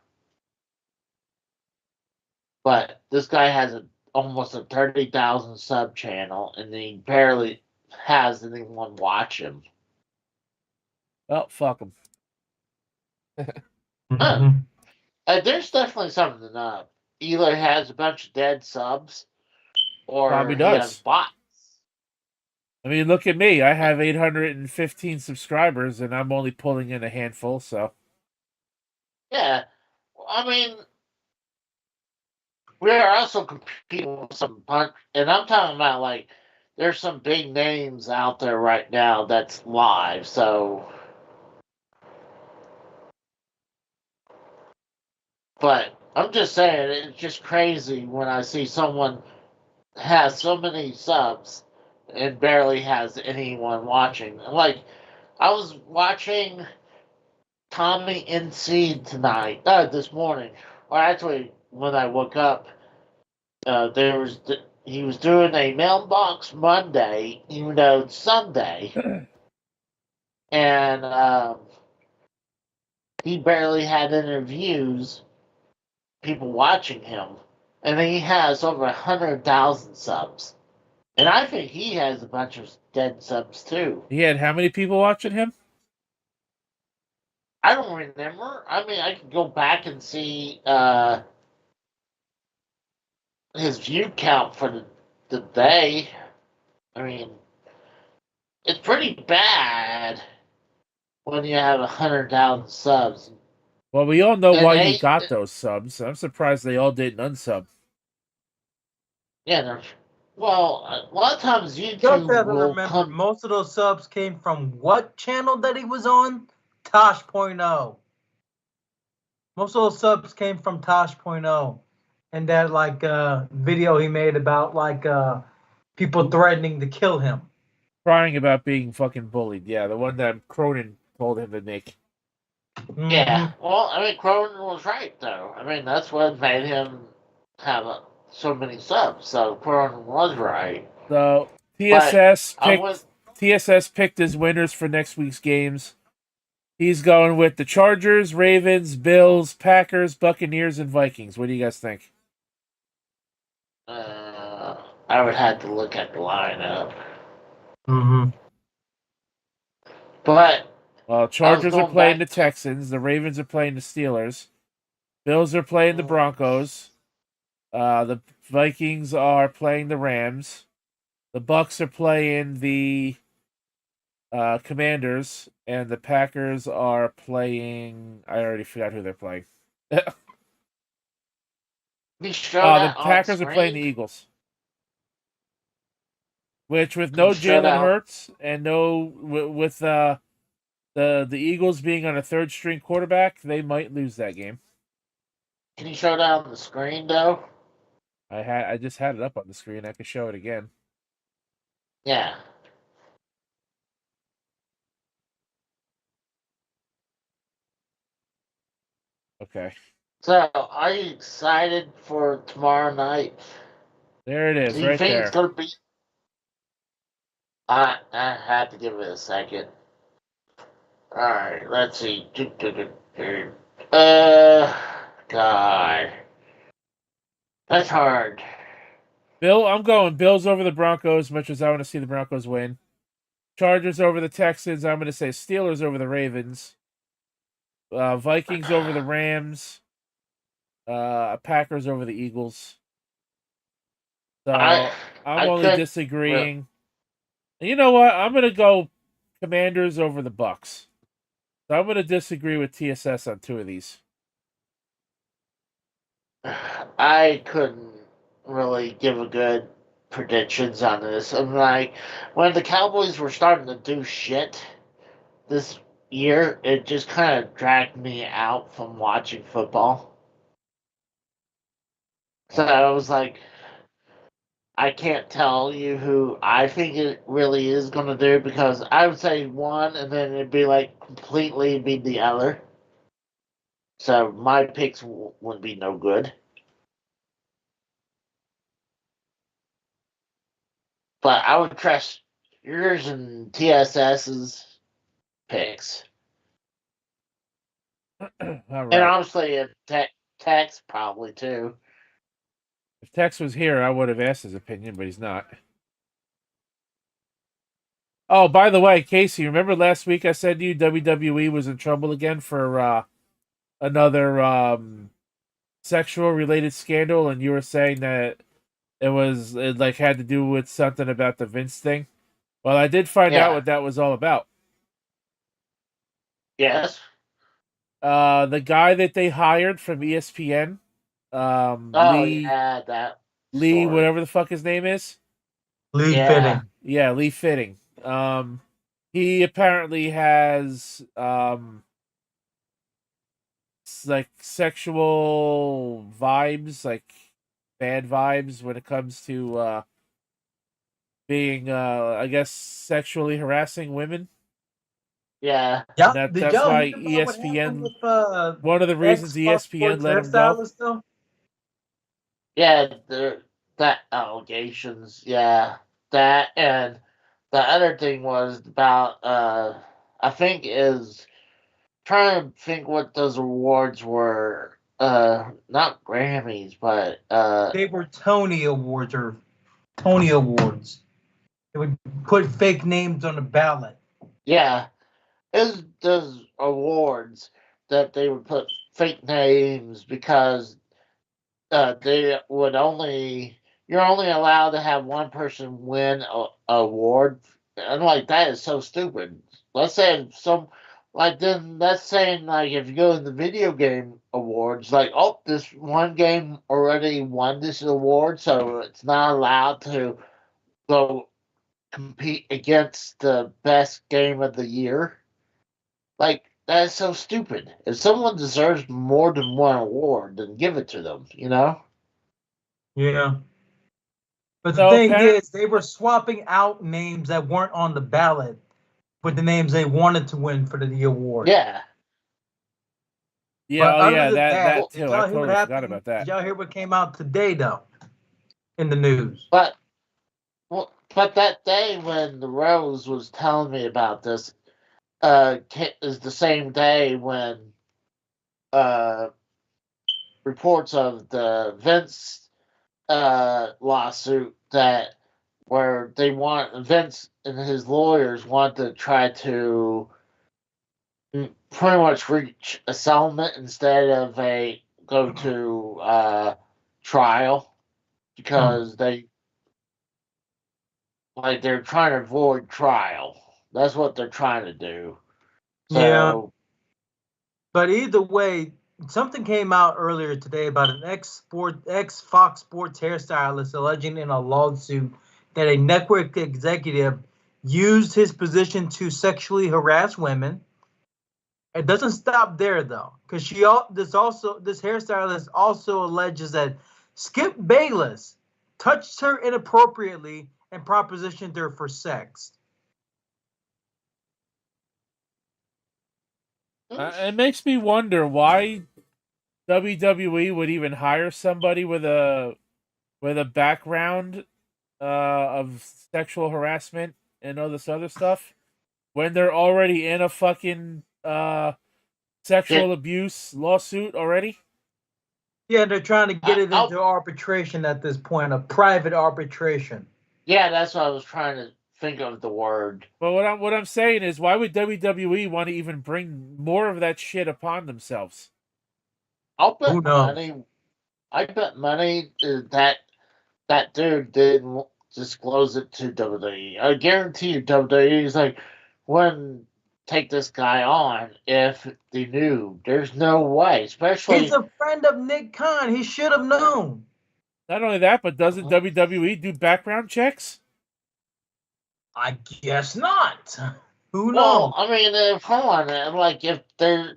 But this guy has almost a 30,000 sub channel, and he barely has anyone watch him. well, fuck them. Huh. Mm-hmm. There's definitely something up. Either has a bunch of dead subs, Probably or he has does. bots. I mean, look at me. I have 815 subscribers, and I'm only pulling in a handful. So Yeah, I mean, we are also competing with some punch, and I'm talking about like there's some big names out there right now that's live. So, but I'm just saying, it's just crazy when I see someone has so many subs and barely has anyone watching. Like I was watching Tommy NC tonight, this morning, or actually when I woke up. He was doing a mailbox Monday, even though it's Sunday, and he barely had interviews, people watching him, and he has over 100,000 subs, and I think he has a bunch of dead subs too. he had how many people watching him? I don't remember. I mean, I could go back and see his view count for today. I mean, it's pretty bad when you have 100,000 subs. Well, we all know And why he got those subs. I'm surprised they all didn't unsub. yeah, well, a lot of times You YouTube have to will remember, come. most of those subs came from what channel that he was on? Tosh.0. Most of those subs came from Tosh.0. And that video he made about people threatening to kill him. Crying about being fucking bullied. Yeah, the one that Cronin told him to make. Yeah, well, I mean, Cronin was right, though. I mean, that's what made him have so many subs. So Cronin was right. So But TSS I would. picked his winners for next week's games. He's going with the Chargers, Ravens, Bills, Packers, Buccaneers, and Vikings. What do you guys think? I would have to look at the lineup. Mm-hmm. But I was Chargers are going playing the back. Texans. The Ravens are playing the Steelers. Bills are playing the Broncos. The Vikings are playing the Rams. The Bucks are playing the Commanders, and the Packers are playing. I already forgot who they're playing. You show The that on Packers are playing the screen. Eagles, which with Can you no show Jalen that? Hurts and no with the Eagles being on a third string quarterback, they might lose that game. Can you show that on the screen though? I just had it up on the screen. I could show it again. Yeah. Okay. So, are you excited for tomorrow night? There it is, Do you right think it's there. gonna be? I have to give it a second. All right, let's see. God, that's hard. I'm going Bills over the Broncos, as much as I want to see the Broncos win. Chargers over the Texans. I'm going to say Steelers over the Ravens. Vikings over the Rams. Packers over the Eagles. So I'm I only could. disagreeing. And you know what? I'm going to go Commanders over the Bucks. So I'm going to disagree with TSS on two of these. I couldn't really give a good predictions on this. I'm like, when the Cowboys were starting to do shit this year, it just kind of dragged me out from watching football. So I was like, I can't tell you who I think it really is going to do because I would say one and then it'd be like completely be the other. So my picks would be no good. But I would trust yours and TSS's picks. All And right. honestly, if Tex probably too. If Tex was here, I would have asked his opinion, but he's not. Oh, by the way, Casey, remember last week I said to you WWE was in trouble again for another sexual related scandal, and you were saying that it like had to do with something about the Vince thing. Well, I did find out Yeah. what that was all about. Yes. The guy that they hired from ESPN, Oh yeah, that Lee, story. whatever the fuck his name is. Lee Yeah. Fitting. Yeah, Lee Fitting. He apparently has like sexual vibes, like bad vibes when it comes to being I guess sexually harassing women. Yeah. And Yeah. Did that's y'all why hear about what happened ESPN, with one of the reasons ex ESPN passport let him go. hairstylist though? Yeah, that allegations, yeah. That and the other thing was about I think is trying to think what those awards were. Not Grammys, but They were Tony Awards or Tony Awards. They would put fake names on the ballot. yeah. Is those awards that they would put fake names because they would only you're only allowed to have one person win a award. I'm like, that is so stupid. Let's say some, like, then that's saying, like, if you go in the video game awards, like, oh, this one game already won this award, so it's not allowed to go compete against the best game of the year. Like, that is so stupid. If someone deserves more than one award, then give it to them, you know? Yeah. But the So thing apparently, is, they were swapping out names that weren't on the ballot with the names they wanted to win for the award. Yeah. yeah, But oh other yeah, than that that, that Well, did too. I y'all hear what totally forgot happened? about Did that. y'all hear what came out today, though, in the news? but well, but that day when the Rose was telling me about this, is the same day when uh reports of the Vince lawsuit that where they want Vince and his lawyers want to try to pretty much reach a settlement instead of a go to trial Oh, because they're trying to avoid trial. That's what they're trying to do. yeah. So But either way, something came out earlier today about an ex Fox Sports hairstylist alleging in a lawsuit that a network executive used his position to sexually harass women. It doesn't stop there though, because this hairstylist also alleges that Skip Bayless touched her inappropriately and propositioned her for sex. It makes me wonder why WWE would even hire somebody with a background of sexual harassment and all this other stuff when they're already in a fucking yeah, sexual abuse lawsuit already. Yeah, they're trying to get it I'll into arbitration at this point, a private arbitration. yeah, that's what I was trying to think of the word. But what I'm saying is, why would WWE want to even bring more of that shit upon themselves? I'll Who bet knows? money. I bet money that dude didn't disclose it to WWE. I guarantee you, WWE is like, wouldn't take this guy on if they knew. There's no way, He's especially. a friend of Nick Khan. He should have known. Not only that, but doesn't WWE do background checks? I guess not. Who Well, knows? I mean, if hold on, like if they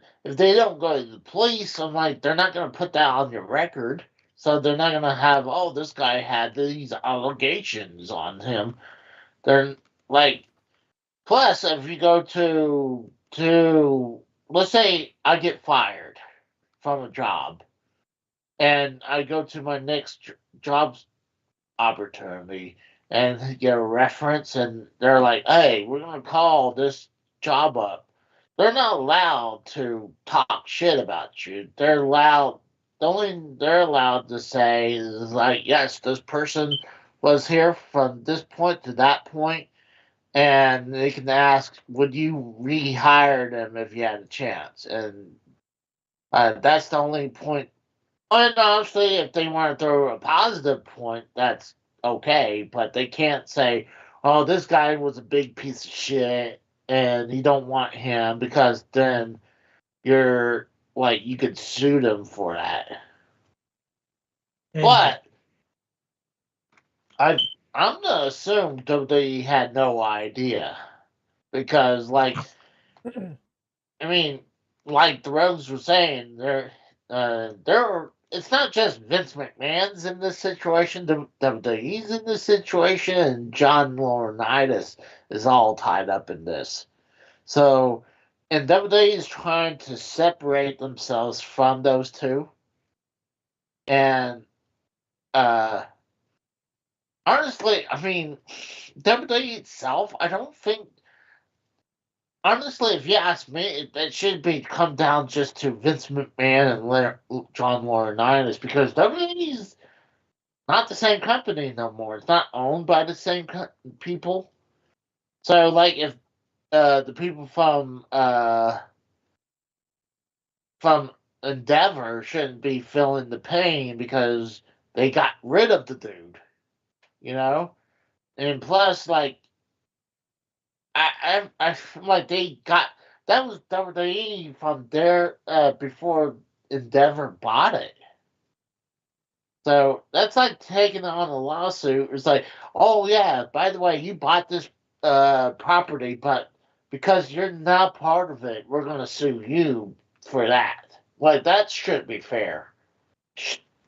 don't go to the police, I'm like they're not gonna put that on your record, so they're not gonna have this guy had these allegations on him. They're like plus if you go to let's say I get fired from a job and I go to my next job opportunity and get a reference and they're like, hey, we're gonna call this job up. They're not allowed to talk shit about you. The only they're allowed to say is like, yes, this person was here from this point to that point, and they can ask, would you rehire them if you had a chance? And that's the only point. And honestly, if they want to throw a positive point, that's okay. But they can't say, "Oh, this guy was a big piece of shit, and you don't want him," because then you're like you could sue them for that. And But I, I'm gonna assume WWE had no idea because, like, I mean, like the Rose was saying, it's not just Vince McMahon's in this situation. He's in this situation, and John Laurinaitis is all tied up in this. So, and WWE is trying to separate themselves from those two. And uh, honestly, I mean, WWE itself, I don't think honestly, if you ask me, it should be come down just to Vince McMahon and John Laurinaitis because WWE's not the same company no more. It's not owned by the same people. So, like, if the people from Endeavor shouldn't be feeling the pain because they got rid of the dude. you know. And plus, like I like they got that was WWE from there before Endeavor bought it. So that's like taking on a lawsuit. It's like, oh yeah, by the way, you bought this property, but because you're not part of it, we're gonna sue you for that. Like that shouldn't be fair.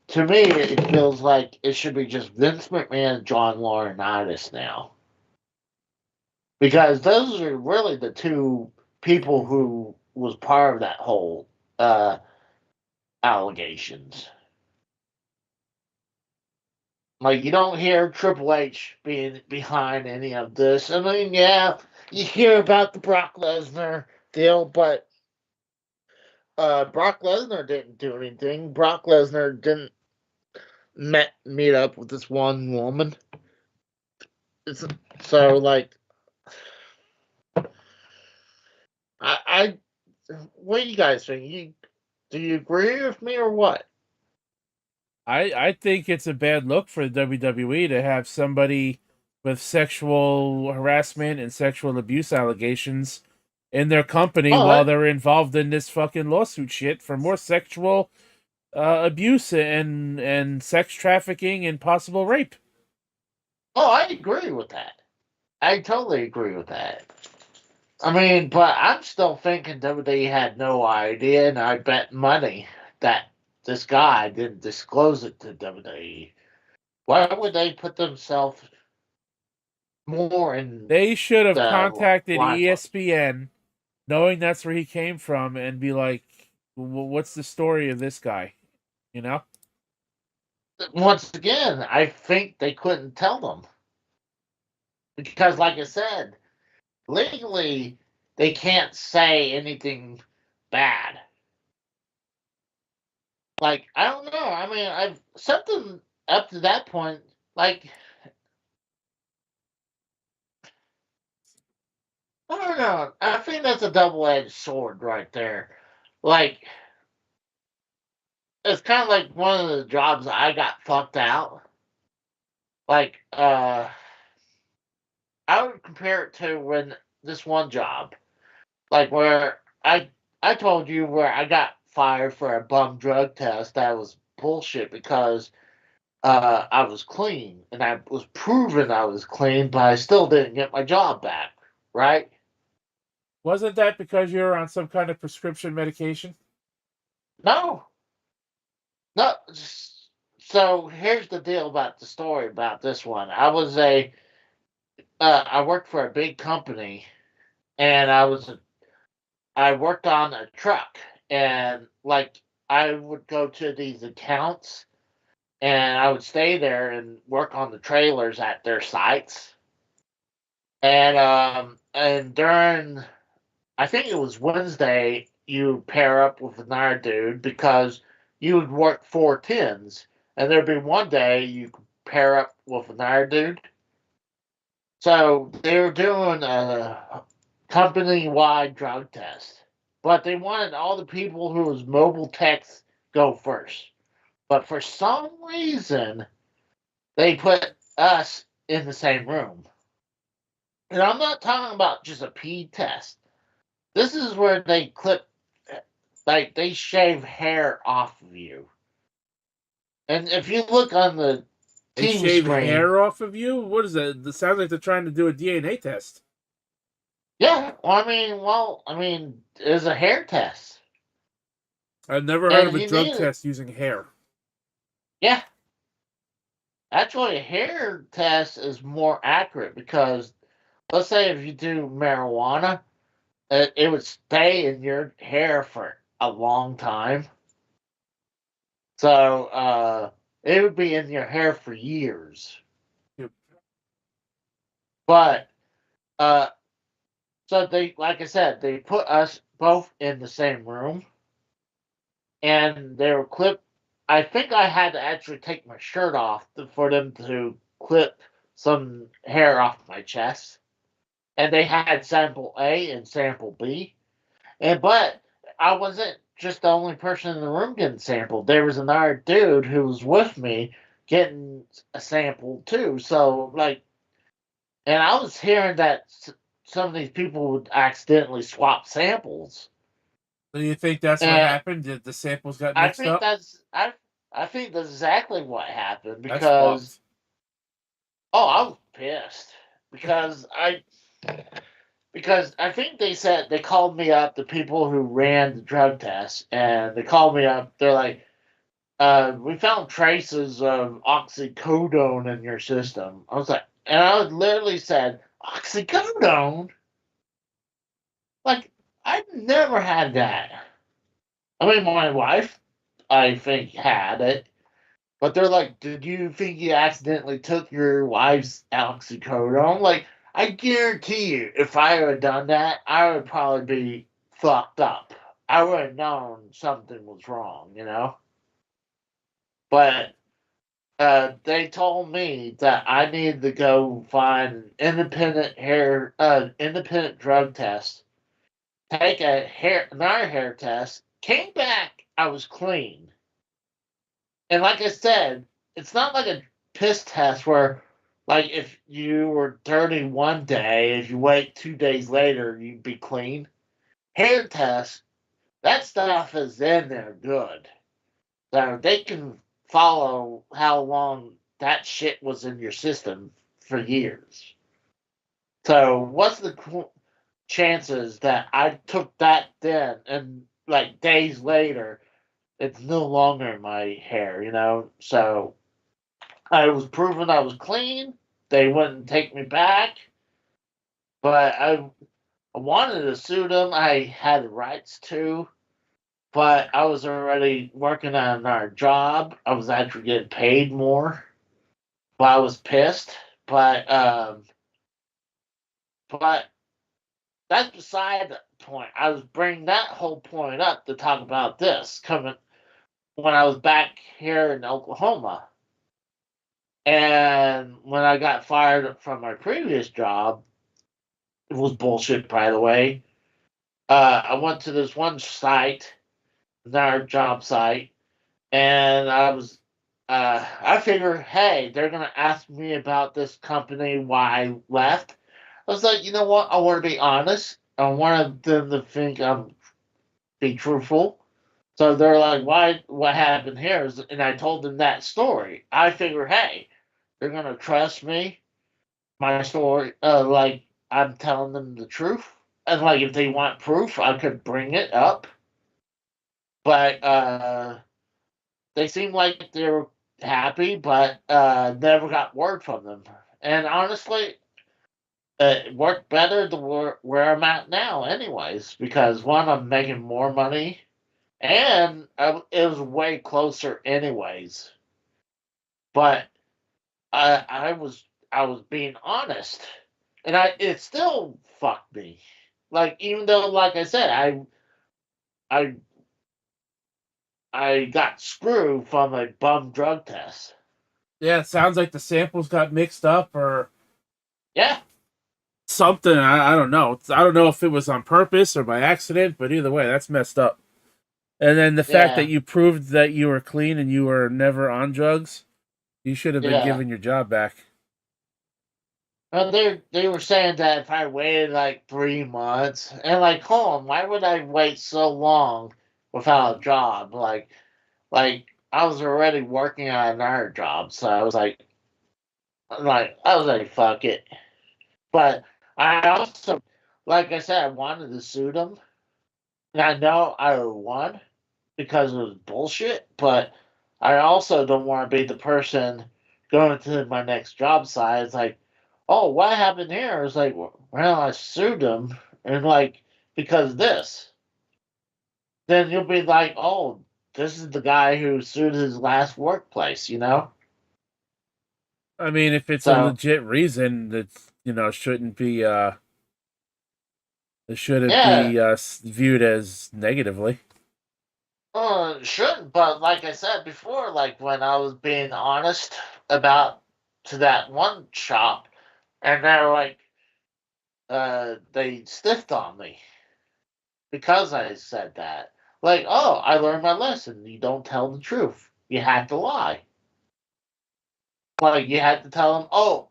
To me, it feels like it should be just Vince McMahon and John Laurinaitis now, because those are really the two people who was part of that whole uh, allegations. Like you don't hear Triple H being behind any of this. I mean, yeah, you hear about the Brock Lesnar deal, but Brock Lesnar didn't do anything. Brock Lesnar didn't meet up with this one woman. It's, so like, I what do you guys think? Do you agree with me or what? I think it's a bad look for the WWE to have somebody with sexual harassment and sexual abuse allegations in their company Oh, while they're involved in this fucking lawsuit shit for more sexual abuse and sex trafficking and possible rape. I agree with that. I totally agree with that. I mean, but I'm still thinking WWE had no idea, and I bet money that this guy didn't disclose it to WWE. Why would they put themselves more in They should have the contacted limelight? ESPN, knowing that's where he came from, and be like, "What's the story of this guy?" You know? Once again, I think they couldn't tell them because, like I said, legally they can't say anything bad. Like I don't know. I mean, I've something up to that point. Like I don't know. I think that's a double-edged sword right there. Like it's kind of like one of the jobs I got fucked out. Like I would compare it to when this one job, like where I told you where I got fired for a bum drug test that was bullshit because I was clean and I was proven I was clean, but I still didn't get my job back. Right? Wasn't that because you were on some kind of prescription medication? No, no. So here's the deal about the story about this one. I worked for a big company, and I worked on a truck, and like I would go to these accounts, and I would stay there and work on the trailers at their sites, and during I think it was Wednesday, you pair up with another dude because you would work 4 10s, and there'd be one day you could pair up with another dude. So they were doing a company-wide drug test, but they wanted all the people who was mobile techs go first. But for some reason, they put us in the same room. And I'm not talking about just a pee test. This is where they clip, like they shave hair off of you. And if you look on the They TV shave screen, hair off of you? What is that? It sounds like they're trying to do a DNA test. yeah, I mean, it's a hair test, I've never heard of and a you drug need it. test using hair. Yeah, actually, a hair test is more accurate because let's say if you do marijuana, it would stay in your hair for a long time. So it would be in your hair for years. Yep. But uh, so they, like I said, they put us both in the same room, and they were clipped. I think I had to actually take my shirt off for them to clip some hair off my chest. And they had sample A and sample B. But I wasn't just the only person in the room getting sampled. There was another dude who was with me getting a sample too. So like, and I was hearing that some of these people would accidentally swap samples, So you think that's what and happened? Did the samples got I mixed think up? I think that's exactly what happened That's because fucked. I was pissed because I think they said they called me up, the people who ran the drug test, and they called me up. They're like, we found traces of oxycodone in your system. I was like, and I literally said, oxycodone? Like, I've never had that. I mean, my wife, I think, had it. But they're like, did you think you accidentally took your wife's oxycodone? Like, I guarantee you, if I had done that, I would probably be fucked up. I would have known something was wrong, you know? But they told me that I needed to go find an independent drug test, take another hair test, came back, I was clean. And like I said, it's not like a piss test where, like, if you were dirty one day, if you wait 2 days later, you'd be clean. Hair test, that stuff is in there good. So they can follow how long that shit was in your system for years. So what's the chances that I took that then and like days later, it's no longer in my hair, you know? So I was proven I was clean. They wouldn't take me back, but I wanted to sue them. I had rights to, but I was already working on another job. I was actually getting paid more, but I was pissed. But that's beside the point. I was bringing that whole point up to talk about this coming when I was back here in Oklahoma. And when I got fired from my previous job, it was bullshit, by the way. I went to this one site, another job site, and I figured, hey, they're gonna ask me about this company, why I left. I was like, you know what? I want to be honest. I want them to think I'm be truthful. So they're like, why? What happened here? And I told them that story. I figured, hey, they're gonna trust me, my story. Like I'm telling them the truth, and like if they want proof, I could bring it up. But they seemed like they were happy, but never got word from them. And honestly, it worked better to where I'm at now, anyways, because one, I'm making more money, and it was way closer, anyways. But I was being honest, and it still fucked me. Like even though, like I said, I I got screwed from a bum drug test. Yeah, it sounds like the samples got mixed up or Yeah, something. I don't know. I don't know if it was on purpose or by accident, but either way, that's messed up. And then the fact that yeah, you proved that you were clean and you were never on drugs, you should have been yeah. given your job back. Well, they were saying that if I waited like 3 months, and like, hold on, why would I wait so long without a job? Like I was already working on another job, so I was like, fuck it. But I also, like I said, I wanted to sue them, and I know I won because it was bullshit. But I also don't want to be the person going to my next job site. It's like, oh, what happened here? It's like, well, I sued them, and like because of this, then you'll be like, oh, this is the guy who sued his last workplace, you know? I mean, if it's a So legit reason, that shouldn't be it shouldn't yeah, be viewed as negatively. shouldn't. But like I said before, like when I was being honest about to that one shop, and they're like, they stiffed on me because I said that. Like, oh, I learned my lesson. You don't tell the truth. You have to lie. Like, you had to tell them, oh,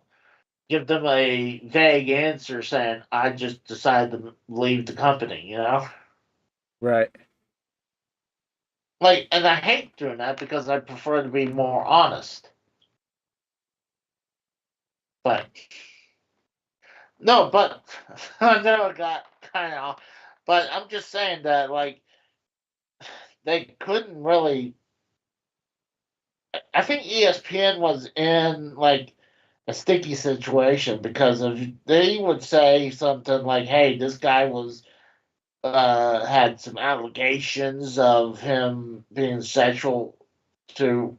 give them a vague answer saying, I just decided to leave the company, you know? Right. Like, and I hate doing that because I prefer to be more honest. But, no, but, I know I got kind of, but I'm just saying that, like, they couldn't really. I think ESPN was in, like, a sticky situation because if they would say something like, hey, this guy was had some allegations of him being sexual to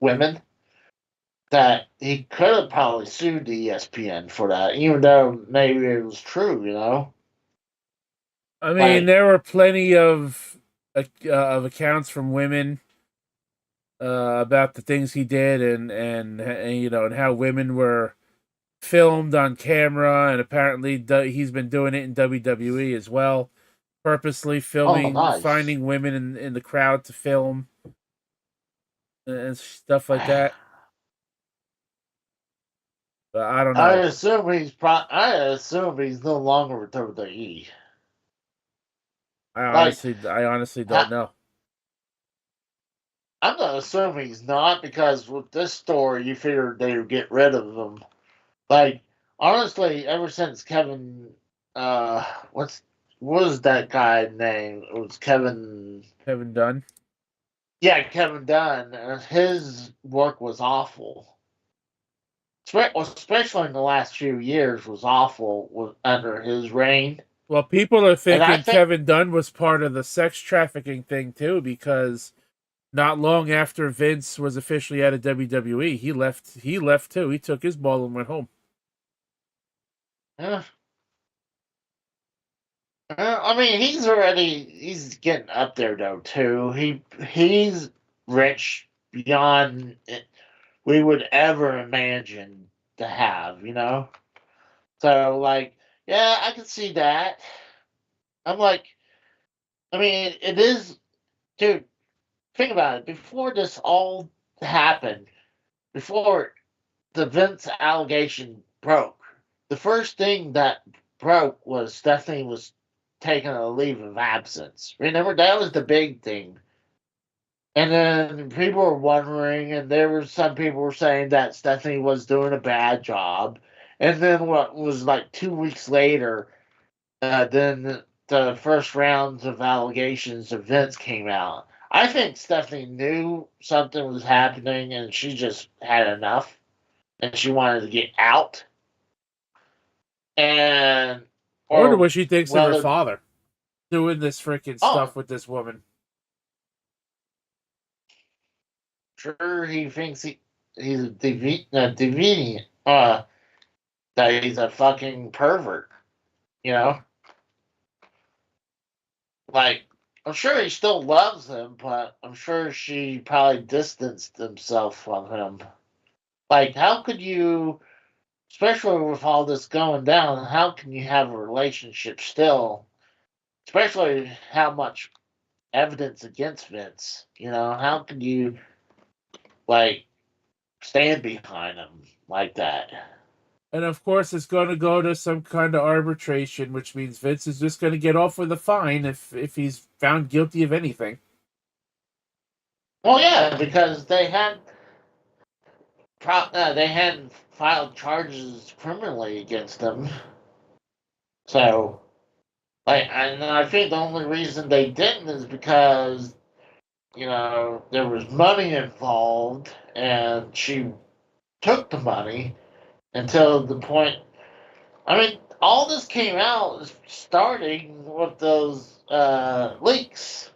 women, that he could have probably sued the ESPN for that, even though maybe it was true, you know? I mean, Like, there were plenty of accounts from women about the things he did, and you know, and how women were filmed on camera, and apparently he's been doing it in WWE as well, purposely oh, filming, nice. finding women in the crowd to film and stuff like that. But I don't I know. assume I assume he's no longer with WWE. Like, I honestly don't ha- know. I'm not assuming he's not, because with this story, you figured they would get rid of him. Like, honestly, ever since Kevin, uh, what was that guy name? It was Kevin. Kevin Dunn. Yeah, Kevin Dunn. His work was awful. Especially in the last few years, was awful under his reign. Well, people are And I thinking think, Kevin Dunn was part of the sex trafficking thing too, because not long after Vince was officially out of WWE, he left. He left too. He took his ball and went home. eh, I mean, he's getting up there though too. He's rich beyond we would ever imagine to have, you know? So, like, yeah, I can see that. I'm like, I mean, it is, dude, think about it. Before this all happened, before the Vince allegation broke, the first thing that broke was Stephanie was taking a leave of absence. Remember, that was the big thing. And then people were wondering, and there were some people were saying that Stephanie was doing a bad job. And then what was like 2 weeks later, then the first rounds of allegations of Vince came out. I think Stephanie knew something was happening, and she just had enough, and she wanted to get out. And I wonder or what she thinks of her whether, father doing this freaking oh, stuff with this woman. sure, he thinks he's a deviant, that he's a fucking pervert, you know? Like, I'm sure he still loves him, but I'm sure she probably distanced himself from him. Like, how could you, especially with all this going down, how can you have a relationship still? Especially how much evidence against Vince, you know? How can you, like, stand behind him like that? And of course, it's going to go to some kind of arbitration, which means Vince is just going to get off with a fine if he's found guilty of anything. Well, yeah, because they hadn't filed charges criminally against him. So, like, and I think the only reason they didn't is because, you know, there was money involved, and she took the money until the point. I mean, all this came out starting with those leaks.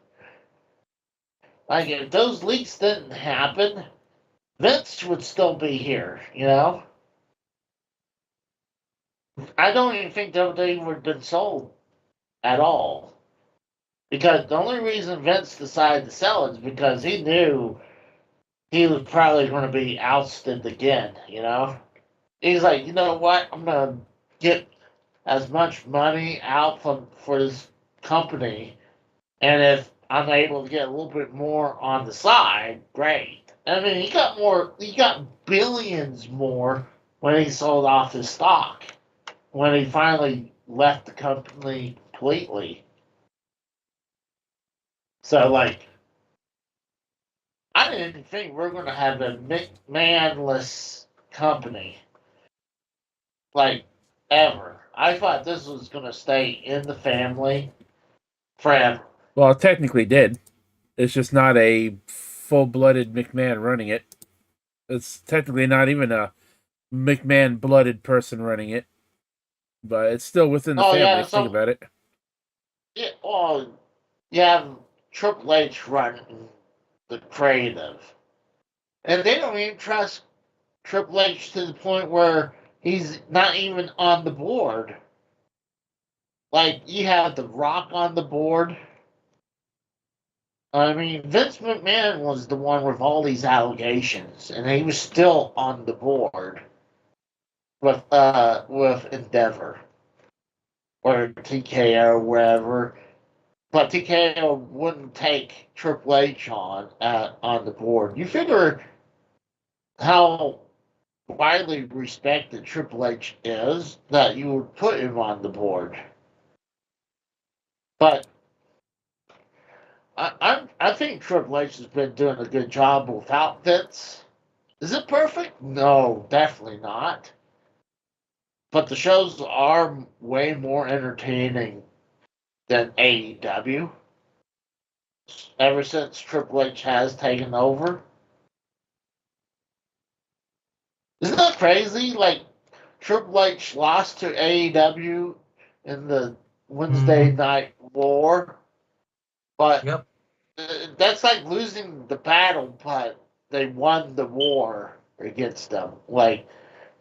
Like, if those leaks didn't happen, Vince would still be here, you know? I don't even think they would have been sold at all. Because the only reason Vince decided to sell it is because he knew he was probably going to be ousted again, you know? He's like, you know what? I'm going to get as much money out for this company, and if I'm able to get a little bit more on the side, great. I mean, he got more. He got billions more when he sold off his stock. When he finally left the company completely. So, like, I didn't think we are going to have a McMahonless company, like, ever. I thought this was going to stay in the family forever. Well, it technically did. It's just not a full-blooded McMahon running it. It's technically not even a McMahon-blooded person running it, but it's still within the Oh, family. yeah, If you think so, about it. yeah, well, you have Triple H running the creative. And they don't even trust Triple H to the point where he's not even on the board. Like, you have The Rock on the board. I mean, Vince McMahon was the one with all these allegations, and he was still on the board with Endeavor or TKO or whatever. But TKO wouldn't take Triple H on the board. You figure how widely respected Triple H is that you would put him on the board. But I think Triple H has been doing a good job without Vince. Is it perfect? No, definitely not. But the shows are way more entertaining than AEW ever since Triple H has taken over. Isn't that crazy? Like, Triple H lost to AEW in the Wednesday Night War, but Yep. that's like losing the battle, but they won the war against them. Like,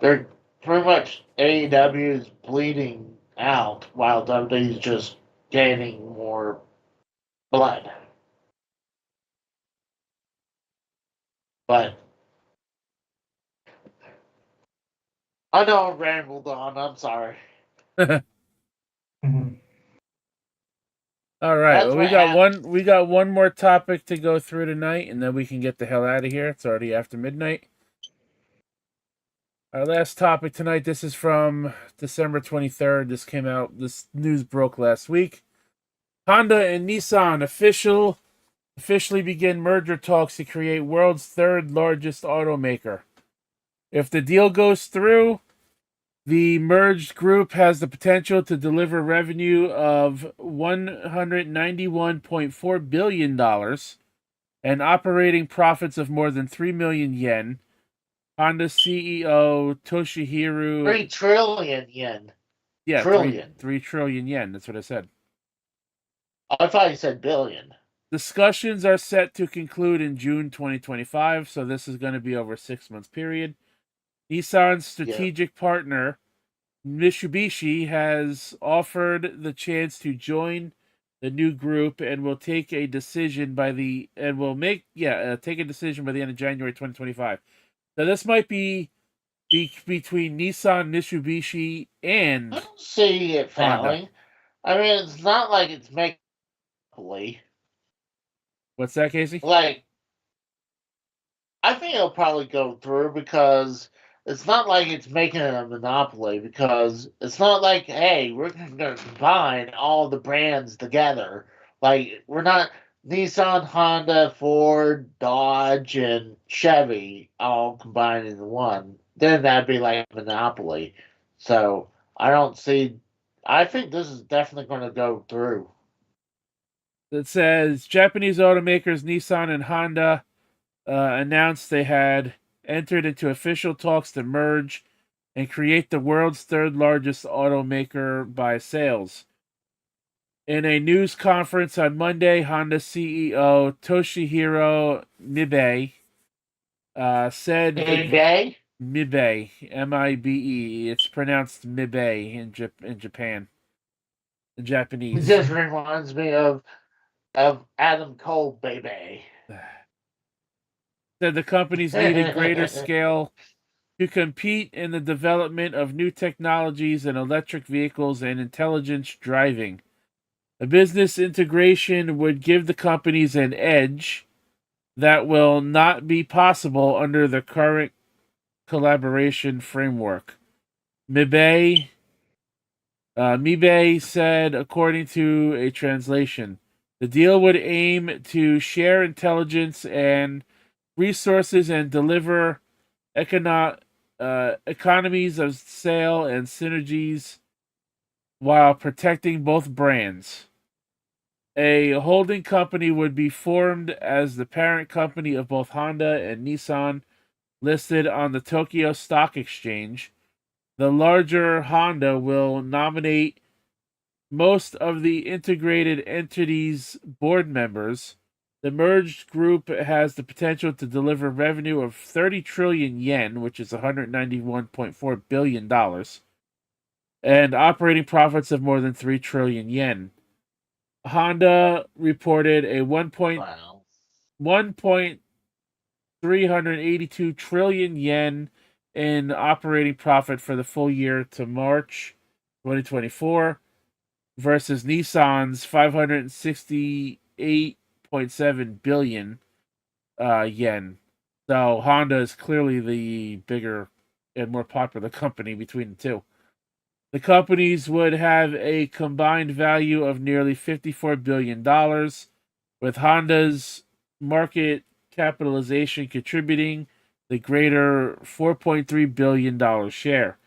they're pretty much AEW is bleeding out while WWE is just gaining more blood. But I know I rambled on. I'm sorry. Mhm. All right. That's Well, what happened. we got one more topic to go through tonight, and then we can get the hell out of here. It's already after midnight. Our last topic tonight. This is from December 23rd. This came out. This news broke last week. Honda and Nissan officially begin merger talks to create world's third largest automaker. If the deal goes through, the merged group has the potential to deliver revenue of $191.4 billion and operating profits of more than 3 million yen. Honda CEO Toshihiro, 3 trillion yen. yeah, Trillion. 3 trillion yen. That's what I said. I thought you said billion. Discussions are set to conclude in June 2025, so this is going to be over a 6 month period. Nissan's Yeah. strategic partner Mitsubishi has offered the chance to join the new group and will take a decision by the and will make take a decision by the end of January 2025. So this might be between Nissan, Mitsubishi, I and don't see it Honda. failing. I mean, it's not like it's make What's that, Casey? like I think it'll probably go through because it's not like it's making it a monopoly because it's not like, hey, we're going to combine all the brands together. Like, we're not Nissan, Honda, Ford, Dodge, and Chevy all combined into one. Then that'd be like a monopoly. So I don't see, I think this is definitely going to go through. It says Japanese automakers Nissan and Honda announced they had entered into official talks to merge and create the world's third largest automaker by sales. In a news conference on Monday, Honda CEO Toshihiro Mibe said eBay? Mibe, M-I-B-E. It's pronounced Mibe in Japan, in It Japanese. just reminds me of Adam Cole, baby. Said the companies needed greater scale to compete in the development of new technologies in electric vehicles and intelligent driving. A business integration would give the companies an edge that will not be possible under the current collaboration framework. Mibe said, according to a translation, the deal would aim to share intelligence and resources and deliver economies of scale and synergies while protecting both brands. A holding company would be formed as the parent company of both Honda and Nissan, listed on the Tokyo Stock Exchange. The larger Honda will nominate most of the integrated entity's board members. The merged group has the potential to deliver revenue of 30 trillion yen, which is $191.4 billion, and operating profits of more than 3 trillion yen. Honda reported a Wow. 1.382 trillion yen in operating profit for the full year to March 2024 versus Nissan's 568.7 billion yen. So Honda is clearly the bigger and more popular company between the two. The companies would have a combined value of nearly $54 billion, with Honda's market capitalization contributing the greater $4.3 billion share.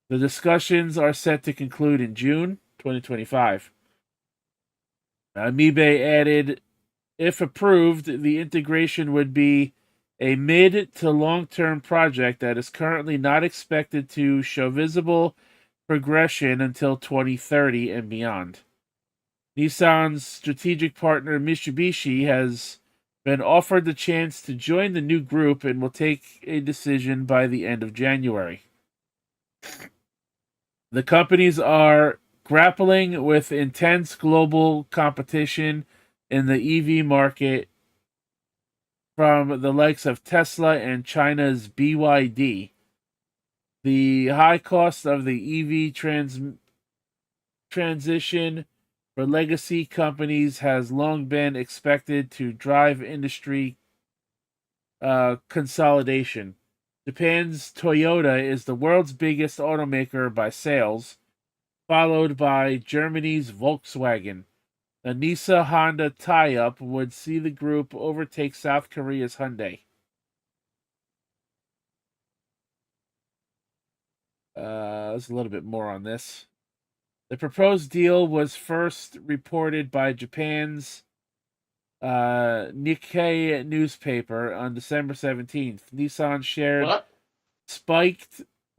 The discussions are set to conclude in June 2025. Mibe added, if approved, the integration would be a mid to long-term project that is currently not expected to show visible progression until 2030 and beyond. Nissan's strategic partner Mitsubishi has been offered the chance to join the new group and will take a decision by the end of January. The companies are grappling with intense global competition in the EV market from the likes of Tesla and China's BYD. The high cost of the EV transition for legacy companies has long been expected to drive industry consolidation. Japan's Toyota is the world's biggest automaker by sales, followed by Germany's Volkswagen. The Nissan Honda tie up would see the group overtake South Korea's Hyundai. There's a little bit more on this. The proposed deal was first reported by Japan's Nikkei newspaper on December 17th.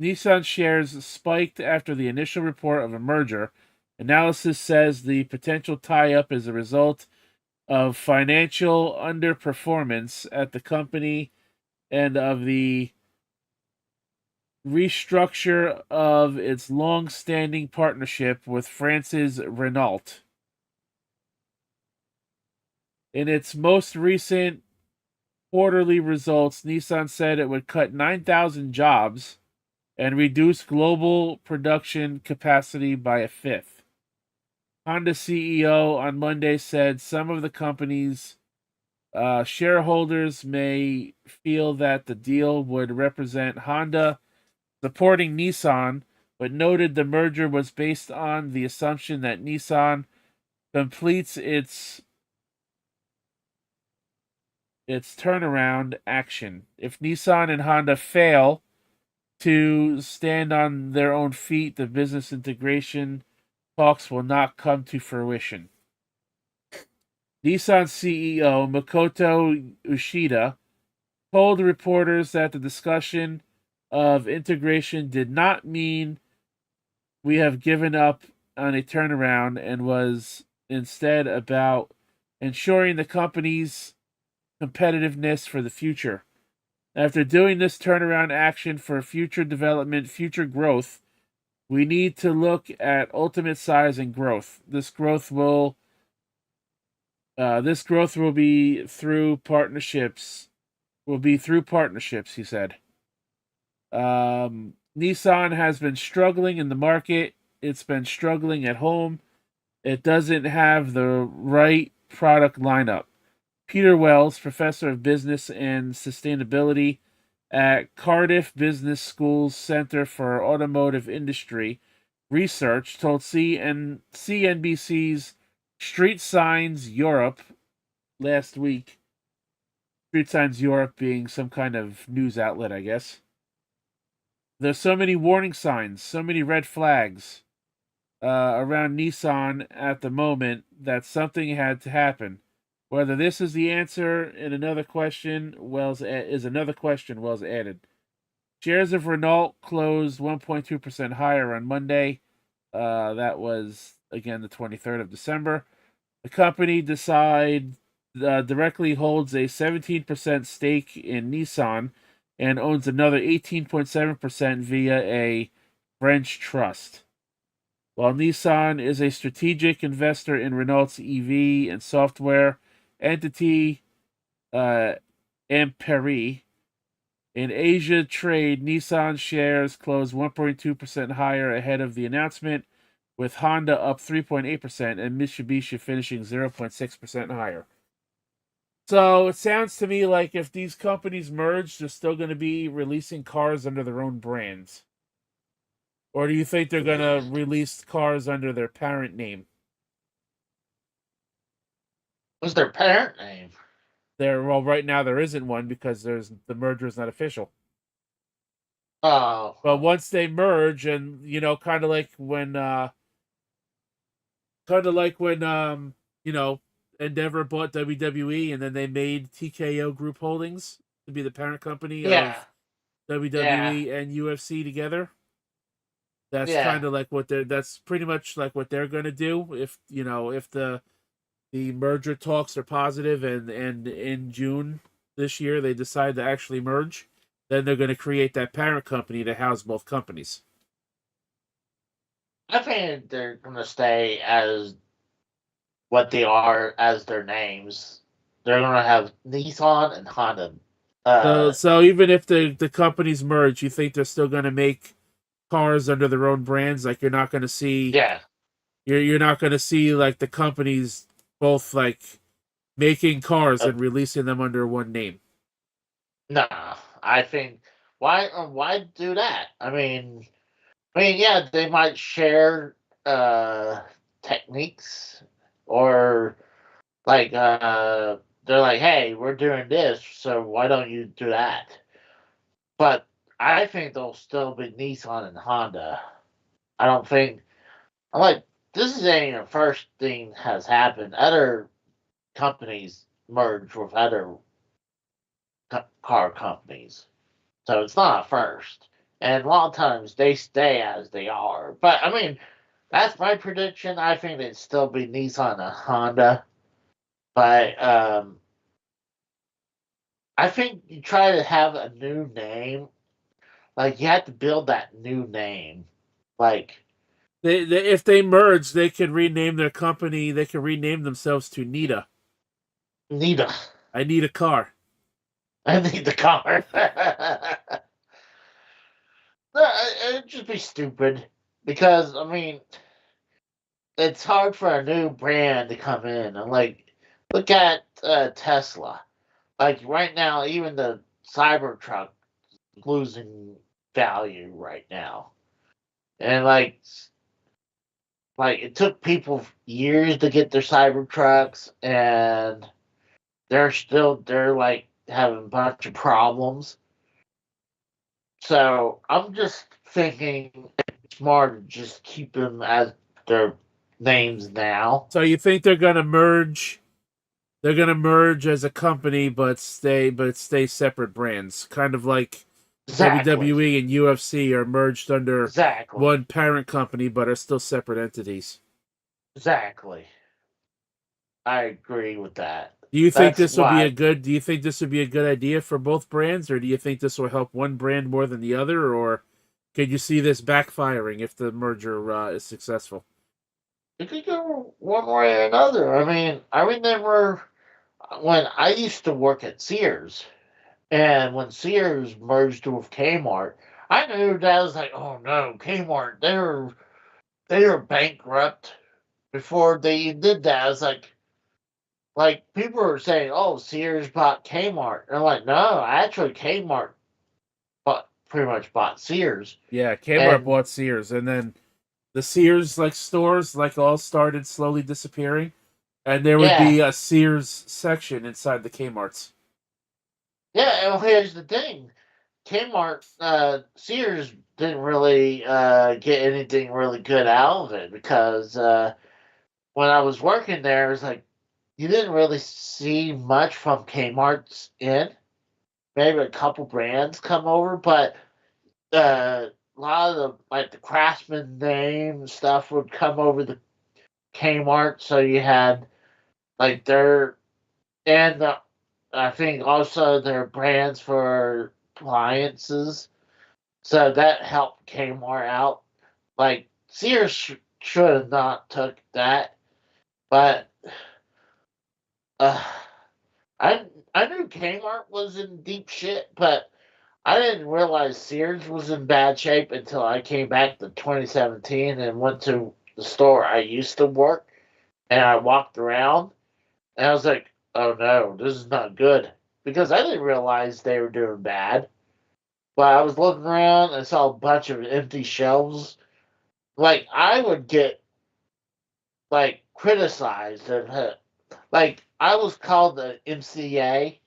Nissan shares spiked after the initial report of a merger. Analysis says the potential tie-up is a result of financial underperformance at the company and of the restructure of its long-standing partnership with France's Renault. In its most recent quarterly results, Nissan said it would cut 9,000 jobs and reduce global production capacity by a fifth. Honda CEO on Monday said some of the company's shareholders may feel that the deal would represent Honda supporting Nissan, but noted the merger was based on the assumption that Nissan completes its turnaround action. If Nissan and Honda fail to stand on their own feet, the business integration talks will not come to fruition. Nissan CEO Makoto Ushida told reporters that the discussion of integration did not mean we have given up on a turnaround and was instead about ensuring the company's competitiveness for the future. After doing this turnaround action for future development, future growth, we need to look at ultimate size and growth. This growth will be through partnerships. He said. Nissan has been struggling in the market. It's been struggling at home. It doesn't have the right product lineup. Peter Wells, professor of business and sustainability at Cardiff Business School's Center for Automotive Industry Research, told CNBC's Street Signs Europe last week. Street Signs Europe being some kind of news outlet, I guess. There's so many warning signs, so many red flags around Nissan at the moment that something had to happen. Whether this is the answer in another question, Wells added. Shares of Renault closed 1.2% higher on Monday. That was again the 23rd of December. The company directly holds a 17% stake in Nissan and owns another 18.7% via a French trust. While Nissan is a strategic investor in Renault's EV and software entity, Ampere, in Asia trade, Nissan shares closed 1.2% higher ahead of the announcement, with Honda up 3.8% and Mitsubishi finishing 0.6% higher. So it sounds to me like if these companies merge, they're still going to be releasing cars under their own brands. Or do you think they're going to release cars under their parent name? What's their parent name? Well, right now there isn't one because the merger is not official. Oh. But once they merge, and kind of like when Endeavor bought WWE, and then they made TKO Group Holdings to be the parent company Yeah. of WWE and UFC together. That's kind of like that's pretty much like what they're going to do if the merger talks are positive and in June this year they decide to actually merge, then they're going to create that parent company to house both companies. I think they're going to stay as what they are as their names. They're going to have Nissan and Honda. So even if the companies merge, you think they're still going to make cars under their own brands? Like you're not going to see, you're not going to see like the companies both like making cars and releasing them under one name. No, I think why do that? I mean, yeah, they might share techniques or like they're like, hey, we're doing this, so why don't you do that? But I think they'll still be Nissan and Honda. I don't think I'm like this is ain't the first thing has happened. Other companies merge with other car companies, so it's not a first. And a lot of times they stay as they are. But I mean, that's my prediction. I think it'd still be Nissan and Honda. But I think you try to have a new name. Like you have to build that new name. Like if they merge, they could rename their company. They could rename themselves to Nita. Nita. I need a car. I need the car. It'd just be stupid because I mean, it's hard for a new brand to come in and like look at Tesla. Like right now, even the Cybertruck is losing value right now, and like it took people years to get their Cybertrucks, and they're like having a bunch of problems. So I'm just thinking it's smart to just keep them as their names now. So you think they're gonna merge? They're gonna merge as a company, but stay separate brands, kind of like WWE and UFC are merged under one parent company, but are still separate entities. Exactly. I agree with that. Do you think this will be a good? Do you think this would be a good idea for both brands, or do you think this will help one brand more than the other, or could you see this backfiring if the merger is successful? It could go one way or another. I mean, I remember when I used to work at Sears, and when Sears merged with Kmart, I knew that was like, oh no, Kmart, they were bankrupt before they did that. I was like, like people are saying, "Oh, Sears bought Kmart." And I'm like, no, actually, Kmart pretty much bought Sears. Yeah, Kmart And bought Sears, and then the Sears like stores like all started slowly disappearing, and there would yeah, be a Sears section inside the Kmart's. yeah. And here's the thing: Kmart, Sears didn't really get anything really good out of it because when I was working there, it was like you didn't really see much from Kmart's in. Maybe a couple brands come over, but a lot of the like the Craftsman name stuff would come over the Kmart. So you had like their and I think also their brands for appliances. So that helped Kmart out. Like Sears should have not took that, but uh, I I knew Kmart was in deep shit, but I didn't realize Sears was in bad shape until I came back to 2017 and went to the store I used to work, and I walked around and I was like, "Oh no, this is not good," because I didn't realize they were doing bad. But I was looking around and saw a bunch of empty shelves. Like I would get like criticized and like I was called the MCA,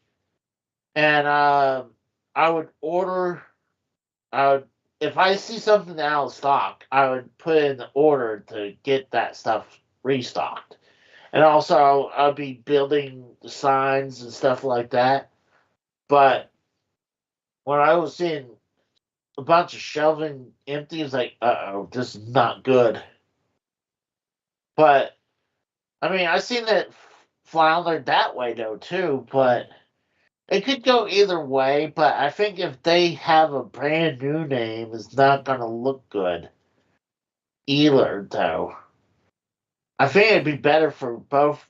and I would order. I would if I see something out of stock, I would put in the order to get that stuff restocked. And also, I'd be building the signs and stuff like that. But when I was seeing a bunch of shelving empty, it's like, oh, this is not good. But I mean, I seen it flounder that way though too. But it could go either way. But I think if they have a brand new name, it's not gonna look good either though. I think it'd be better for both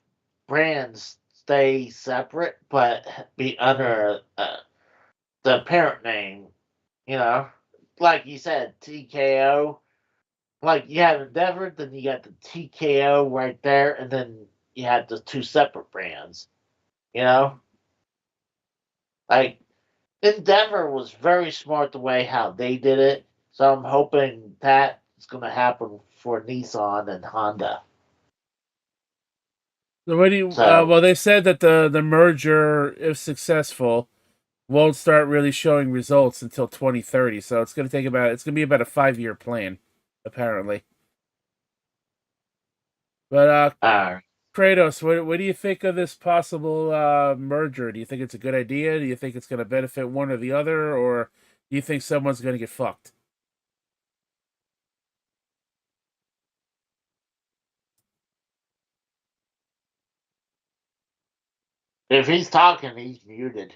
brands stay separate, but be under the parent name. You know, like you said, TKO. Like you have Endeavor, then you got the TKO right there, and then you have the two separate brands. You know, like Endeavor was very smart the way how they did it. So I'm hoping that is going to happen for Nissan and Honda. So what do you? So Well, they said that the merger, if successful, won't start really showing results until 2030. So it's gonna be about a 5 year plan, apparently. But uh, Kratos, what do you think of this possible merger? Do you think it's a good idea? Do you think it's gonna benefit one or the other, or do you think someone's gonna get fucked? if he's talking, he's muted.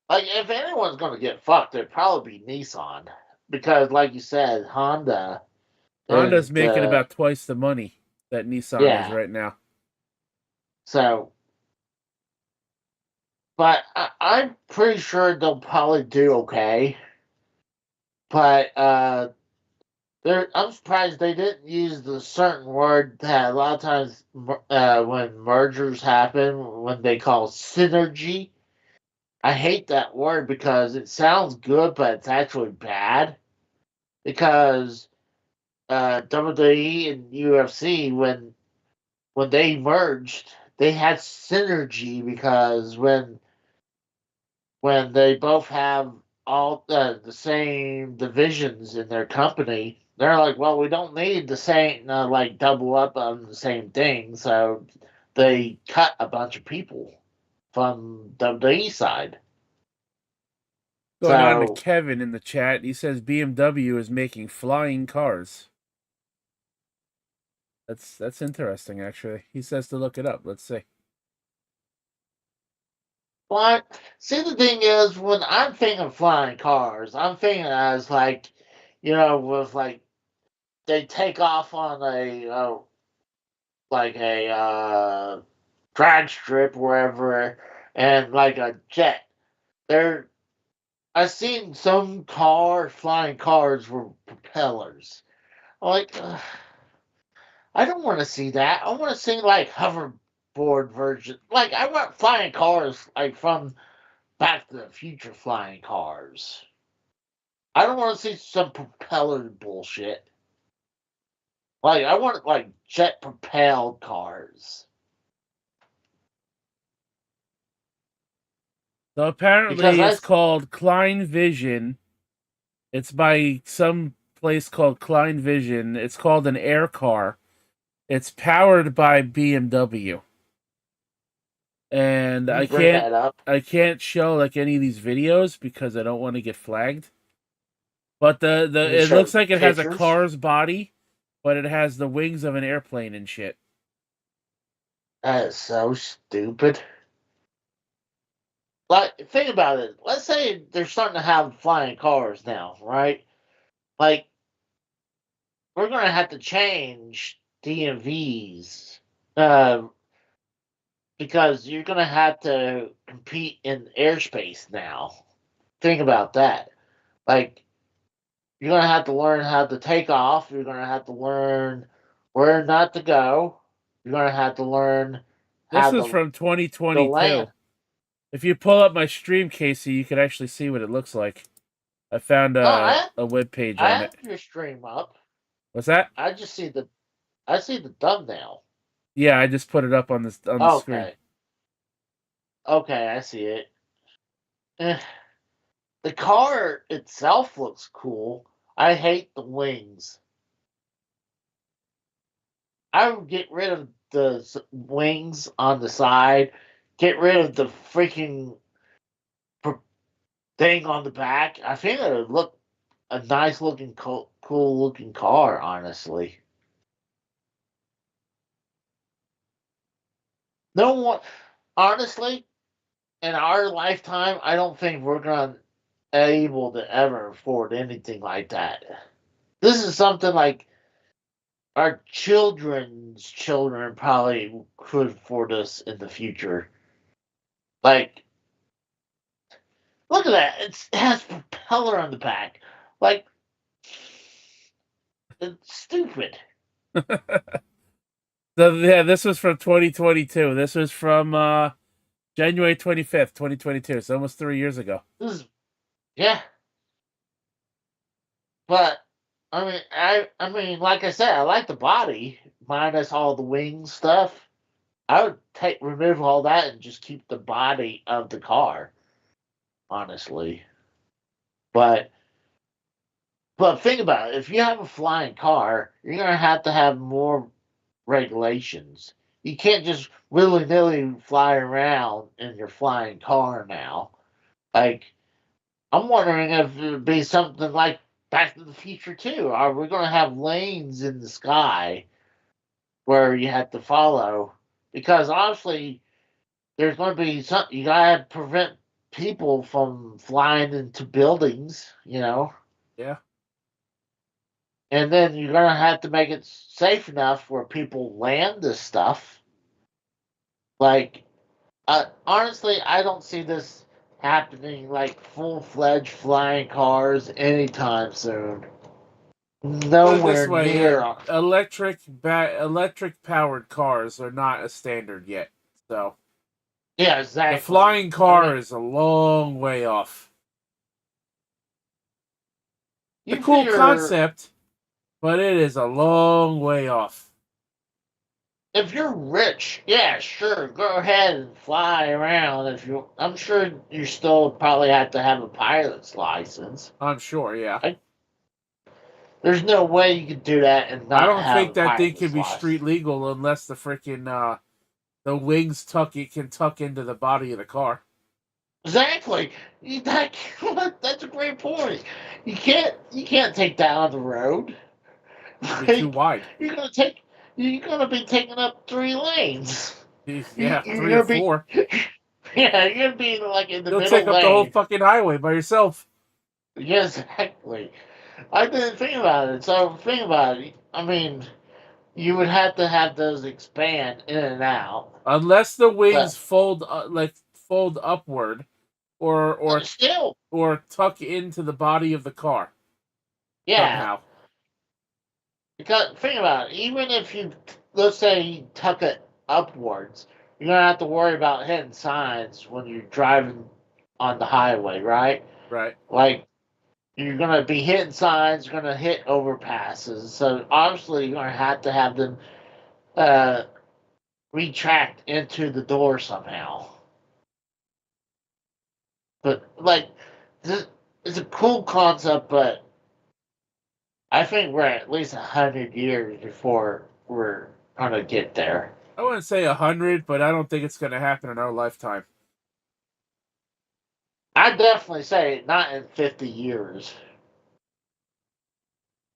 Like, if anyone's going to get fucked, it'd probably be Nissan. Because, like you said, Honda Honda's is making the. about twice the money that Nissan is Yeah. right now. So, but I'm pretty sure they'll probably do okay. But I'm surprised they didn't use the certain word that a lot of times when mergers happen, when they call synergy. I hate that word because it sounds good, but it's actually bad. Because WWE and UFC when they merged, they had synergy because when they both have all the same divisions in their company, they're like, well, we don't need the same like double up on the same thing, so they cut a bunch of people from WWE side. Going on to So Kevin in the chat, he says BMW is making flying cars. That's interesting, actually. He says to look it up. Let's see. But see, the thing is, when I'm thinking flying cars, I'm thinking as like, with like they take off on a like a drag strip wherever, and like a jet. There, I've seen some flying cars with propellers. Like, I don't want to see that. I want to see like hoverboard version. Like I want flying cars, like from Back to the Future flying cars. I don't want to see some propeller bullshit. Like I want like jet propelled cars So because apparently I it's called Klein Vision. It's by some place called Klein Vision. It's called an air car. It's powered by BMW. And you bring that up. I can't show like any of these videos because I don't want to get flagged. But Can you it show looks like it has a pictures? car's body, but it has the wings of an airplane and shit. That is so stupid. Like think about it. Let's say they're starting to have flying cars now, right? Like we're gonna have to change DMVs because you're gonna have to compete in airspace now. Think about that. Like you're gonna have to learn how to take off. You're gonna have to learn where not to go. You're gonna have to learn This how is to from land. 2022. If you pull up my stream, Casey, you can actually see what it looks like. I found No, a web page I on have it. your stream up. What's that? I see the thumbnail. Yeah, I just put it up on the screen. Okay, okay, I see it. Eh, the car itself looks cool. I hate the wings. I would get rid of the wings on the side. Get rid of the freaking thing on the back. I think it would look a nice looking, cool looking car. Honestly, no one. Honestly, in our lifetime, I don't think we're gonna able to ever afford anything like that. This is something like our children's children probably could afford us in the future. Like, look at that. It has propeller on the back. Like, it's stupid. So yeah, this was from 2022. This was from January 25th, 2022. It's almost 3 years ago. This is, yeah. But I mean, like I said, I like the body minus all the wing stuff. I would remove all that and just keep the body of the car, honestly. But think about it. If you have a flying car, you're gonna have to have more regulations. You can't just willy nilly fly around in your flying car now. Like I'm wondering if it would be something like Back to the Future too. Are we gonna have lanes in the sky where you have to follow? Because obviously there's gonna be something you gotta prevent people from flying into buildings, you know. Yeah. And then you're gonna have to make it safe enough where people land this stuff. Like, honestly, I don't see this happening like full-fledged flying cars anytime soon. Put it this Nowhere way here: near. electric powered cars are not a standard yet. So Yeah, the exactly. flying I car mean, is a long way off. It's a you cool figure concept, but it is a long way off. if you're rich, yeah, sure, go ahead and fly around. If you, I'm sure you still probably have to have a pilot's license. I'm sure, yeah. There's no way you could do that and I not don't have think a that thing can pilot's be license. street legal unless the freaking the wings can tuck into the body of the car. Exactly. That's a great point. You can't take that on the road. It'd be too Like wide. you're gonna take you're gonna be taking up 3 lanes. Yeah, You're 3 or gonna be 4. yeah, you're gonna be like in the You'll take middle up the whole lane. fucking highway by yourself. Yes, exactly. I didn't think about it. So think about it. I mean, you would have to have those expand in and out. Unless the But wings fold upward or still, tuck into the body of the car yeah. somehow. Because think about it, even if you, let's say you tuck it upwards, you're gonna have to worry about hitting signs when you're driving on the highway, right? Right. Like you're gonna be hitting signs, you're gonna hit overpasses. So obviously you're gonna have to have them uh, retract into the door somehow. But like, this it's a cool concept, but I think we're at least 100 years before we're gonna get there. I wouldn't say 100, but I don't think it's going to happen in our lifetime. I definitely say not in 50 years.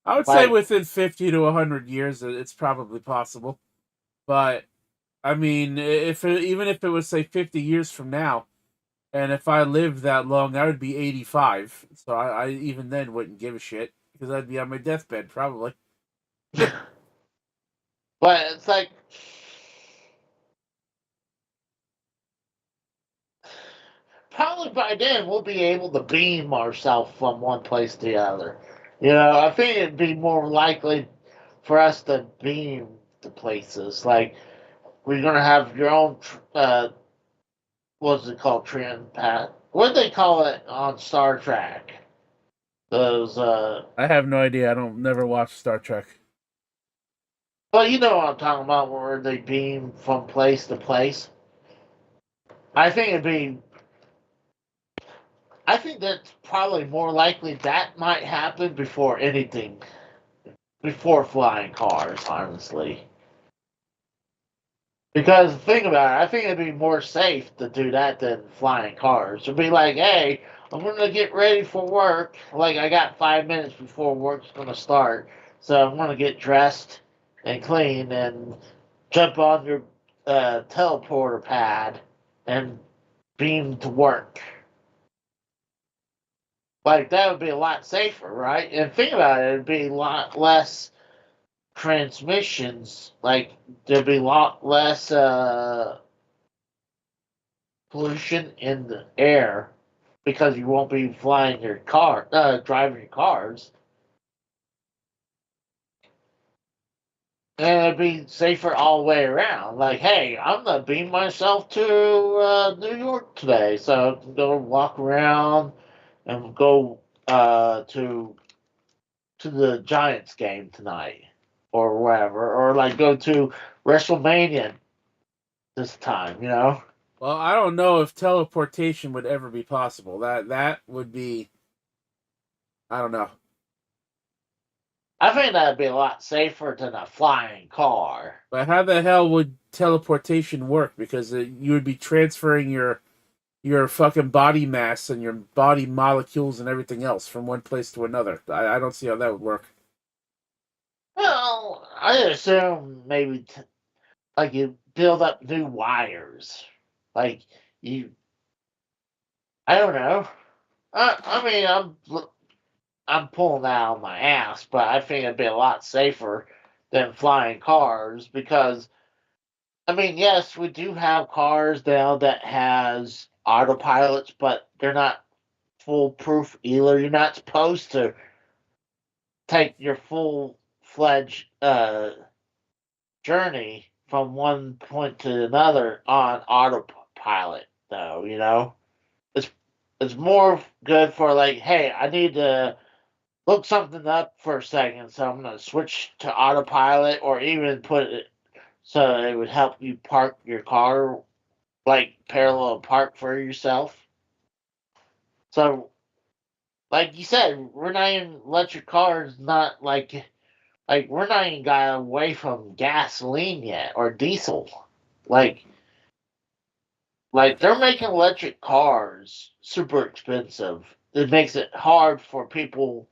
I would say Like, within 50 to 100 years, it's probably possible. But I mean, even if it was say 50 years from now, and if I lived that long, I would be 85. So I even then wouldn't give a shit because I'd be on my deathbed probably. but it's like, probably by then we'll be able to beam ourselves from one place to the other. You know, I think it'd be more likely for us to beam to places. Like, we're gonna have your own, what's it called, trend path? What do they call it on Star Trek? Those, I have no idea. I don't never watch Star Trek. well, you know what I'm talking about, where they beam from place to place. I think it'd be I think that's probably more likely that might happen before anything, before flying cars, honestly. Because think about it, I think it'd be more safe to do that than flying cars. To be like, hey, I'm gonna get ready for work. Like I got 5 minutes before work's gonna start, so I'm gonna get dressed and clean and jump on your teleporter pad and beam to work. Like that would be a lot safer, right? And think about it, it'd be a lot less transmissions. Like there'd be a lot less pollution in the air because you won't be flying your car, driving your cars, and it'd be safer all the way around. Like, hey, I'm gonna beam myself to New York today, so I'm gonna walk around and go to the Giants game tonight or whatever, or like go to WrestleMania this time, you know? Well, I don't know if teleportation would ever be possible. That would be, I don't know. I think that'd be a lot safer than a flying car. But how the hell would teleportation work? Because you would be transferring your fucking body mass and your body molecules and everything else from one place to another. I don't see how that would work. Well, I assume maybe like you build up new wires. Like you, I don't know. I mean, I'm pulling that out of my ass, but I think it'd be a lot safer than flying cars because I mean, yes, we do have cars now that has autopilots, but they're not foolproof either. You're not supposed to take your full fledged journey from one point to another on autopilot, though. You know, it's it's more good for like, hey, I need to look something up for a second, so I'm gonna switch to autopilot, or even put it so it would help you park your car like parallel park for yourself. So, like you said, we're not even electric cars. Not like we're not even got away from gasoline yet or diesel. Like like they're making electric cars super expensive. It makes it hard for people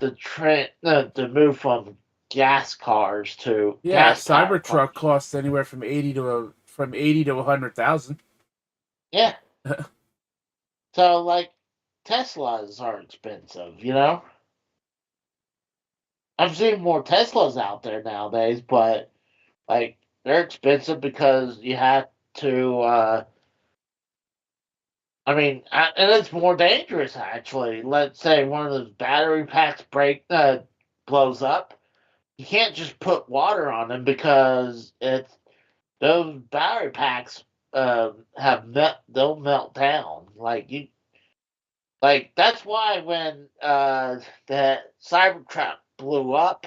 to move from gas cars to Yeah, a gas powered Cybertruck cars. costs anywhere from 100,000. Yeah. So like Teslas are expensive, you know? I'm seeing more Teslas out there nowadays, but like they're expensive because you have to. I mean, and it's more dangerous actually. Let's say one of those battery packs blows up. you can't just put water on them because those battery packs they'll melt down. That's why when the Cybertruck blew up,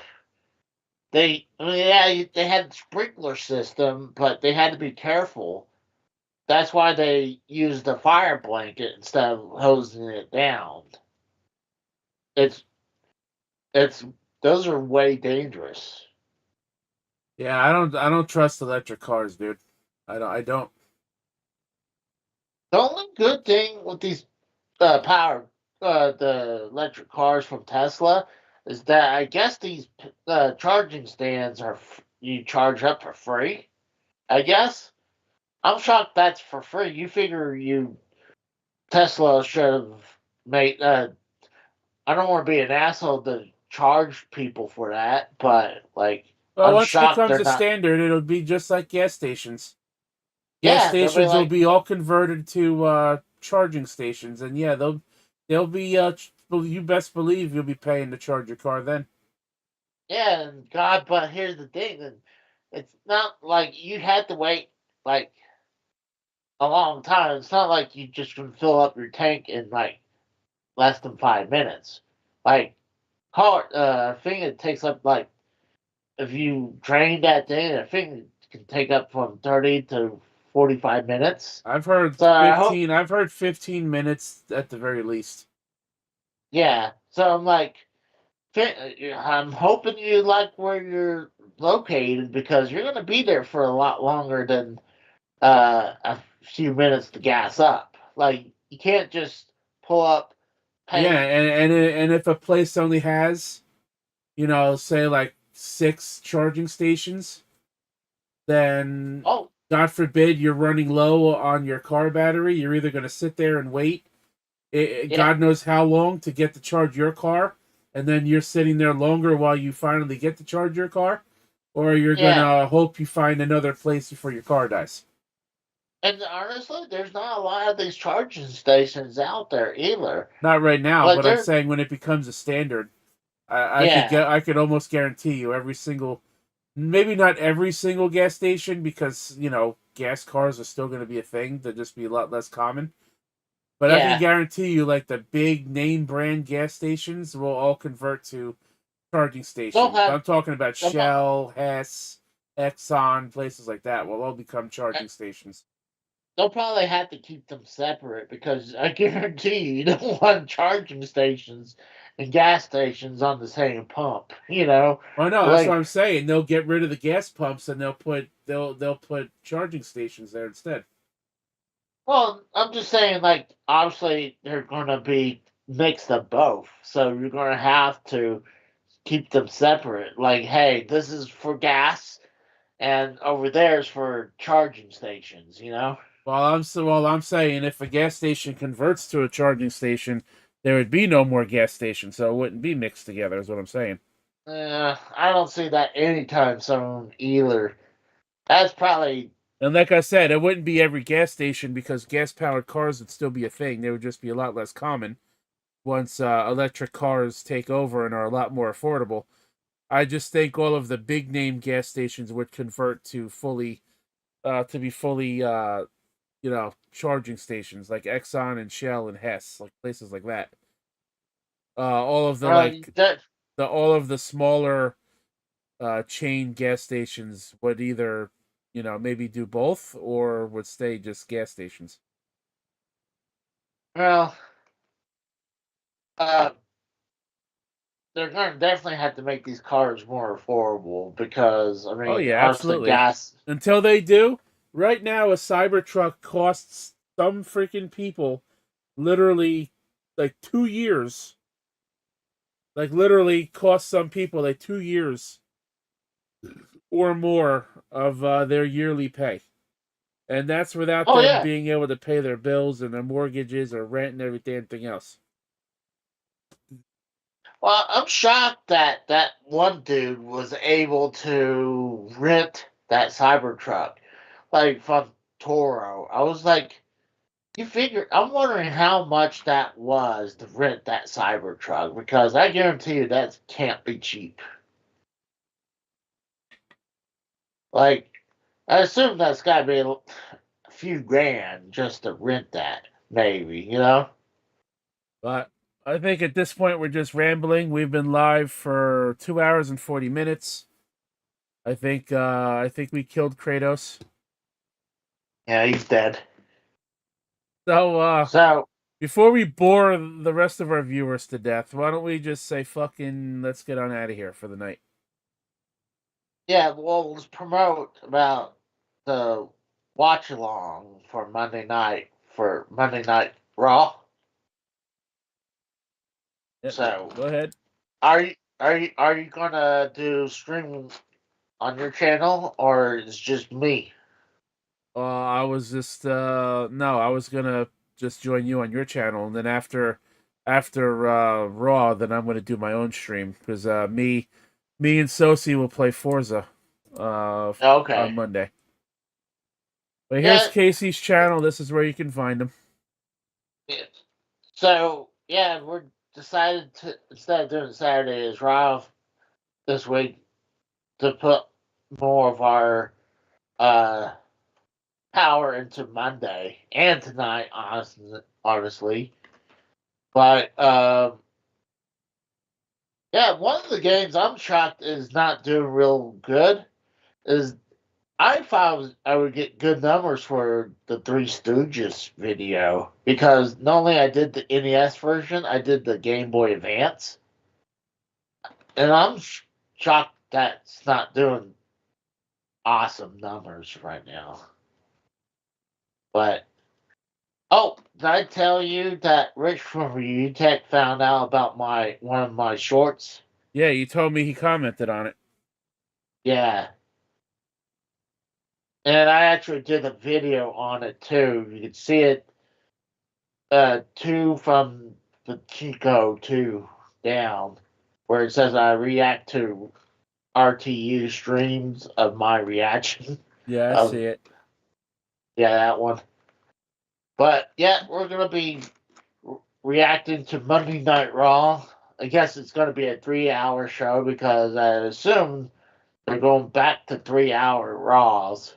they had the sprinkler system, but they had to be careful. That's why they used the fire blanket instead of hosing it down. It's it's those are way dangerous. Yeah, I don't trust electric cars, dude. I don't. The only good thing with these the electric cars from Tesla is that I guess these charging stands you charge up for free. I guess I'm shocked that's for free. You figure Tesla should have made. I don't want to be an asshole to charge people for that, but Well, I'm once it shocked becomes they're a not. standard, it'll be just like gas stations. Gas Yeah, they'll be stations will like, be all converted to charging stations, and yeah, they'll be. Well, you best believe you'll be paying to charge your car then. yeah, and God. But here's the thing, and it's not like you had to wait like a long time. It's not like you just can fill up your tank in like less than 5 minutes. Like I think it takes up like if you drain that thing, I think it can take up from 30 to 45 minutes. I've heard So I hope, 15. I've heard 15 minutes at the very least. yeah. So I'm like, I'm hoping you like where you're located because you're gonna be there for a lot longer than a few minutes to gas up. Like you can't just pull up, Yeah, pay. and if a place only has, say like 6 charging stations, then Oh, God forbid you're running low on your car battery. You're either going to sit there and wait, yeah, God knows how long, to get to charge your car, and then you're sitting there longer while you finally get to charge your car, or you're going yeah. to hope you find another place before your car dies. And honestly, there's not a lot of these charging stations out there either. Not right now, Like but I'm they're, saying when it becomes a standard, yeah, I could almost guarantee you every single, maybe not every single gas station, because gas cars are still going to be a thing. They'll just be a lot less common. But I can yeah. guarantee you, like the big name brand gas stations will all convert to charging They'll stations. have, I'm talking about they'll, pro- Shell, Hess, Exxon, places like that will all become charging stations. they'll probably have to keep them separate because I guarantee you don't want charging stations and gas stations on the same pump. Oh no, that's what Like, I'm saying. They'll get rid of the gas pumps and they'll put charging stations there instead. well, I'm just saying, like, obviously they're going to be mixed of both, so you're going to have to keep them separate. Like, hey, this is for gas, and over there is for charging stations. Well, I'm saying if a gas station converts to a charging station, there would be no more gas stations, so it wouldn't be mixed together. Is what I'm saying. I don't see that anytime soon either. That's probably And like I said, it wouldn't be every gas station because gas powered cars would still be a thing. They would just be a lot less common once electric cars take over and are a lot more affordable. I just think all of the big name gas stations would convert to be fully charging stations like Exxon and Shell and Hess, like places like that. All of the that. all of the smaller chain gas stations would either maybe do both or would stay just gas stations. Well, uh, they're going to definitely have to make these cars more affordable because I Oh mean, yeah, obviously, absolutely. gas. Until they do, right now a Cybertruck costs some freaking people literally like 2 years. Like literally costs some people like 2 years or more of their yearly pay. And that's without Oh them yeah. being able to pay their bills and their mortgages or rent and everything else. Well, I'm shocked that that one dude was able to rent that Cybertruck, like from Toro. I was like, you figure? I'm wondering how much that was to rent that Cybertruck because I guarantee you that can't be cheap. Like, I assume that's got to be a few grand just to rent that, maybe, you know? But I think at this point we're just rambling. We've been live for 2 hours and 40 minutes. I think we killed Kratos. Yeah, he's dead. So So, before we bore the rest of our viewers to death, why don't we just say fucking let's get on out of here for the night? yeah, well, let's promote about the watch along for Monday Night Raw. Yeah, So, go ahead. are you gonna do streaming on your channel or it's just me? I was just no, I was gonna just join you on your channel, and then after Raw, then I'm gonna do my own stream because me and Sosi will play Forza on Okay. Monday. But here's Yeah. Casey's channel. This is where you can find him. Yeah. So yeah, we're decided to instead of doing Saturday as Raw this week to put more of our uh power into Monday and tonight, honestly. But yeah, one of the games I'm shocked is not doing real good. Is I thought I would get good numbers for the Three Stooges video because not only I did the NES version, I did the Game Boy Advance, and I'm shocked that's not doing awesome numbers right now. But oh, did I tell you that Rich from Tech found out about my one of my shorts? Yeah, you told me he commented on it. Yeah, and I actually did a video on it too. You can see it, two from the Chico two down, where it says I react to RTU streams of my reaction Yeah, I of see it. yeah that one. But yeah, we're gonna be reacting to Monday Night Raw. I guess it's gonna be a 3 hour show because I assume they're going back to 3 hour Raws.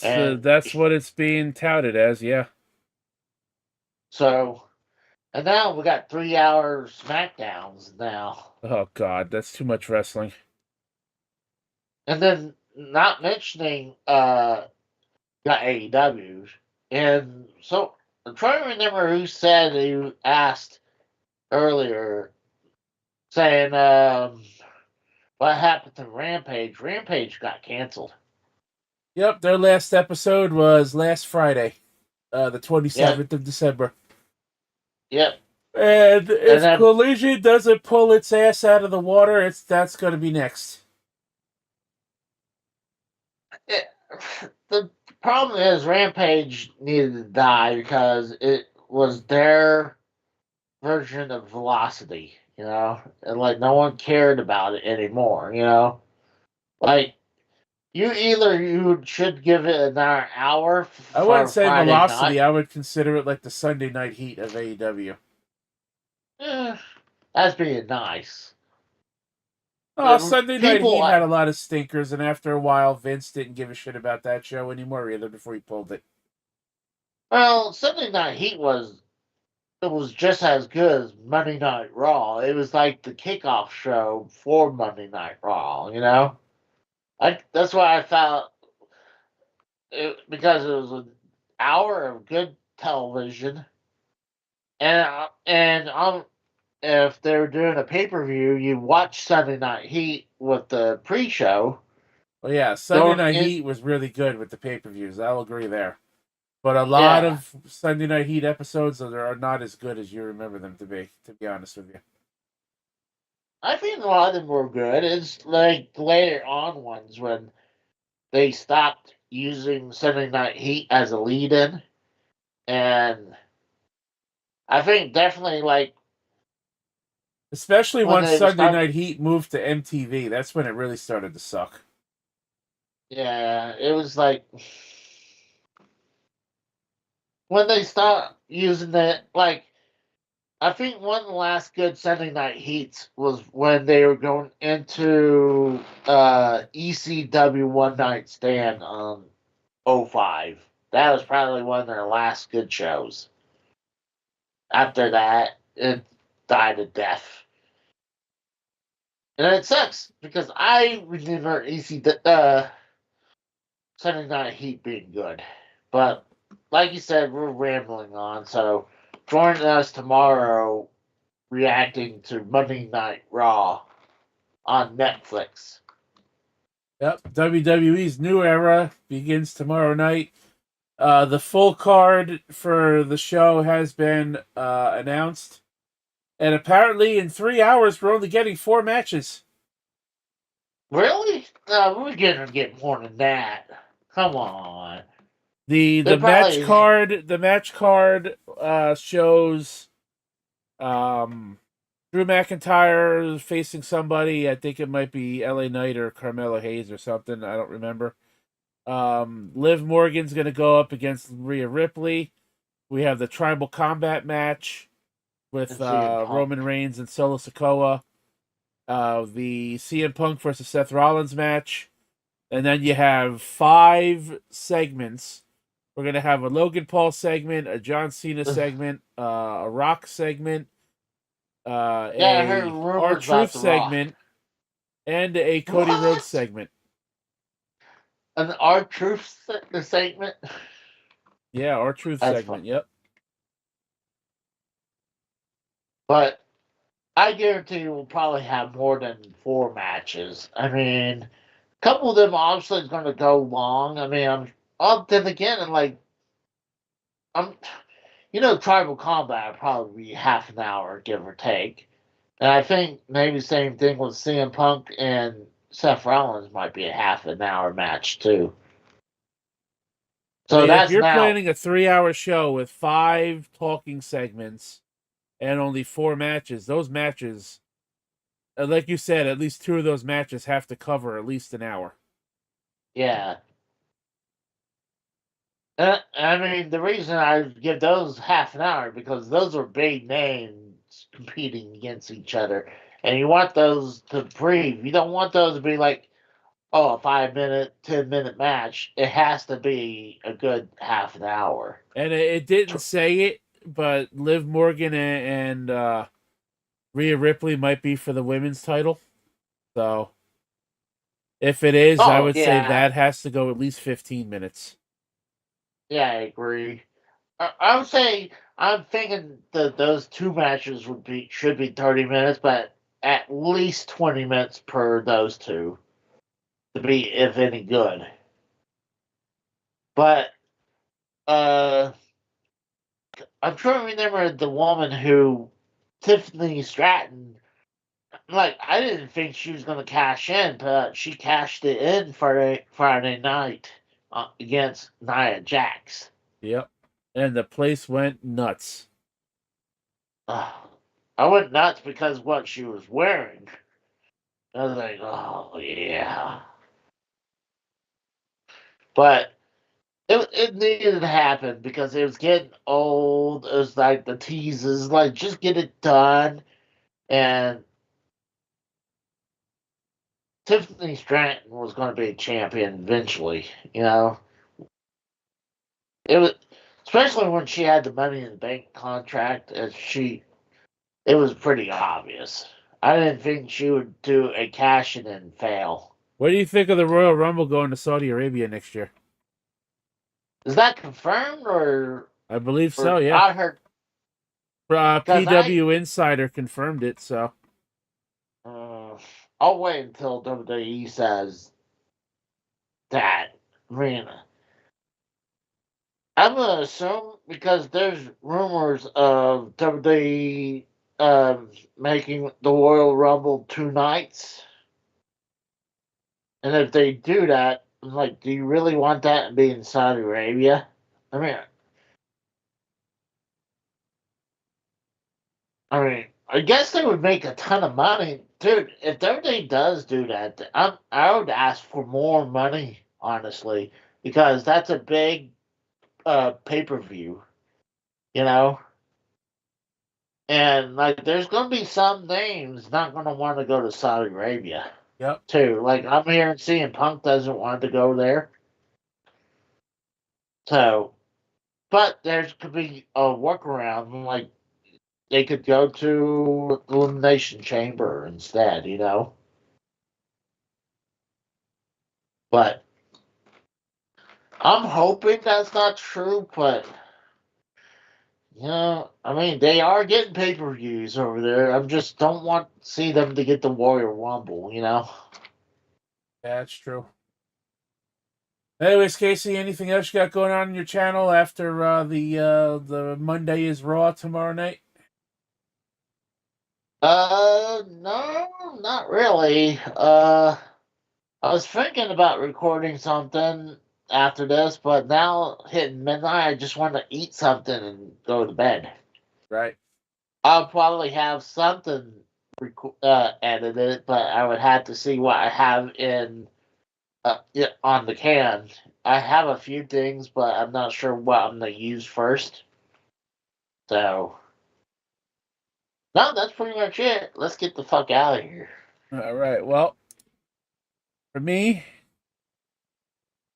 And That's what it's being touted as. Yeah. so, and now we got 3 hour SmackDowns now. Oh God, that's too much wrestling. And then not mentioning got AEWs. And so I'm trying to remember who said who asked earlier saying what happened to Rampage? Rampage got canceled. Yep, their last episode was last Friday, the Yep, 27th of December. yep. And And if then Collision doesn't pull its ass out of the water, that's going to be next. it, the problem is Rampage needed to die because it was their version of Velocity, and like no one cared about it anymore. Like you should give it another hour I wouldn't for say Friday night. Velocity. I would consider it like the Sunday Night Heat of AEW. Eh, that's being nice. Oh, Sunday Night People Heat like had a lot of stinkers, and after a while, Vince didn't give a shit about that show anymore either before he pulled it. well, Sunday Night Heat was just as good as Monday Night Raw. It was like the kickoff show for Monday Night Raw. That's why I felt because it was an hour of good television, and if they were doing a pay per view, you watch Sunday Night Heat with the pre show. Well, yeah, Sunday Going Night in, Heat was really good with the pay-per-views. I'll agree there. But a lot yeah, of Sunday Night Heat episodes are not as good as you remember them to be honest with you. I think a lot of them were good. It's like later on ones when they stopped using Sunday Night Heat as a lead in, and I think definitely like Especially when once they Sunday start. Night Heat moved to MTV. That's when it really started to suck. Yeah, it was like when they start using it, like I think one of the last good Sunday night heats was when they were going into ECW One Night Stand on '05. That was probably one of their last good shows. After that, it died a death. And it sucks because I remember Sunday Night Heat being good. But like you said, we're rambling on. So join us tomorrow reacting to Monday Night Raw on Netflix. Yep, WWE's new era begins tomorrow night. The full card for the show has been announced, and apparently in 3 hours we're only getting 4 matches. Really? No, we're gonna get more than that. Come on. The They probably match card shows Drew McIntyre facing somebody. I think it might be LA Knight or Carmelo Hayes or something. I don't remember. Liv Morgan's going to go up against Rhea Ripley. We have the Tribal Combat match with Roman Reigns and Solo Sikoa. The CM Punk versus Seth Rollins match. And then you have 5 segments. We're going to have a Logan Paul segment, a John Cena segment, a Rock segment, I heard a rumors R-Truth about the segment, and a Cody Rhodes segment. An R-Truth segment? Yeah, R-Truth That's segment, fun. yep. But I guarantee you we'll probably have more than 4 matches. I mean, a couple of them obviously is going to go long. I mean, then again, Tribal Combat will probably be half an hour, give or take. And I think maybe same thing with CM Punk and Seth Rollins might be a half an hour match too. So I mean, if that's you're now. planning a 3-hour show with 5 talking segments and only 4 matches, those matches, like you said, at least 2 of those matches have to cover at least an hour. Yeah. I mean, the reason I give those half an hour because those are big names competing against each other, and you want those to breathe. You don't want those to be like, oh, a 5-minute, 10-minute match. It has to be a good half an hour. And it didn't say it, but Liv Morgan and Rhea Ripley might be for the women's title. So if it is, I Oh would say yeah, that has to go at least 15 minutes. yeah, I agree. I would say I'm thinking that those 2 matches should be 30 minutes, but at least 20 minutes per those 2 to be if any good. But I'm trying to remember the woman who Tiffany Stratton. Like I didn't think she was going to cash in, but she cashed it in for Friday night against Nia Jax. Yep. And the place went nuts. I went nuts because what she was wearing. I was like, oh yeah, but it needed to happen because it was getting old. It was like the teases, like just get it done. And Tiffany Stratton was going to be a champion eventually. It was especially when she had the Money in the Bank contract. It was pretty obvious. I didn't think she would do a cash in and fail. What do you think of the Royal Rumble going to Saudi Arabia next year? Is that confirmed or I believe so, yeah. I heard? Because PW Insider confirmed it, so. I'll wait until WWE says that. I mean, I'm gonna assume because there's rumors of WWE making the Royal Rumble 2 nights, and if they do that, I'm like, do you really want that to be in Saudi Arabia? I guess they would make a ton of money, dude. If WWE does do that, I would ask for more money, honestly, because that's a big pay per view. You know, And like, there's gonna be some names not gonna want to go to Saudi Arabia Yep. too. Like I'm hearing CM Punk doesn't want to go there. So, but there could be a workaround. Like they could go to the Elimination Chamber instead. But I'm hoping that's not true. But I mean, they are getting pay-per-views over there. I just don't want to see them to get the Royal Rumble. That's true. Anyways, Casey, anything else you got going on your channel after the Monday is Raw tomorrow night? No, not really. I was thinking about recording something after this, but now hitting midnight, I just want to eat something and go to bed. Right. I'll probably have something edited, but I would have to see what I have on the can. I have a few things, but I'm not sure what I'm gonna use first. So, no, that's pretty much it. Let's get the fuck out of here. All right. Well, for me,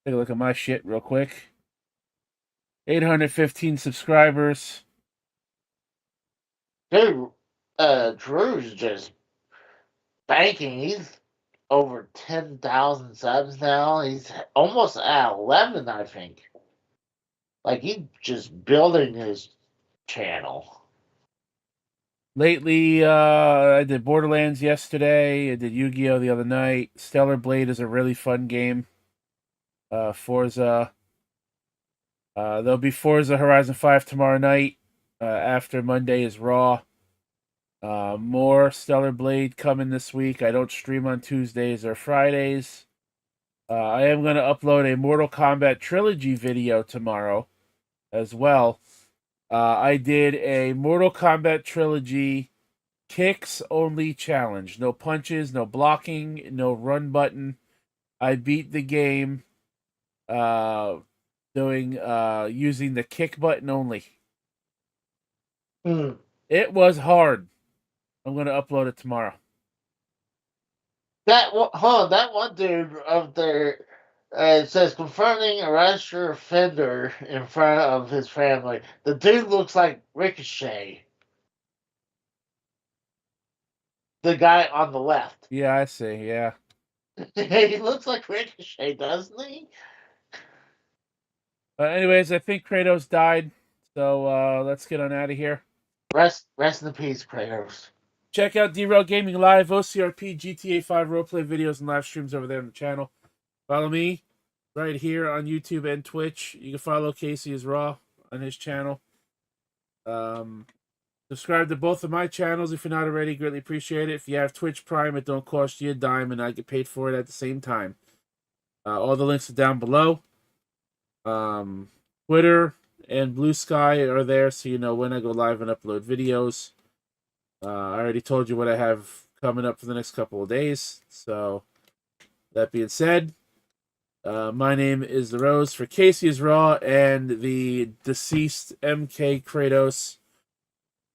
take a look at my shit real quick. 815 subscribers. Dude, Drew's just banking. He's over 10,000 subs now. He's almost at 11, I think. Like, he's just building his channel. Lately, I did Borderlands yesterday. I did Yu-Gi-Oh! The other night. Stellar Blade is a really fun game. Forza. There'll be Forza Horizon 5 tomorrow night. After Monday is Raw. More Stellar Blade coming this week. I don't stream on Tuesdays or Fridays. I am going to upload a Mortal Kombat Trilogy video tomorrow as well. I did a Mortal Kombat Trilogy kicks only challenge. No punches, no blocking, no run button. I beat the game doing using the kick button only. It was hard. I'm going to upload it tomorrow. That one dude up there, it says confronting a registered offender in front of his family. The dude looks like Ricochet. The guy on the left. Yeah, I see. Yeah. He looks like Ricochet, doesn't he? Anyways, I think Kratos died. So let's get on out of here. Rest in peace, Kratos. Check out Derail Gaming Live, OCRP, GTA 5 roleplay videos and live streams over there on the channel. Follow me right here on YouTube and Twitch. You can follow Casey as Raw on his channel. Subscribe to both of my channels if you're not already. Greatly appreciate it. If you have Twitch Prime, it don't cost you a dime, and I get paid for it at the same time. All the links are down below. Twitter and Blue Sky are there, so you know when I go live and upload videos. I already told you what I have coming up for the next couple of days. So, that being said, my name is The Rose for Casey is Raw and the deceased MK Kratos.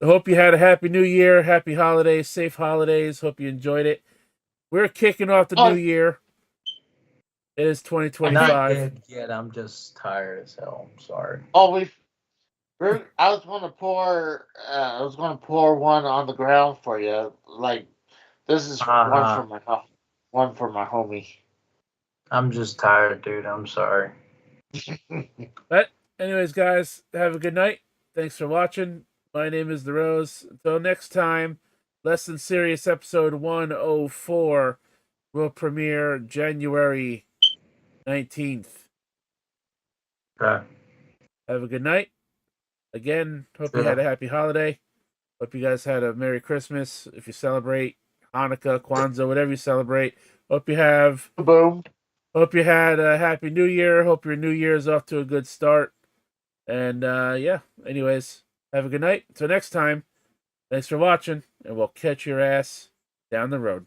I hope you had a happy new year, happy holidays, safe holidays. Hope you enjoyed it. We're kicking off the new year. It is 2025. Not dead yet. I'm just tired as hell. I'm sorry. Oh, I was going to pour one on the ground for you. Like, this is one for my homie. I'm just tired, dude. I'm sorry. But anyways, guys, have a good night. Thanks for watching. My name is The Rose. Until next time, Less Than Serious episode 104 will premiere January 19th. Okay. Have a good night. Again, hope you had a happy holiday. Hope you guys had a Merry Christmas. If you celebrate Hanukkah, Kwanzaa, whatever you celebrate. Hope you had a Happy New Year. Hope your New Year is off to a good start. And yeah, anyways, have a good night. Until next time, thanks for watching, and we'll catch your ass down the road.